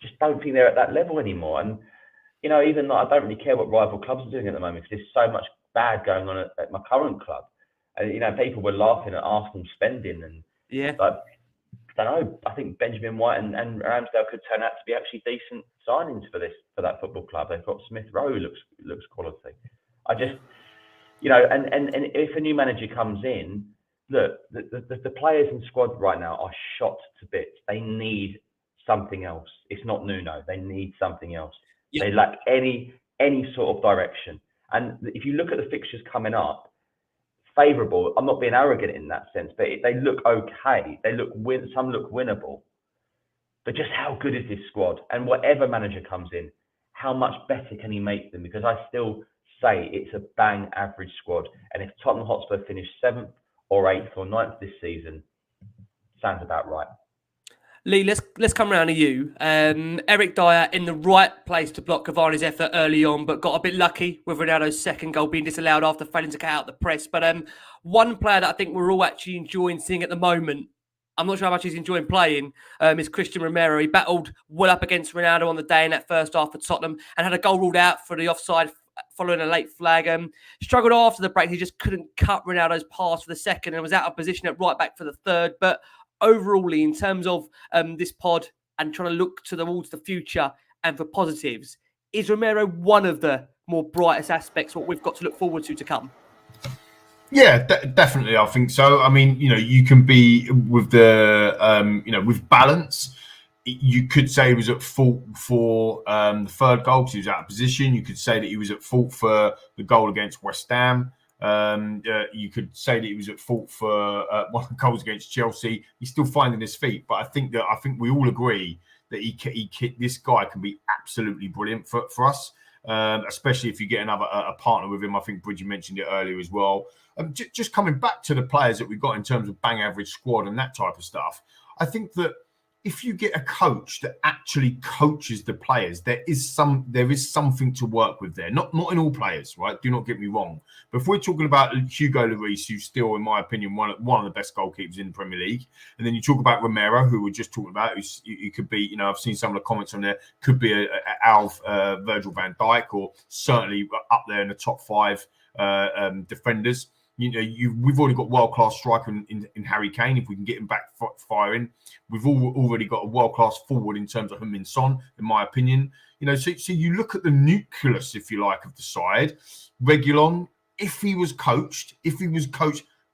just don't think they're at that level anymore. And even though I don't really care what rival clubs are doing at the moment, because there's so much bad going on at my current club. And people were laughing at Arsenal spending, and I don't know. I think Benjamin White and Ramsdale could turn out to be actually decent signings for that football club. They've got Smith Rowe, looks quality. I just, and if a new manager comes in, look, the players in squad right now are shot to bits. They need something else. It's not Nuno. They need something else. Yep. They lack any sort of direction. And if you look at the fixtures coming up, favourable. I'm not being arrogant in that sense, but they look okay. Some look winnable. But just how good is this squad? And whatever manager comes in, how much better can he make them? Because I still say it's a bang average squad. And if Tottenham Hotspur finish 7th or 8th or 9th this season, sounds about right. Lee, let's come round to you. Eric Dyer in the right place to block Cavani's effort early on, but got a bit lucky with Ronaldo's second goal being disallowed after failing to cut out the press. But one player that I think we're all actually enjoying seeing at the moment, I'm not sure how much he's enjoying playing, is Christian Romero. He battled well up against Ronaldo on the day in that first half for Tottenham and had a goal ruled out for the offside following a late flag. Struggled after the break. He just couldn't cut Ronaldo's pass for the second and was out of position at right back for the third. But overall, in terms of this pod and trying to look towards the future and for positives, is Romero one of the more brightest aspects, what we've got to look forward to come? Yeah, definitely. I think so. I mean, you can be with the, with balance. You could say he was at fault for the third goal because he was out of position. You could say that he was at fault for the goal against West Ham. You could say that he was at fault for one of the goals against Chelsea. He's still finding his feet, but I think we all agree that this guy can be absolutely brilliant for us, especially if you get a partner with him. I think Bridgie mentioned it earlier as well. Just coming back to the players that we've got in terms of bang average squad and that type of stuff, I think that if you get a coach that actually coaches the players, there is something to work with there. Not in all players, right? Do not get me wrong. But if we're talking about Hugo Lloris, who's still, in my opinion, one of the best goalkeepers in the Premier League, and then you talk about Romero, who we're just talking about, who could be, I've seen some of the comments on there, could be Virgil van Dijk, or certainly up there in the top 5 defenders. We've already got world-class striker in Harry Kane. If we can get him back firing, we've already got a world-class forward in terms of Heung-min Son, in my opinion. So you look at the nucleus, if you like, of the side. Reguilon, if he was coached,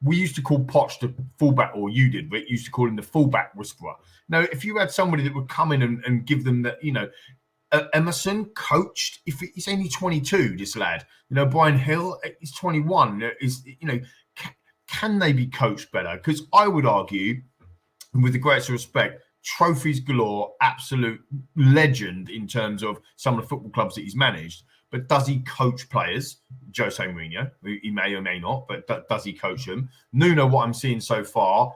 we used to call Poch the fullback, or you did, Rick, used to call him the fullback whisperer. Now, if you had somebody that would come in and give them that, Emerson coached, if he's only 22, this lad, Brian Hill is 21, can they be coached better? Because I would argue, with the greatest respect, trophies galore, absolute legend in terms of some of the football clubs that he's managed. But does he coach players? Jose Mourinho, he may or may not, but does he coach them? Nuno, what I'm seeing so far,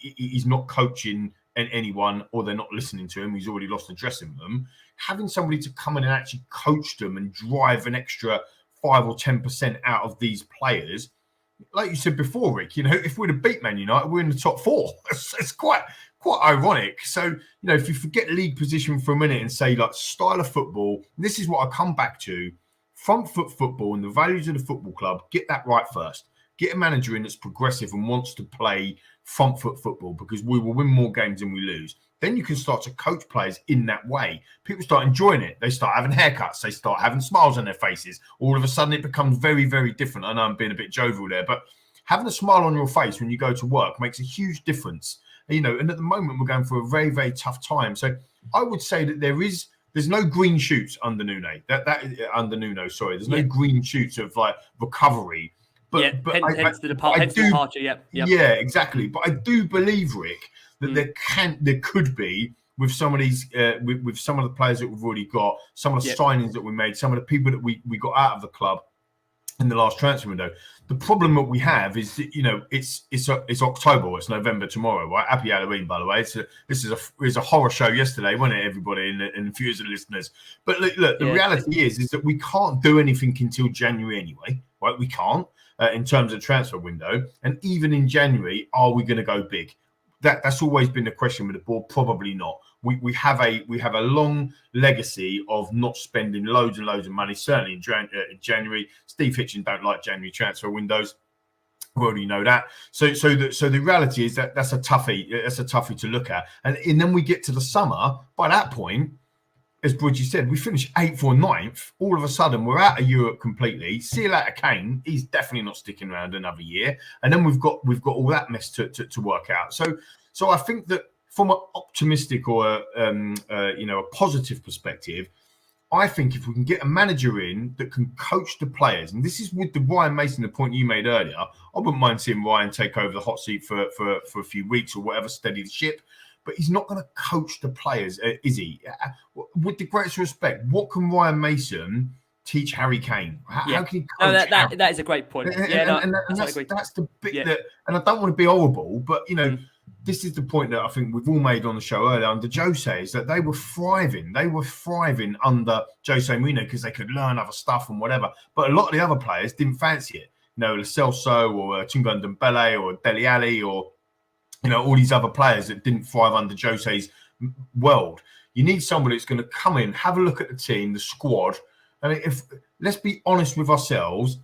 he's not coaching anyone, or they're not listening to him. He's already lost the dressing room. Having somebody to come in and actually coach them and drive an extra 5 or 10% out of these players, like you said before, Rick, if we'd have beat Man United, we're in the top 4. It's quite ironic. So, if you forget league position for a minute and say, like, style of football, this is what I come back to: front foot football and the values of the football club. Get that right first. get a manager in that's progressive and wants to play front foot football, because we will win more games than we lose. Then you can start to coach players in that way. People start enjoying it. They start having haircuts. They start having smiles on their faces. All of a sudden, it becomes very, very different. I know I'm being a bit jovial there, but having a smile on your face when you go to work makes a huge difference. And at the moment, we're going through a very, very tough time. So I would say that there's no green shoots under Nuno. There's no green shoots of like recovery. But hence the departure. Yep. Yeah, exactly. But I do believe, Rick, that there could be, with some of these, with some of the players that we've already got, some of the signings that we made, some of the people that we got out of the club in the last transfer window. The problem that we have is that, it's October, it's November tomorrow, right? Happy Halloween, by the way. This is a horror show yesterday, wasn't it, everybody and a few of the listeners? But look, the reality is that we can't do anything until January anyway, right? We can't. In terms of transfer window, and even in January, are we going to go big? That's always been the question with the board. Probably not. We have a long legacy of not spending loads and loads of money. Certainly in January, Steve Hitchin don't like January transfer windows. We already know that. So the reality is that that's a toughie. That's a toughie to look at. And then we get to the summer. By that point, as Bridgie said, we finish 8th or 9th. All of a sudden, we're out of Europe completely. See you later, Kane. He's definitely not sticking around another year. And then we've got all that mess to work out. So I think that from an optimistic or a positive perspective, I think if we can get a manager in that can coach the players, and this is with the Ryan Mason, the point you made earlier, I wouldn't mind seeing Ryan take over the hot seat for a few weeks or whatever, steady the ship. But he's not going to coach the players, is he? With the greatest respect, what can Ryan Mason teach Harry Kane? How can he coach? That is a great point. That's the bit that, and I don't want to be horrible, but this is the point that I think we've all made on the show earlier under Jose, is that they were thriving. They were thriving under Jose Mourinho because they could learn other stuff and whatever. But a lot of the other players didn't fancy it. Lo Celso or Tunga Ndombele or Dele Alli or all these other players that didn't thrive under Jose's world. You need somebody that's going to come in, have a look at the team, the squad. I mean, let's be honest with ourselves,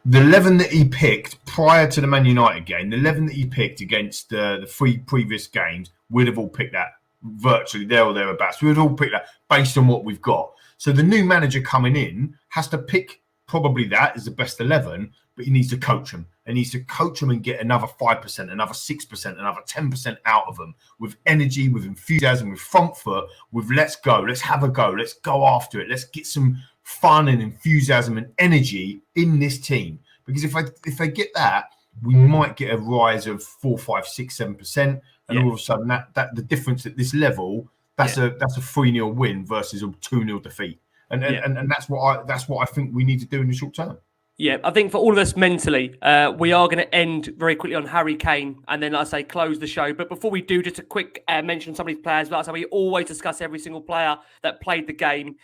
the 11 that he picked prior to the Man United game, the 11 that he picked against the 3 previous games, we'd have all picked that virtually there or thereabouts. We'd all pick that based on what we've got. So the new manager coming in has to pick probably that as the best 11, but he needs to coach them. And needs to coach them and get another 5%, another 6%, another 10% out of them with energy, with enthusiasm, with front foot, with let's go, let's have a go, let's go after it, let's get some fun and enthusiasm and energy in this team. Because if they get that, we might get a rise of 4, 5, 6, 7%, and all of a sudden that the difference at this level, that's a 3-0 win versus a 2-0 defeat. And that's what I think we need to do in the short term. Yeah, I think for all of us mentally, we are going to end very quickly on Harry Kane and then, like I say, close the show. But before we do, just a quick mention of some of these players. Like I say, we always discuss every single player that played the game.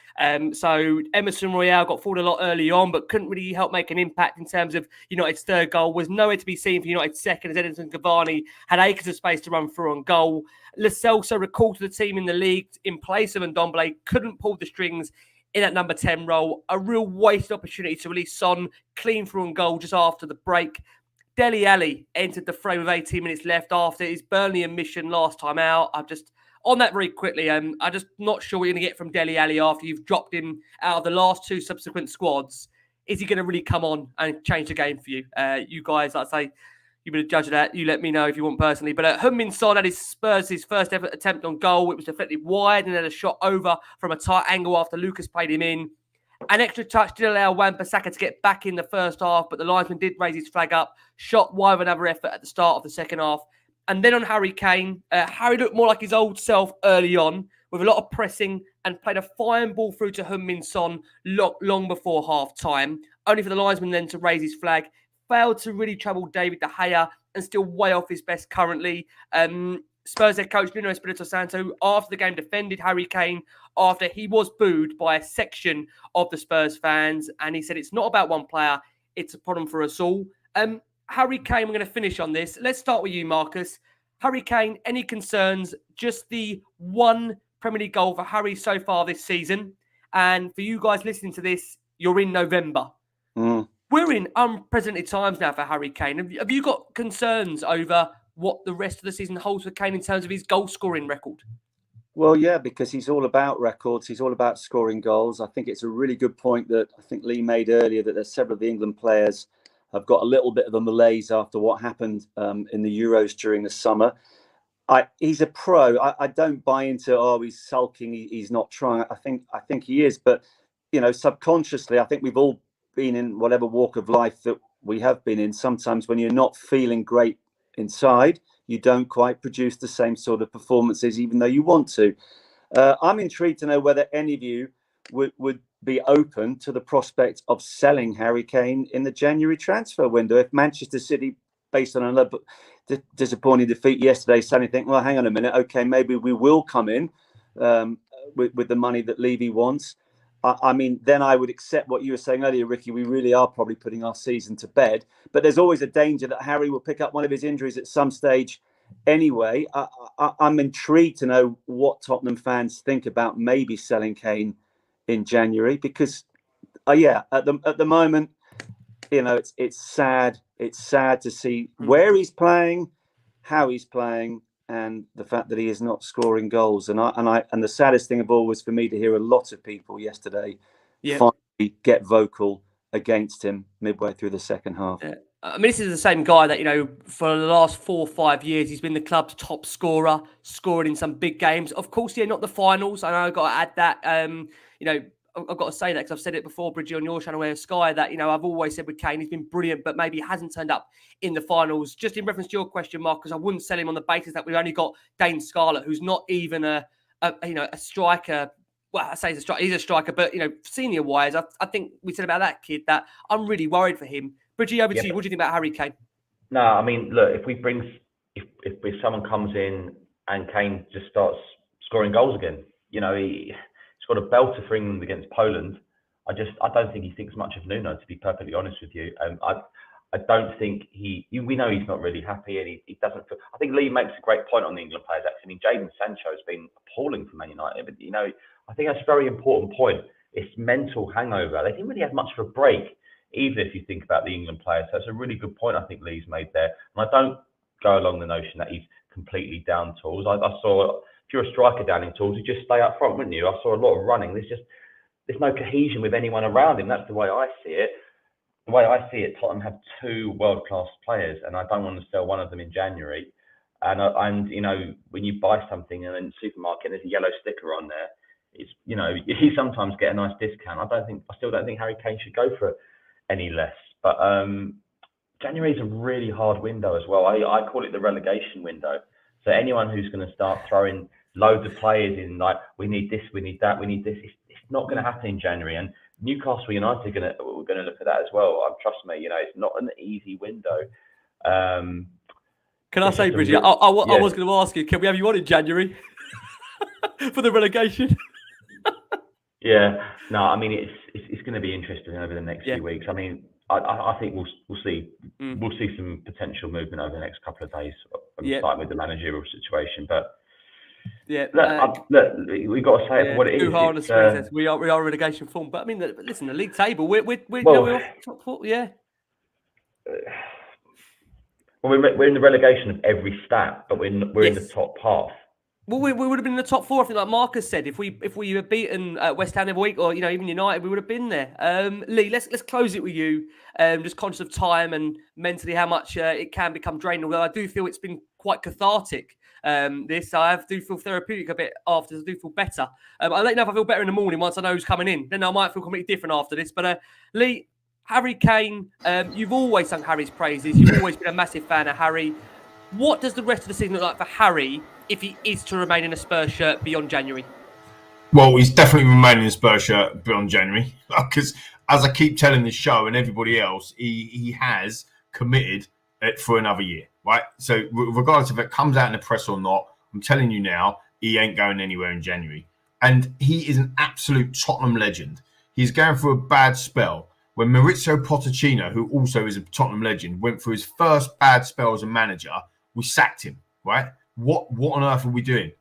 So Emerson Royale got forward a lot early on, but couldn't really help make an impact in terms of United's third goal. Was nowhere to be seen for United's second, as Edinson Cavani had acres of space to run through on goal. Lo Celso recalled to the team in the league in place of Ndombele, couldn't pull the strings in that number 10 role. A real wasted opportunity to release Son clean through on goal just after the break. Dele Alli entered the frame with 18 minutes left after his Burnley admission last time out. On that very quickly, I'm just not sure what you're going to get from Dele Alli after you've dropped him out of the last 2 subsequent squads. Is he going to really come on and change the game for you? You guys, I'd say, you've been a judge of that. You let me know if you want personally. But Heung-min Son had his first ever attempt on goal. It was deflected wide and then a shot over from a tight angle after Lucas played him in. An extra touch did allow Wan-Bissaka to get back in the first half, but the linesman did raise his flag up, shot wide with another effort at the start of the second half. And then on Harry Kane, Harry looked more like his old self early on, with a lot of pressing and played a fine ball through to Heung-min Son long before half-time, only for the linesman then to raise his flag. Failed to really trouble David De Gea and still way off his best currently. Spurs head coach Nuno Espirito Santo, after the game, defended Harry Kane after he was booed by a section of the Spurs fans. And he said, it's not about one player, it's a problem for us all. Harry Kane, we're going to finish on this. Let's start with you, Marcus. Harry Kane, any concerns? Just the one Premier League goal for Harry so far this season. And for you guys listening to this, you're in November. We're in unprecedented times now for Harry Kane. Have you got concerns over what the rest of the season holds for Kane in terms of his goal-scoring record? Well, yeah, because he's all about records. He's all about scoring goals. I think it's a really good point that I think Lee made earlier, that there's several of the England players have got a little bit of a malaise after what happened in the Euros during the summer. He's a pro. I don't buy into, he's sulking, he's not trying. I think he is. But, subconsciously, I think we've all been in whatever walk of life that we have been in. Sometimes when you're not feeling great inside, you don't quite produce the same sort of performances, even though you want to. I'm intrigued to know whether any of you would be open to the prospect of selling Harry Kane in the January transfer window. If Manchester City, based on another disappointing defeat yesterday, suddenly think, well, hang on a minute, okay, maybe we will come in with the money that Levy wants. I mean, then I would accept what you were saying earlier, Ricky. We really are probably putting our season to bed. But there's always a danger that Harry will pick up one of his injuries at some stage anyway. I'm intrigued to know what Tottenham fans think about maybe selling Kane in January, because, at the moment, it's sad. It's sad to see where he's playing, how he's playing, and the fact that he is not scoring goals. And the saddest thing of all was for me to hear a lot of people yesterday finally get vocal against him midway through the second half. Yeah. I mean, this is the same guy that, for the last 4 or 5 years, he's been the club's top scorer, scoring in some big games. Of course, not the finals. I know I've got to add that. I've got to say that because I've said it before, Bridgie, on your channel, Sky, that, I've always said with Kane, he's been brilliant, but maybe he hasn't turned up in the finals. Just in reference to your question, Mark, because I wouldn't sell him on the basis that we've only got Dane Scarlett, who's not even a striker. Well, I say he's a striker, but, senior-wise, I think we said about that kid that I'm really worried for him. Bridgie, over to you. What do you think about Harry Kane? No, I mean, look, if someone comes in and Kane just starts scoring goals again, he's got a belter for England against Poland. I don't think he thinks much of Nuno, to be perfectly honest with you. I don't think we know he's not really happy, and he doesn't. I think Lee makes a great point on the England players. Actually, I mean, Jadon Sancho has been appalling for Man United, but I think that's a very important point. It's mental hangover. They didn't really have much of a break, even if you think about the England players. So it's a really good point I think Lee's made there. And I don't go along the notion that he's completely down tools. I saw, if you're a striker down in tools, you just stay up front, wouldn't you? I saw a lot of running. There's no cohesion with anyone around him. That's the way I see it. The way I see it, Tottenham have 2 world-class players, and I don't want to sell one of them in January. And when you buy something and in the supermarket, there's a yellow sticker on there. It's you sometimes get a nice discount. I still don't think Harry Kane should go for any less. But January is a really hard window as well. I call it the relegation window. So anyone who's going to start throwing loads of players in, like, we need this, we need that, we need this, it's not going to happen in January. And Newcastle United we're going to look at that as well. Trust me, it's not an easy window. Can I say, Bridget, I was going to ask you, can we have you on in January for the relegation? Yeah, no, I mean, it's going to be interesting over the next few weeks. I mean, I think we'll see some potential movement over the next couple of days, starting with the managerial situation. But look, we've got to say it for what it is. We are relegation form, but I mean, listen, the league table, we're top 4, yeah. Well, we're in the relegation of every stat, but we're in the top half. Well, we would have been in the top 4, I think, like Marcus said. If we had beaten West Ham every week, or even United, we would have been there. Lee, let's close it with you. Just conscious of time and mentally how much it can become draining. Although I do feel it's been quite cathartic. I do feel therapeutic a bit after. I do feel better. I'll let you know if I feel better in the morning once I know who's coming in. Then I might feel completely different after this. But Lee, Harry Kane, you've always sung Harry's praises. You've always been a massive fan of Harry. What does the rest of the season look like for Harry if he is to remain in a Spurs shirt beyond January? Well, he's definitely remaining in a Spurs shirt beyond January, because as I keep telling this show and everybody else, he has committed it for another year, right? So regardless if it comes out in the press or not, I'm telling you now, he ain't going anywhere in January. And he is an absolute Tottenham legend. He's going through a bad spell. When Maurizio Pochettino, who also is a Tottenham legend, went through his first bad spell as a manager, we sacked him, right? What on earth are we doing?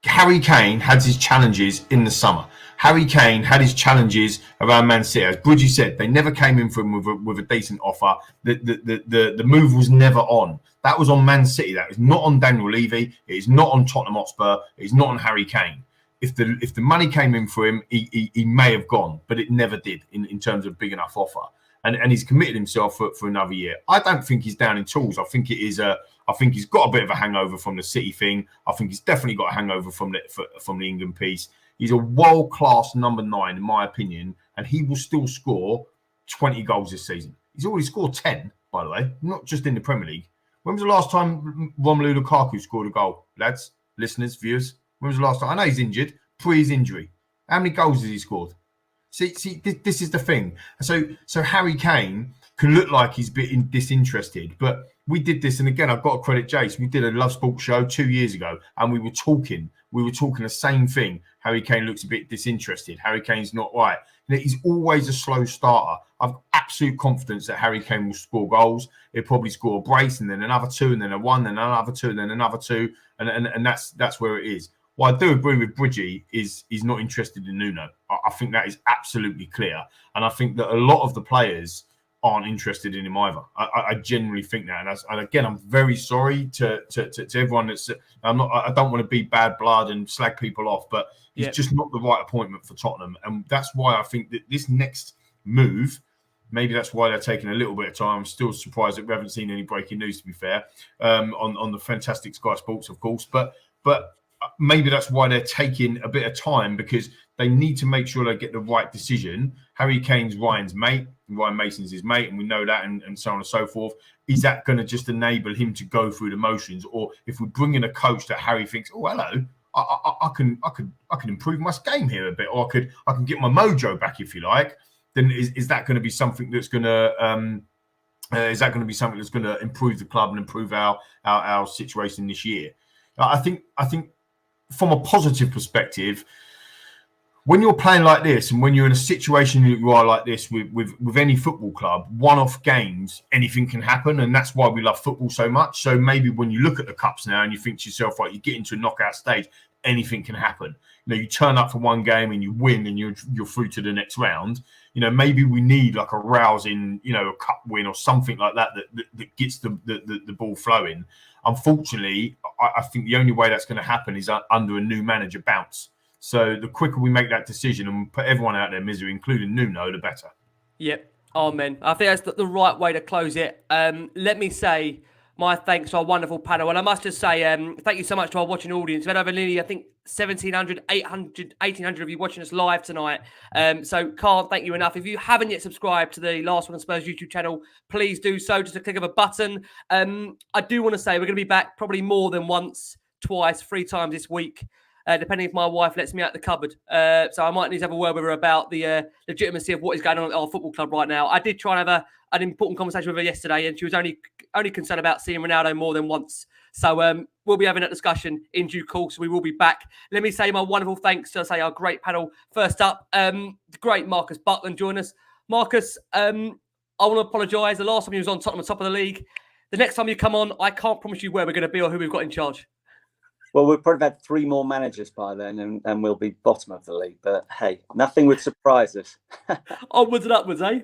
Harry Kane had his challenges in the summer. Harry Kane had his challenges around Man City. As Bridgie said, they never came in for him with a decent offer. The move was never on. That was on Man City. That is not on Daniel Levy. It is not on Tottenham Hotspur. It is not on Harry Kane. If the money came in for him, he may have gone, but it never did in terms of big enough offer. And he's committed himself for another year. I don't think he's down in tools. I think I think he's got a bit of a hangover from the City thing. I think he's definitely got a hangover from the England piece. He's a world-class number 9, in my opinion, and he will still score 20 goals this season. He's already scored 10, by the way, not just in the Premier League. When was the last time Romelu Lukaku scored a goal? Lads, listeners, viewers, when was the last time? I know he's injured, pre his injury. How many goals has he scored? See, this is the thing. So Harry Kane can look like he's a bit disinterested, but we did this, and again, I've got to credit Jace. We did a Love Sports show 2 years ago, and we were talking the same thing. Harry Kane looks a bit disinterested. Harry Kane's not right. He's always a slow starter. I've absolute confidence that Harry Kane will score goals. He'll probably score a brace, and then another 2, and then a 1, and another 2, and then another 2, and that's where it is. What I do agree with Bridgie is he's not interested in Nuno. I think that is absolutely clear, and I think that a lot of the players aren't interested in him either. I genuinely think that, and again, I'm very sorry to everyone that's. I don't want to be bad blood and slag people off, but he's just not the right appointment for Tottenham, and that's why I think that this next move. Maybe that's why they're taking a little bit of time. I'm still surprised that we haven't seen any breaking news, to be fair, on the fantastic Sky Sports, of course, but maybe that's why they're taking a bit of time, because they need to make sure they get the right decision. Harry Kane's Ryan's mate, Ryan Mason's his mate, and we know that, and so on and so forth. Is that going to just enable him to go through the motions, or if we bring in a coach that Harry thinks, oh hello, I can improve my game here a bit, or I can get my mojo back, if you like, then is that going to be something that's going to improve the club and improve our situation this year? I think from a positive perspective, when you're playing like this, and when you're in a situation that you are like this with any football club, one-off games, anything can happen, and that's why we love football so much. So maybe when you look at the cups now and you think to yourself, right, you get into a knockout stage, anything can happen. You turn up for one game and you win, and you're through to the next round. Maybe we need like a rousing, a cup win or something like that gets the ball flowing. Unfortunately, I think the only way that's going to happen is under a new manager bounce. So the quicker we make that decision and put everyone out of their misery, including Nuno, the better. Yep. Amen. I think that's the right way to close it. Let me say my thanks to our wonderful panel. And I must just say, thank you so much to our watching audience. We've had over nearly, I think, 1,700, 800, 1,800 of you watching us live tonight. So can't thank you enough. If you haven't yet subscribed to the Last Word on Spurs YouTube channel, please do so. Just a click of a button. I do want to say we're going to be back probably more than once, twice, 3 times this week. Depending if my wife lets me out the cupboard. So I might need to have a word with her about the legitimacy of what is going on at our football club right now. I did try and have an important conversation with her yesterday, and she was only concerned about seeing Ronaldo more than once. So we'll be having that discussion in due course. We will be back. Let me say my wonderful thanks to our great panel. First up, the great Marcus Buckland joined us. Marcus, I want to apologise. The last time you was on Tottenham, top of the league. The next time you come on, I can't promise you where we're going to be or who we've got in charge. Well, we've probably had 3 more managers by then, and we'll be bottom of the league. But hey, nothing would surprise us. Onwards and upwards, eh?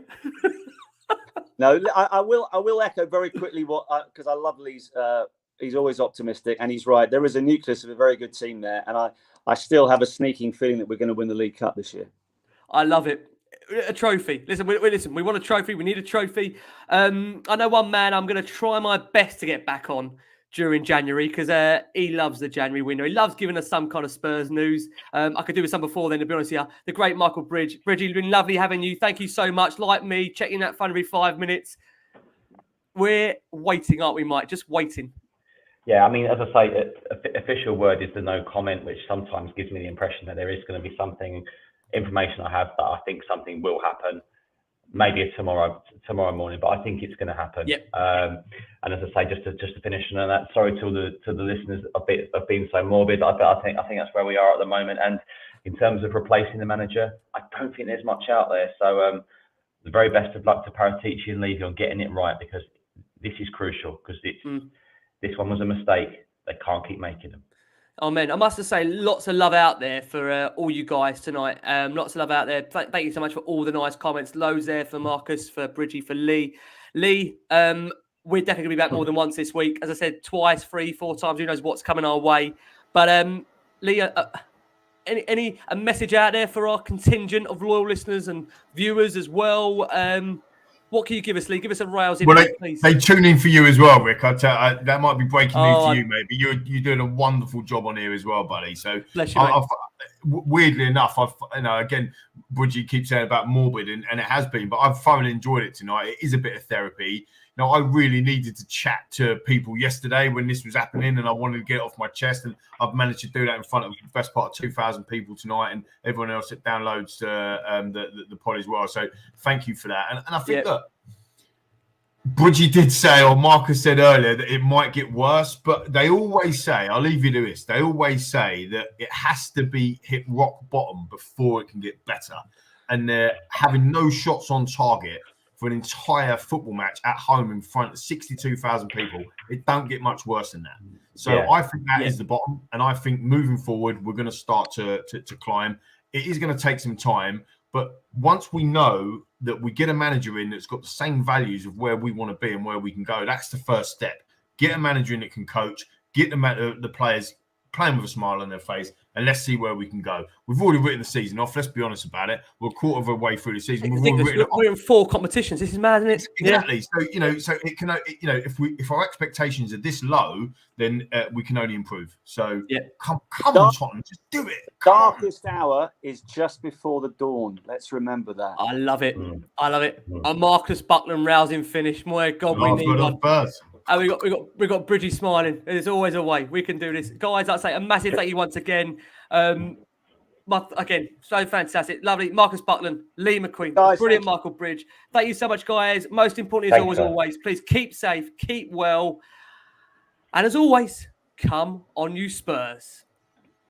No, I will echo very quickly because I love Lee's. He's always optimistic, and he's right. There is a nucleus of a very good team there, and I still have a sneaking feeling that we're going to win the League Cup this year. I love it. A trophy. Listen, we want a trophy. We need a trophy. I know one man I'm going to try my best to get back on during January, because he loves the January window. He loves giving us some kind of Spurs news. I could do with some before then, to be honest with you. The great Michael Bridge. Bridgie, it's been lovely having you. Thank you so much. Like me, checking that phone every 5 minutes. We're waiting, aren't we, Mike? Just waiting. Yeah, I mean, as I say, official word is the no comment, which sometimes gives me the impression that there is going to be something, information I have, that I think something will happen. Maybe tomorrow morning, but I think it's going to happen. Yep. And as I say, just to finish on that, sorry to the listeners of being so morbid. I think that's where we are at the moment. And in terms of replacing the manager, I don't think there's much out there. So the very best of luck to Paratici and Levy on getting it right, because this is crucial. Because this one was a mistake. They can't keep making them. Oh man, I must have say, lots of love out there for all you guys tonight. Lots of love out there. Thank you so much for all the nice comments. Loads there for Marcus, for Bridgie, for Lee. Lee, we're definitely gonna be back more than once this week. As I said, twice, 3, 4 times. Who knows what's coming our way? But Lee, any message out there for our contingent of loyal listeners and viewers as well? What can you give us, Lee? Give us a rails in, please. They tune in for you as well, Rick. That might be breaking news to you, mate, but you're doing a wonderful job on here as well, buddy. So, bless you, mate. Weirdly enough, again, Bridgie keeps saying about morbid, and it has been, but I've thoroughly enjoyed it tonight. It is a bit of therapy. Now, I really needed to chat to people yesterday when this was happening, and I wanted to get it off my chest, and I've managed to do that in front of the best part of 2,000 people tonight, and everyone else that downloads the pod as well. So thank you for that. And I think, look, Bridgie did say, or Marcus said earlier, that it might get worse, but they always say, I'll leave you to this, they always say that it has to be hit rock bottom before it can get better. And they're having no shots on target for an entire football match at home in front of 62,000 people. It don't get much worse than that. So I think that is the bottom. And I think moving forward, we're going to start to climb. It is going to take some time. But once we know that we get a manager in that's got the same values of where we want to be and where we can go, that's the first step. Get a manager in that can coach, get the players playing with a smile on their face, and let's see where we can go. We've already written the season off. Let's be honest about it. We're a quarter of a way through the season. We're in 4 competitions. This is mad, isn't it? Exactly. So it can, if our expectations are this low, then we can only improve. So come on, Tottenham, just do it. Darkest hour is just before the dawn. Let's remember that. I love it. I love it. A Marcus Buckland rousing finish. My God, we need one. And we got Bridgie smiling. There's always a way. We can do this, guys. I'd say a massive thank you once again. Again, so fantastic, lovely. Marcus Buckland, Lee McQueen, guys, brilliant. Michael Bridge. Thank you so much, guys. Most importantly, as always, please keep safe, keep well, and as always, come on, you Spurs.